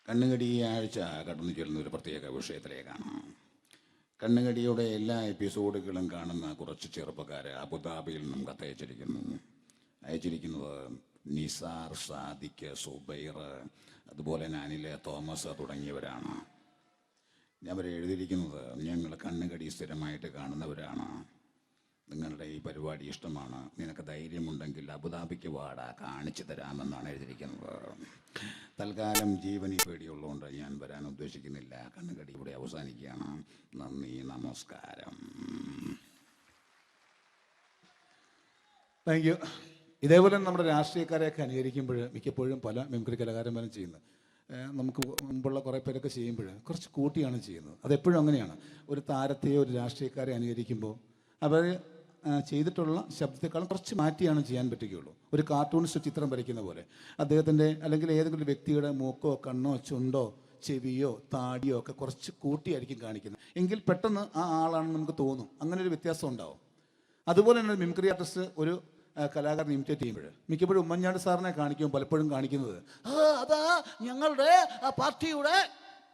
കണ്ണുകടി ഈ ആഴ്ച കടന്നു ചെല്ലുന്ന ഒരു പ്രത്യേക വിഷയത്തിലേക്കാണ്. കണ്ണുകടിയുടെ എല്ലാ എപ്പിസോഡുകളും കാണുന്ന കുറച്ച് ചെറുപ്പക്കാർ അബുദാബിയിൽ നിന്നും കത്തയച്ചിരിക്കുന്നു. അയച്ചിരിക്കുന്നത് നിസാർ, സാദിഖ്, സുബൈർ, അതുപോലെ അനിൽ, തോമസ് തുടങ്ങിയവരാണ്. അവർ എഴുതിയിരിക്കുന്നത്, ഞങ്ങൾ കണ്ണുകടി സ്ഥിരമായിട്ട് കാണുന്നവരാണ്. നിങ്ങളുടെ ഈ പരിപാടി ഇഷ്ടമാണ്. നിനക്ക് ധൈര്യമുണ്ടെങ്കിൽ അബുദാബിക്ക് വാടാ, കാണിച്ചു തരാമെന്നാണ് എഴുതിയിരിക്കുന്നത്. തൽക്കാലം ജീവനി പേടിയുള്ളതുകൊണ്ട് ഞാൻ വരാൻ ഉദ്ദേശിക്കുന്നില്ല. കണ്ണുകടി ഇവിടെ അവസാനിക്കുകയാണ്. നന്ദി, നമസ്കാരം. Thank you. ഇതേപോലെ നമ്മുടെ രാഷ്ട്രീയക്കാരെയൊക്കെ അനുകരിക്കുമ്പോൾ മിക്കപ്പോഴും പല മിമിക്രി കലാകാരന്മാരും ചെയ്യുന്നത്, നമുക്ക് മുമ്പുള്ള കുറേ പേരൊക്കെ ചെയ്യുമ്പോൾ കുറച്ച് കൂട്ടിയാണ് ചെയ്യുന്നത്. അതെപ്പോഴും അങ്ങനെയാണ്. ഒരു താരത്തെയോ ഒരു രാഷ്ട്രീയക്കാരെ അനുകരിക്കുമ്പോൾ അവർ ചെയ്തിട്ടുള്ള ശബ്ദത്തെക്കാളും കുറച്ച് മാറ്റിയാണ് ചെയ്യാൻ പറ്റുകയുള്ളൂ. ഒരു കാർട്ടൂണിസ്റ്റ് ചിത്രം വരയ്ക്കുന്ന പോലെ അദ്ദേഹത്തിൻ്റെ അല്ലെങ്കിൽ ഏതെങ്കിലും വ്യക്തിയുടെ മൂക്കോ കണ്ണോ ചുണ്ടോ ചെവിയോ താടിയോ ഒക്കെ കുറച്ച് കൂട്ടിയായിരിക്കും കാണിക്കുന്നത്. എങ്കിൽ പെട്ടെന്ന് ആ ആളാണെന്ന് നമുക്ക് തോന്നും. അങ്ങനെ ഒരു വ്യത്യാസം ഉണ്ടാവും. അതുപോലെ തന്നെ മിമിക്രി ആർട്ടിസ്റ്റ് ഒരു കലാകാരൻ ഇമിറ്റേറ്റ് ചെയ്യുമ്പോൾ മിക്കപ്പോഴും ഉമ്മൻചാണ്ടി സാറിനെ കാണിക്കുമ്പോൾ പലപ്പോഴും കാണിക്കുന്നത് അതാ ഞങ്ങളുടെ പാർട്ടിയുടെ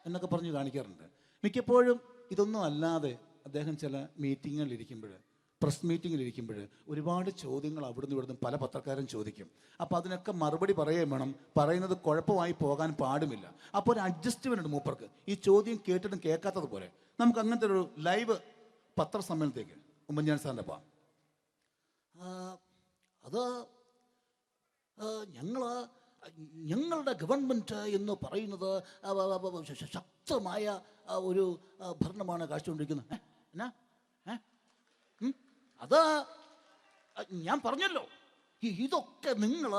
എന്നൊക്കെ പറഞ്ഞ് കാണിക്കാറുണ്ട്. മിക്കപ്പോഴും ഇതൊന്നും അല്ലാതെ അദ്ദേഹം ചില മീറ്റിങ്ങുകളിലിരിക്കുമ്പോൾ, പ്രസ് മീറ്റിങ്ങിലിരിക്കുമ്പോൾ ഒരുപാട് ചോദ്യങ്ങൾ അവിടുന്ന് ഇവിടുന്ന് പല പത്രക്കാരും ചോദിക്കും. അപ്പോൾ അതിനൊക്കെ മറുപടി പറയുകയും വേണം. പറയുന്നത് കുഴപ്പമായി പോകാൻ പാടുമില്ല. അപ്പോൾ ഒരു അഡ്ജസ്റ്റ്മെൻ്റ് ഉണ്ട് മൂപ്പർക്ക്. ഈ ചോദ്യം കേട്ടിട്ടും കേൾക്കാത്തത് പോലെ നമുക്ക് അങ്ങനത്തെ ഒരു ലൈവ് പത്രസമ്മേളനത്തേക്ക് ഉമ്മൻചാണ്ടി സാറിൻ്റെ അപ്പം അത് ഞങ്ങളുടെ ഗവൺമെൻറ് എന്ന് പറയുന്നത് ശക്തമായ ഒരു ഭരണമാണ് കാഴ്ചകൊണ്ടിരിക്കുന്നത്. എന്നാ അത് ഞാൻ പറഞ്ഞല്ലോ, ഇതൊക്കെ നിങ്ങൾ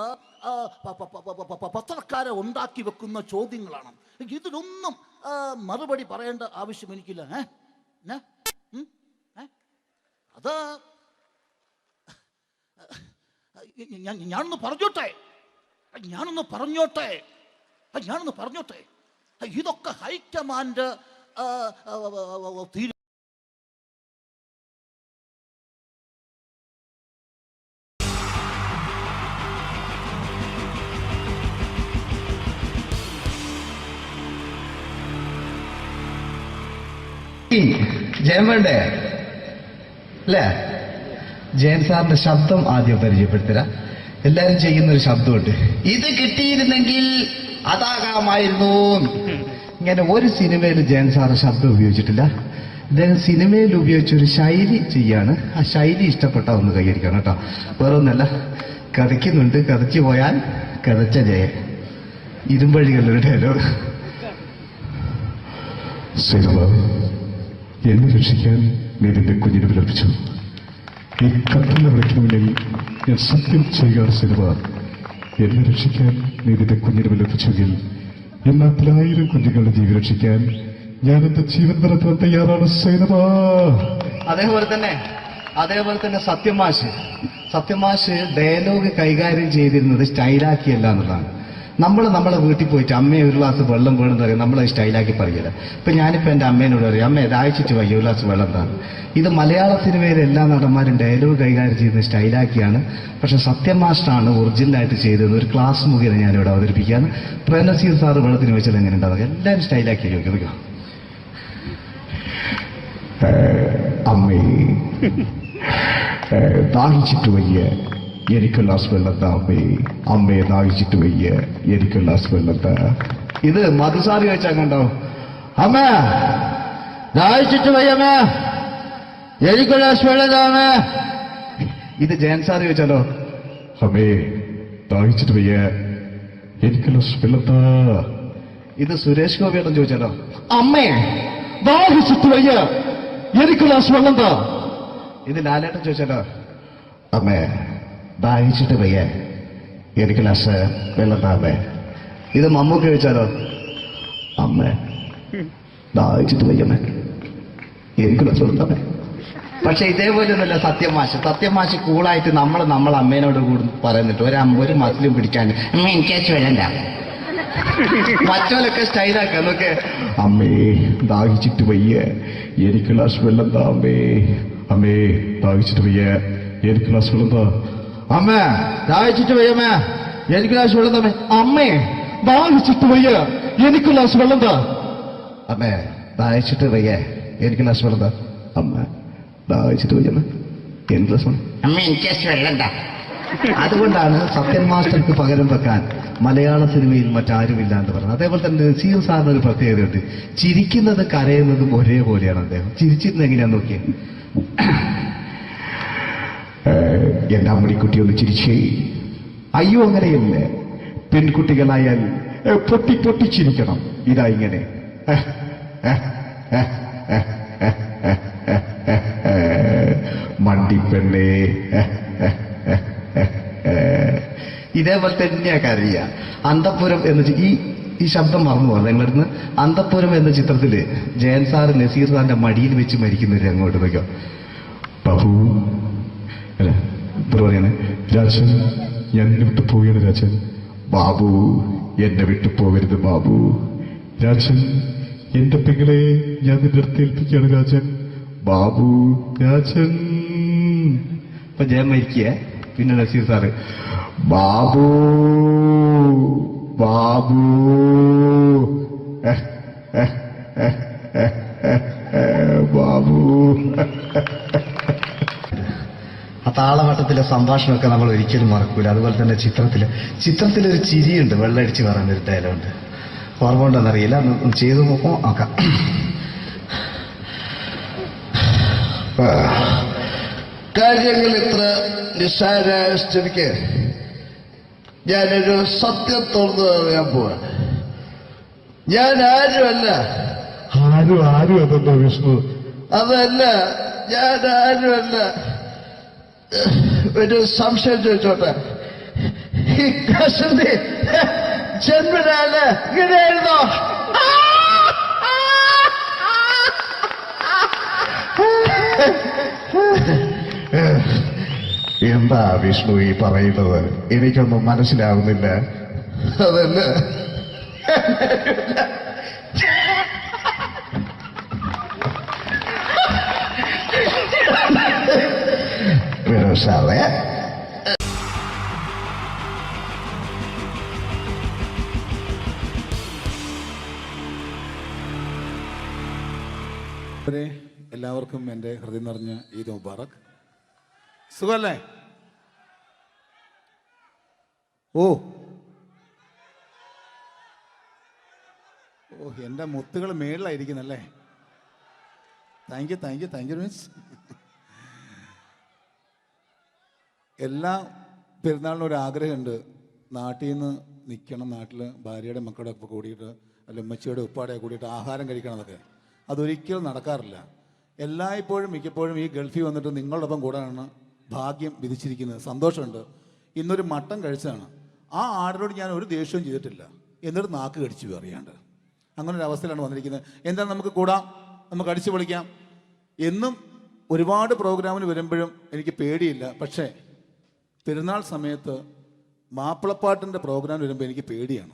പത്രക്കാരെ ഉണ്ടാക്കി വെക്കുന്ന ചോദ്യങ്ങളാണ്. ഇതിനൊന്നും മറുപടി പറയേണ്ട ആവശ്യം എനിക്കില്ല. അത് ഞാനൊന്ന് പറഞ്ഞോട്ടെ. ഇതൊക്കെ ഹൈക്കമാൻഡ് ജയൻ വേണ്ടേ അല്ലേ? ജയൻ സാറിന്റെ ശബ്ദം ആദ്യം പരിചയപ്പെടുത്തരാം. എല്ലാരും ചെയ്യുന്ന ഒരു ശബ്ദമുണ്ട്, ഇത് കിട്ടിയിരുന്നെങ്കിൽ അതാകാമായിരുന്നു. ഇങ്ങനെ ഒരു സിനിമയിൽ ജയൻ സാറ് ശബ്ദം ഉപയോഗിച്ചിട്ടില്ല. അദ്ദേഹം സിനിമയിൽ ഉപയോഗിച്ചൊരു ശൈലി ചെയ്യാണ്. ആ ശൈലി ഇഷ്ടപ്പെട്ട ഒന്ന് കൈകരിക്കണം കേട്ടോ. വേറെ ഒന്നല്ല, കഥയ്ക്കുന്നുണ്ട്, കഥച്ചു പോയാൽ കഥച്ച ജയൻ. ഇരുമ്പഴികളുടെ ഡയലോഗ്. സൈനബ, എന്നെ രക്ഷിക്കാൻ നീ നിന്റെ കുഞ്ഞിനെ വിലപിച്ചു. ഈ കത്തുന്ന വിളക്കിന് മുന്നിൽ ഞാൻ സത്യം ചെയ്യുകയാണ് സൈനബ. എന്നെ രക്ഷിക്കാൻ നീ നിന്റെ കുഞ്ഞിനെ വിലപിച്ചെങ്കിൽ എന്നാൽ 1000 കുഞ്ഞുങ്ങളുടെ ജീവൻ രക്ഷിക്കാൻ ഞാൻ എന്റെ ജീവൻ നടത്താൻ തയ്യാറാണ് സൈനബ. അതേപോലെ തന്നെ സത്യമാഷ് ഡയലോഗ് കൈകാര്യം ചെയ്തിരുന്നത് സ്റ്റൈലാക്കിയല്ല എന്നുള്ളതാണ്. നമ്മളെ വീട്ടിൽ പോയിട്ട് അമ്മയെ ഒരു ഗ്ലാസ് വെള്ളം വേണമെന്ന് പറയും, നമ്മളത് സ്റ്റൈലാക്കി പറയില്ല. ഇപ്പൊ ഞാനിപ്പോ എന്റെ അമ്മേനോട് പറയും, അമ്മ ദാഹിച്ചിട്ട് വയ്യ ഒരു ഗ്ലാസ് വെള്ളം എന്താണ്. ഇത് മലയാള സിനിമയിലെ എല്ലാ നടന്മാരും ഡയലോഗ് കൈകാര്യം ചെയ്യുന്നത് സ്റ്റൈലാക്കിയാണ്. പക്ഷെ സത്യം മാസ്റ്ററാണ് ഒറിജിനലായിട്ട് ചെയ്തത്. ഒരു ക്ലാസ് മുഖേന ഞാനിവിടെ അവതരിപ്പിക്കുകയാണ്. പ്രേംനസീർ സാറ് വെള്ളത്തിന് വെച്ചാൽ എങ്ങനെ ഉണ്ടാവുക? എല്ലാവരും സ്റ്റൈലാക്കി ചോദിക്കുക. അമ്മേ, ദാഹിച്ചിട്ട് വയ്യ, എനിക്ക് ഗ്ലാസ് വെള്ളം താ അമ്മേ. അമ്മയെ ദാഹിച്ചിട്ട് വയ്യ, എനിക്ക് ഗ്ലാസ് വെള്ളം താ. ഇത് മധുസാറി ചോദിച്ചാൽ കണ്ടോ, അമ്മ ദാഹിച്ചിട്ട് വയ്യമ്മ, എനിക്ക് ഗ്ലാസ് വെള്ളം താ അമ്മ. ഇത് ജയൻ സാർ ചോദിച്ചാലോ, അമ്മേ ദാഹിച്ചിട്ട് വയ്യ, എനിക്ക് ഗ്ലാസ് വെള്ളം താ. ഇത് സുരേഷ് ഗോപിയോടും ചോദിച്ചാലോ, അമ്മേ ദാഹിച്ചിട്ട് വയ്യ, എനിക്ക് ഗ്ലാസ് വെള്ളം താ. ഇത് ലാലേട്ടൻ ചോദിച്ചാലോ, അമ്മേ ദാഹിച്ചിട്ട് വയ്യ, എനിക്ക് ഗ്ലാസ് വെള്ളം താ അമ്മേ. ഇത് മമ്മൂക്ക് ചോദിച്ചാലോ, അമ്മേ ദാഹിച്ചിട്ട് വയ്യമ്മേ, എനിക്ക് ഗ്ലാസ് വെള്ളം താ അമ്മേ. പക്ഷെ ഇതേപോലെ ഒന്നുമല്ല സത്യമാഷ് കൂളായിട്ട് നമ്മളെ അമ്മേനോട് കൂടി പറയുന്നിട്ട് ഒരു മസിലും പിടിക്കാൻ എനിക്ക് വേണ്ട. മറ്റോലൊക്കെ സ്റ്റൈലാക്കാം നോക്കെ. അമ്മേ ദാഹിച്ചിട്ട് വയ്യ, എനിക്ക് ഗ്ലാസ് വെള്ളം താ അമ്മേ. അമ്മേ ദാഹിച്ചിട്ട് വയ്യ, എനിക്ക് ഗ്ലാസ് വെള്ളം താ. അമ്മ ദാഹിച്ചിട്ട് വയ്യമ്മ, എനിക്ക് ഗ്ലാസ് വെള്ളം തമ്മേ. അമ്മേ ദാഹിച്ചിട്ട് വയ്യ, എനിക്ക് ഗ്ലാസ് വെള്ളം താ. അമ്മേ ദാഹിച്ചിട്ട് വയ്യ, എനിക്ക് ഗ്ലാസ് വെള്ളം താ. അമ്മ ദാഹിച്ചിട്ട് വയ്യമ്മ, എനിക്ക് ഗ്ലാസ് വെള്ളം. അമ്മ എനിക്ക് വെള്ളം താ. അതുകൊണ്ടാണ് സത്യൻ മാസ്റ്റർക്ക് പകരം വെക്കാൻ മലയാള സിനിമയിൽ മറ്റാരുമില്ല എന്ന് പറയുന്നത്. അതേപോലെ തന്നെ നസീർ സാറിന് ഒരു പ്രത്യേകതയുണ്ട്. ചിരിക്കുന്നത് കരയുന്നതും ഒരേപോലെയാണ് അദ്ദേഹം. ചിരിച്ചിരുന്നത് എങ്ങനെയാന്ന് നോക്കിയേ. എന്റെ അമ്മടിക്കുട്ടി ഒന്ന് ചിരിച്ചേ. അയ്യോ അങ്ങനെയല്ലേ, പെൺകുട്ടികളായാൽ പൊട്ടി ചിരിക്കണം. ഇതാ ഇങ്ങനെ മണ്ടിപ്പെണ്ണേ. ഇതേപോലെ തന്നെയാ കരയ. അന്തപ്പുരം എന്ന ഈ ശബ്ദം മറന്നു പോകുന്നത് നിങ്ങളടുന്ന്. അന്തപ്പുരം എന്ന ചിത്രത്തില് ജയൻ സാറ് നസീർ സാറിന്റെ മടിയിൽ വെച്ച് മരിക്കുന്നവര് അങ്ങോട്ട് നോക്കോ. ബാബു അല്ല എന്താ പറയാണ്, രാജൻ ഞാൻ എന്നെ വിട്ടു പോവുകയാണ് രാജൻ. ബാബു എന്നെ വിട്ടു പോകരുത് ബാബു. രാജൻ എന്റെ പെങ്ങളെ ഞാൻ നിന്റെ അടുത്ത് ഏൽപ്പിക്കുകയാണ് രാജൻ. ബാബു രാജൻ. ഇപ്പൊ ജയൻ മരിക്കുക. പിന്നെ നസീർ സാറ് ബാബു ബാബു ബാബു. ആ താളവട്ടത്തിലെ സംഭാഷണമൊക്കെ നമ്മൾ ഒരിക്കലും മറക്കൂല. അതുപോലെ തന്നെ ചിത്രത്തിലൊരു ചിരിയുണ്ട്, വെള്ളടിച്ച് പറയുന്ന ഒരു ഡയലോഗുണ്ട്. ഓർമ്മ ഉണ്ടെന്നറിയില്ല, ചെയ്തു നോക്കാം. കാര്യങ്ങൾ ഇത്ര നിസ്സാരമായ സ്ഥിതിക്ക് ഞാനൊരു സത്യം തുറന്നു പറയാൻ പോവാ. ഞാൻ ആരുമല്ല. ആരും അതല്ല വിഷ്ണു. അതല്ല, ഞാൻ ആരുമല്ല. ഒരു സംശയം ചോദിച്ചോട്ടെ, ഈ കസന്തി ജന്മനാണ് ഇങ്ങനെയായിരുന്നോ? എന്താ വിഷ്ണു ഈ പറയുന്നത്? എനിക്കൊന്നും മനസ്സിലാവുന്നില്ല. അതല്ല, സാറേ എല്ലാവർക്കും എൻ്റെ ഹൃദയം നിറഞ്ഞ ഈദ് മുബാറക്. സുഖല്ലേ? ഓ എൻ്റെ മുത്തുകൾ മേളിലായിരിക്കുന്നല്ലേ. Thank you miss. എല്ലാ പെരുന്നാളിനും ഒരു ആഗ്രഹമുണ്ട്, നാട്ടിൽ നിന്ന് നിൽക്കണം നാട്ടിൽ ഭാര്യയുടെ മക്കളുടെ ഒക്കെ കൂടിയിട്ട് അല്ല ഉമ്മച്ചിയുടെ ഉപ്പാടെ കൂടിയിട്ട് ആഹാരം കഴിക്കണം എന്നൊക്കെ അതൊരിക്കലും നടക്കാറില്ല. എല്ലായ്പ്പോഴും മിക്കപ്പോഴും ഈ ഗൾഫിൽ വന്നിട്ട് നിങ്ങളോടൊപ്പം കൂടാനാണ് ഭാഗ്യം വിധിച്ചിരിക്കുന്നത്. സന്തോഷമുണ്ട്. ഇന്നൊരു മട്ടൻ കഴിച്ചതാണ്. ആ ആടിനോട് ഞാൻ ഒരു ദേഷ്യവും ചെയ്തിട്ടില്ല, എന്നിട്ട് നാക്ക് കടിച്ചു അറിയാണ്ട്. അങ്ങനെ ഒരു അവസ്ഥയിലാണ് വന്നിരിക്കുന്നത്. എന്താണ്, നമുക്ക് കൂടാം, നമുക്ക് അടിച്ചു പൊളിക്കാം. എന്നും ഒരുപാട് പ്രോഗ്രാമിന് വരുമ്പോഴും എനിക്ക് പേടിയില്ല. പക്ഷേ പെരുന്നാൾ സമയത്ത് മാപ്പിളപ്പാട്ടിൻ്റെ പ്രോഗ്രാം വരുമ്പോൾ എനിക്ക് പേടിയാണ്.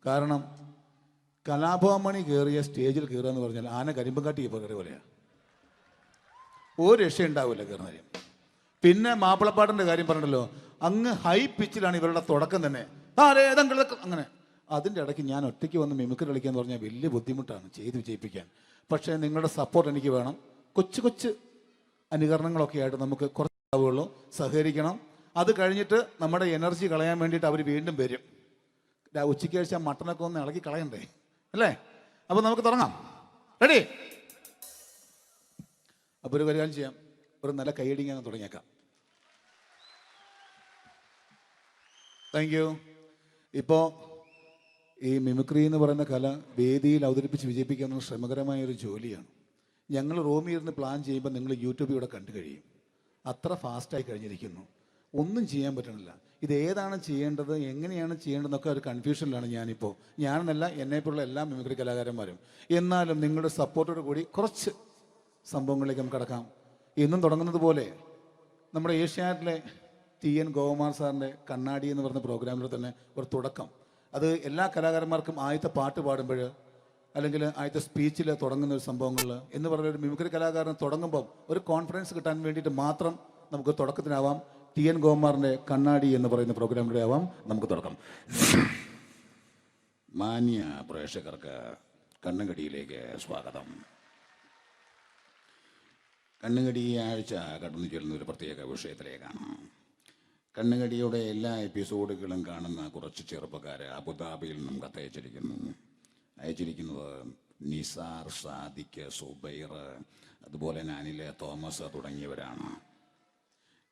കാരണം കലാഭവമണി കയറിയ സ്റ്റേജിൽ കയറുക എന്ന് പറഞ്ഞാൽ ആന കരിമ്പം കാട്ടി കയറിയ പോലെയാണ്. ഒരു രക്ഷയുണ്ടാവില്ല കയറുന്നതിന്. പിന്നെ മാപ്പിളപ്പാട്ടിൻ്റെ കാര്യം പറഞ്ഞല്ലോ, അങ്ങ് ഹൈ പിച്ചിലാണ് ഇവരുടെ തുടക്കം തന്നെ. അങ്ങനെ അതിൻ്റെ ഇടയ്ക്ക് ഞാൻ ഒറ്റയ്ക്ക് വന്ന് മിമിക്രി കളിക്കുക എന്ന് പറഞ്ഞാൽ വലിയ ബുദ്ധിമുട്ടാണ് ചെയ്ത് വിജയിപ്പിക്കാൻ. പക്ഷേ നിങ്ങളുടെ സപ്പോർട്ട് എനിക്ക് വേണം. കൊച്ചു കൊച്ചു അനുകരണങ്ങളൊക്കെ ആയിട്ട് നമുക്ക് കുറച്ചാവുള്ളൂ. സഹകരിക്കണം. അത് കഴിഞ്ഞിട്ട് നമ്മുടെ എനർജി കളയാൻ വേണ്ടിയിട്ട് അവർ വീണ്ടും വരും. ഉച്ചയ്ക്ക് കഴിച്ച മട്ടനൊക്കെ ഒന്ന് ഇളക്കി കളയണ്ടേ അല്ലേ? അപ്പോൾ നമുക്ക് തുടങ്ങാം. റെഡി? അപ്പോൾ ഒരു കാര്യം ചെയ്യാം, ഒരു നല്ല കൈയടിക്കാൻ തുടങ്ങിയേക്കാം. Thank you. ഇപ്പോൾ ഈ മിമിക്രി എന്ന് പറയുന്ന കല വേദിയിൽ അവതരിപ്പിച്ച് വിജയിപ്പിക്കുക എന്നത് ശ്രമകരമായൊരു ജോലിയാണ്. ഞങ്ങൾ റൂമിൽ ഇരുന്ന് പ്ലാൻ ചെയ്യുമ്പോൾ നിങ്ങൾ യൂട്യൂബിലൂടെ കണ്ടു കഴിയും. അത്ര ഫാസ്റ്റായി കഴിഞ്ഞിരിക്കുന്നു. ഒന്നും ചെയ്യാൻ പറ്റണില്ല. ഇത് ഏതാണ് ചെയ്യേണ്ടത്, എങ്ങനെയാണ് ചെയ്യേണ്ടതെന്നൊക്കെ ഒരു കൺഫ്യൂഷനിലാണ് ഞാനിപ്പോൾ. ഞാനെന്നല്ല, എന്നെപ്പോലുള്ള എല്ലാ മിമിക്രി കലാകാരന്മാരും. എന്നാലും നിങ്ങളുടെ സപ്പോർട്ടോട് കൂടി കുറച്ച് സംഭവങ്ങളിലേക്ക് നമുക്ക് കടക്കാം. എന്നും തുടങ്ങുന്നത് പോലെ നമ്മുടെ ഏഷ്യാനെറ്റിലെ TN ഗോകുമാർ സാറിൻ്റെ കണ്ണാടി എന്ന് പറയുന്ന പ്രോഗ്രാമിൽ തന്നെ ഒരു തുടക്കം. അത് എല്ലാ കലാകാരന്മാർക്കും ആദ്യത്തെ പാട്ട് പാടുമ്പോൾ അല്ലെങ്കിൽ ആദ്യത്തെ സ്പീച്ചിൽ തുടങ്ങുന്ന ഒരു സംഭവങ്ങളിൽ എന്ന് പറയുന്ന ഒരു മിമിക്രി കലാകാരൻ തുടങ്ങുമ്പം ഒരു കോൺഫിഡൻസ് കിട്ടാൻ വേണ്ടിയിട്ട് മാത്രം നമുക്ക് തുടക്കത്തിനാവാം. TN ഗോകുമാറിൻ്റെ കണ്ണാടി എന്ന് പറയുന്ന പ്രോഗ്രാമിലൂടെ ആവാം നമുക്ക് തുടക്കം. മാന്യ പ്രേക്ഷകർക്ക് കണ്ണുകടിയിലേക്ക് സ്വാഗതം. കണ്ണുകടി ആഴ്ച കടന്നു ചെല്ലുന്ന ഒരു പ്രത്യേക വിഷയത്തിലേക്കാണ്. കണ്ണുകടിയുടെ എല്ലാ എപ്പിസോഡുകളും കാണുന്ന കുറച്ച് ചെറുപ്പക്കാരെ അബുദാബിയിൽ നിന്നും കത്തയച്ചിരിക്കുന്നു. അയച്ചിരിക്കുന്നത് നിസാർ, സാദിഖ്, സുബൈർ, അതുപോലെ തന്നെ അനിൽ, തോമസ് തുടങ്ങിയവരാണ്.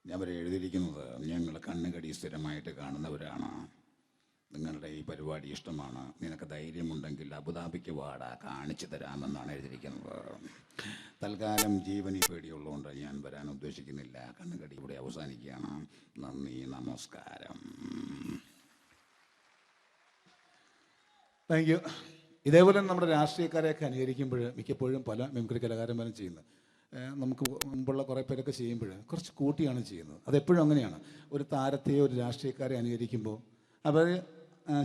അവർ എഴുതിയിരിക്കുന്നത്, ഞങ്ങൾ കണ്ണുകടി സ്ഥിരമായിട്ട് കാണുന്നവരാണ്. നിങ്ങളുടെ ഈ പരിപാടി ഇഷ്ടമാണ്. നിനക്ക് ധൈര്യമുണ്ടെങ്കിൽ അബുദാബിക്ക് വാടാ, കാണിച്ചു തരാമെന്നാണ് എഴുതിയിരിക്കുന്നത്. തൽക്കാലം ജീവനി പേടിയുള്ളതുകൊണ്ട് ഞാൻ വരാൻ ഉദ്ദേശിക്കുന്നില്ല. കണ്ണുകടി ഇവിടെ അവസാനിക്കുകയാണ്. നന്ദി, നമസ്കാരം. Thank you. ഇതേപോലെ നമ്മുടെ രാഷ്ട്രീയക്കാരെയൊക്കെ അനുകരിക്കുമ്പോൾ മിക്കപ്പോഴും പല മിമിക്രി കലാകാരന്മാരും ചെയ്യുന്നത്, നമുക്ക് മുമ്പുള്ള കുറേ പേരൊക്കെ ചെയ്യുമ്പോൾ കുറച്ച് കൂട്ടിയാണ് ചെയ്യുന്നത്. അതെപ്പോഴും അങ്ങനെയാണ്. ഒരു താരത്തെയോ ഒരു രാഷ്ട്രീയക്കാരെ അനുകരിക്കുമ്പോൾ അവർ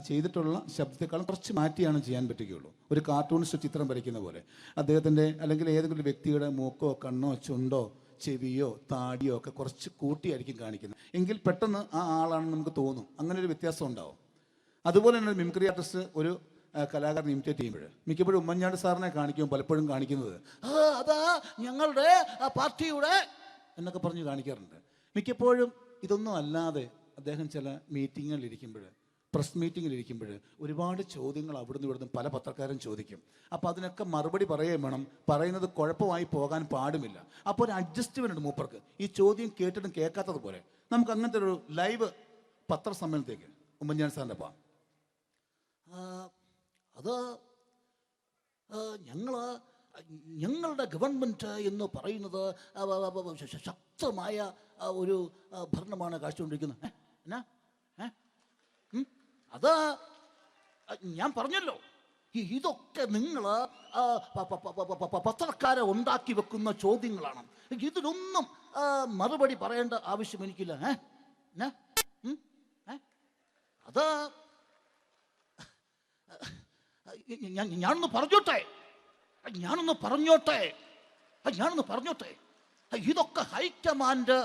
ചെയ്തിട്ടുള്ള ശബ്ദത്തെക്കാളും കുറച്ച് മാറ്റിയാണ് ചെയ്യാൻ പറ്റുകയുള്ളൂ. ഒരു കാർട്ടൂണിസ്റ്റ് ചിത്രം വരയ്ക്കുന്ന പോലെ അദ്ദേഹത്തിൻ്റെ അല്ലെങ്കിൽ ഏതെങ്കിലും ഒരു വ്യക്തിയുടെ മൂക്കോ കണ്ണോ ചുണ്ടോ ചെവിയോ താടിയോ ഒക്കെ കുറച്ച് കൂട്ടിയായിരിക്കും കാണിക്കുന്നത്. എങ്കിൽ പെട്ടെന്ന് ആ ആളാണെന്ന് നമുക്ക് തോന്നും. അങ്ങനെ ഒരു വ്യത്യാസം ഉണ്ടാവും. അതുപോലെ തന്നെ മിമിക്രി ആർട്ടിസ്റ്റ് ഒരു കലാകാരൻ ഇമിറ്റേറ്റ് ചെയ്യുമ്പോൾ മിക്കപ്പോഴും ഉമ്മൻചാണ്ടി സാറിനെ കാണിക്കുമ്പോൾ പലപ്പോഴും കാണിക്കുന്നത് അതാ ഞങ്ങളുടെ പാർട്ടിയുടെ എന്നൊക്കെ പറഞ്ഞ് കാണിക്കാറുണ്ട്. മിക്കപ്പോഴും ഇതൊന്നും അല്ലാതെ അദ്ദേഹം ചില മീറ്റിങ്ങുകളിലിരിക്കുമ്പോൾ, പ്രസ് മീറ്റിങ്ങിലിരിക്കുമ്പോൾ ഒരുപാട് ചോദ്യങ്ങൾ അവിടുന്ന് ഇവിടുന്ന് പല പത്രക്കാരും ചോദിക്കും. അപ്പോൾ അതിനൊക്കെ മറുപടി പറയുകയും വേണം. പറയുന്നത് കുഴപ്പമായി പോകാൻ പാടുമില്ല. അപ്പോൾ ഒരു അഡ്ജസ്റ്റ്മെൻ്റ് ഉണ്ട് മൂപ്പർക്ക്. ഈ ചോദ്യം കേട്ടിട്ടും കേൾക്കാത്തത് പോലെ നമുക്ക് അങ്ങനത്തെ ഒരു ലൈവ് പത്രസമ്മേളനത്തേക്ക് ഉമ്മൻചാണ്ടി സാറിൻ്റെ പോകാം. അത് ഞങ്ങളുടെ ഗവൺമെൻറ് എന്ന് പറയുന്നത് ശക്തമായ ഒരു ഭരണമാണ് കാഴ്ചകൊണ്ടിരിക്കുന്നത്. എന്നാ അത് ഞാൻ പറഞ്ഞല്ലോ, ഇതൊക്കെ നിങ്ങൾ പത്രക്കാരെ ഉണ്ടാക്കി വെക്കുന്ന ചോദ്യങ്ങളാണ്. ഇതിനൊന്നും മറുപടി പറയേണ്ട ആവശ്യം എനിക്കില്ല. അത് ഞാനൊന്ന് പറഞ്ഞോട്ടെ. ഇതൊക്കെ ഹൈക്കമാൻഡ്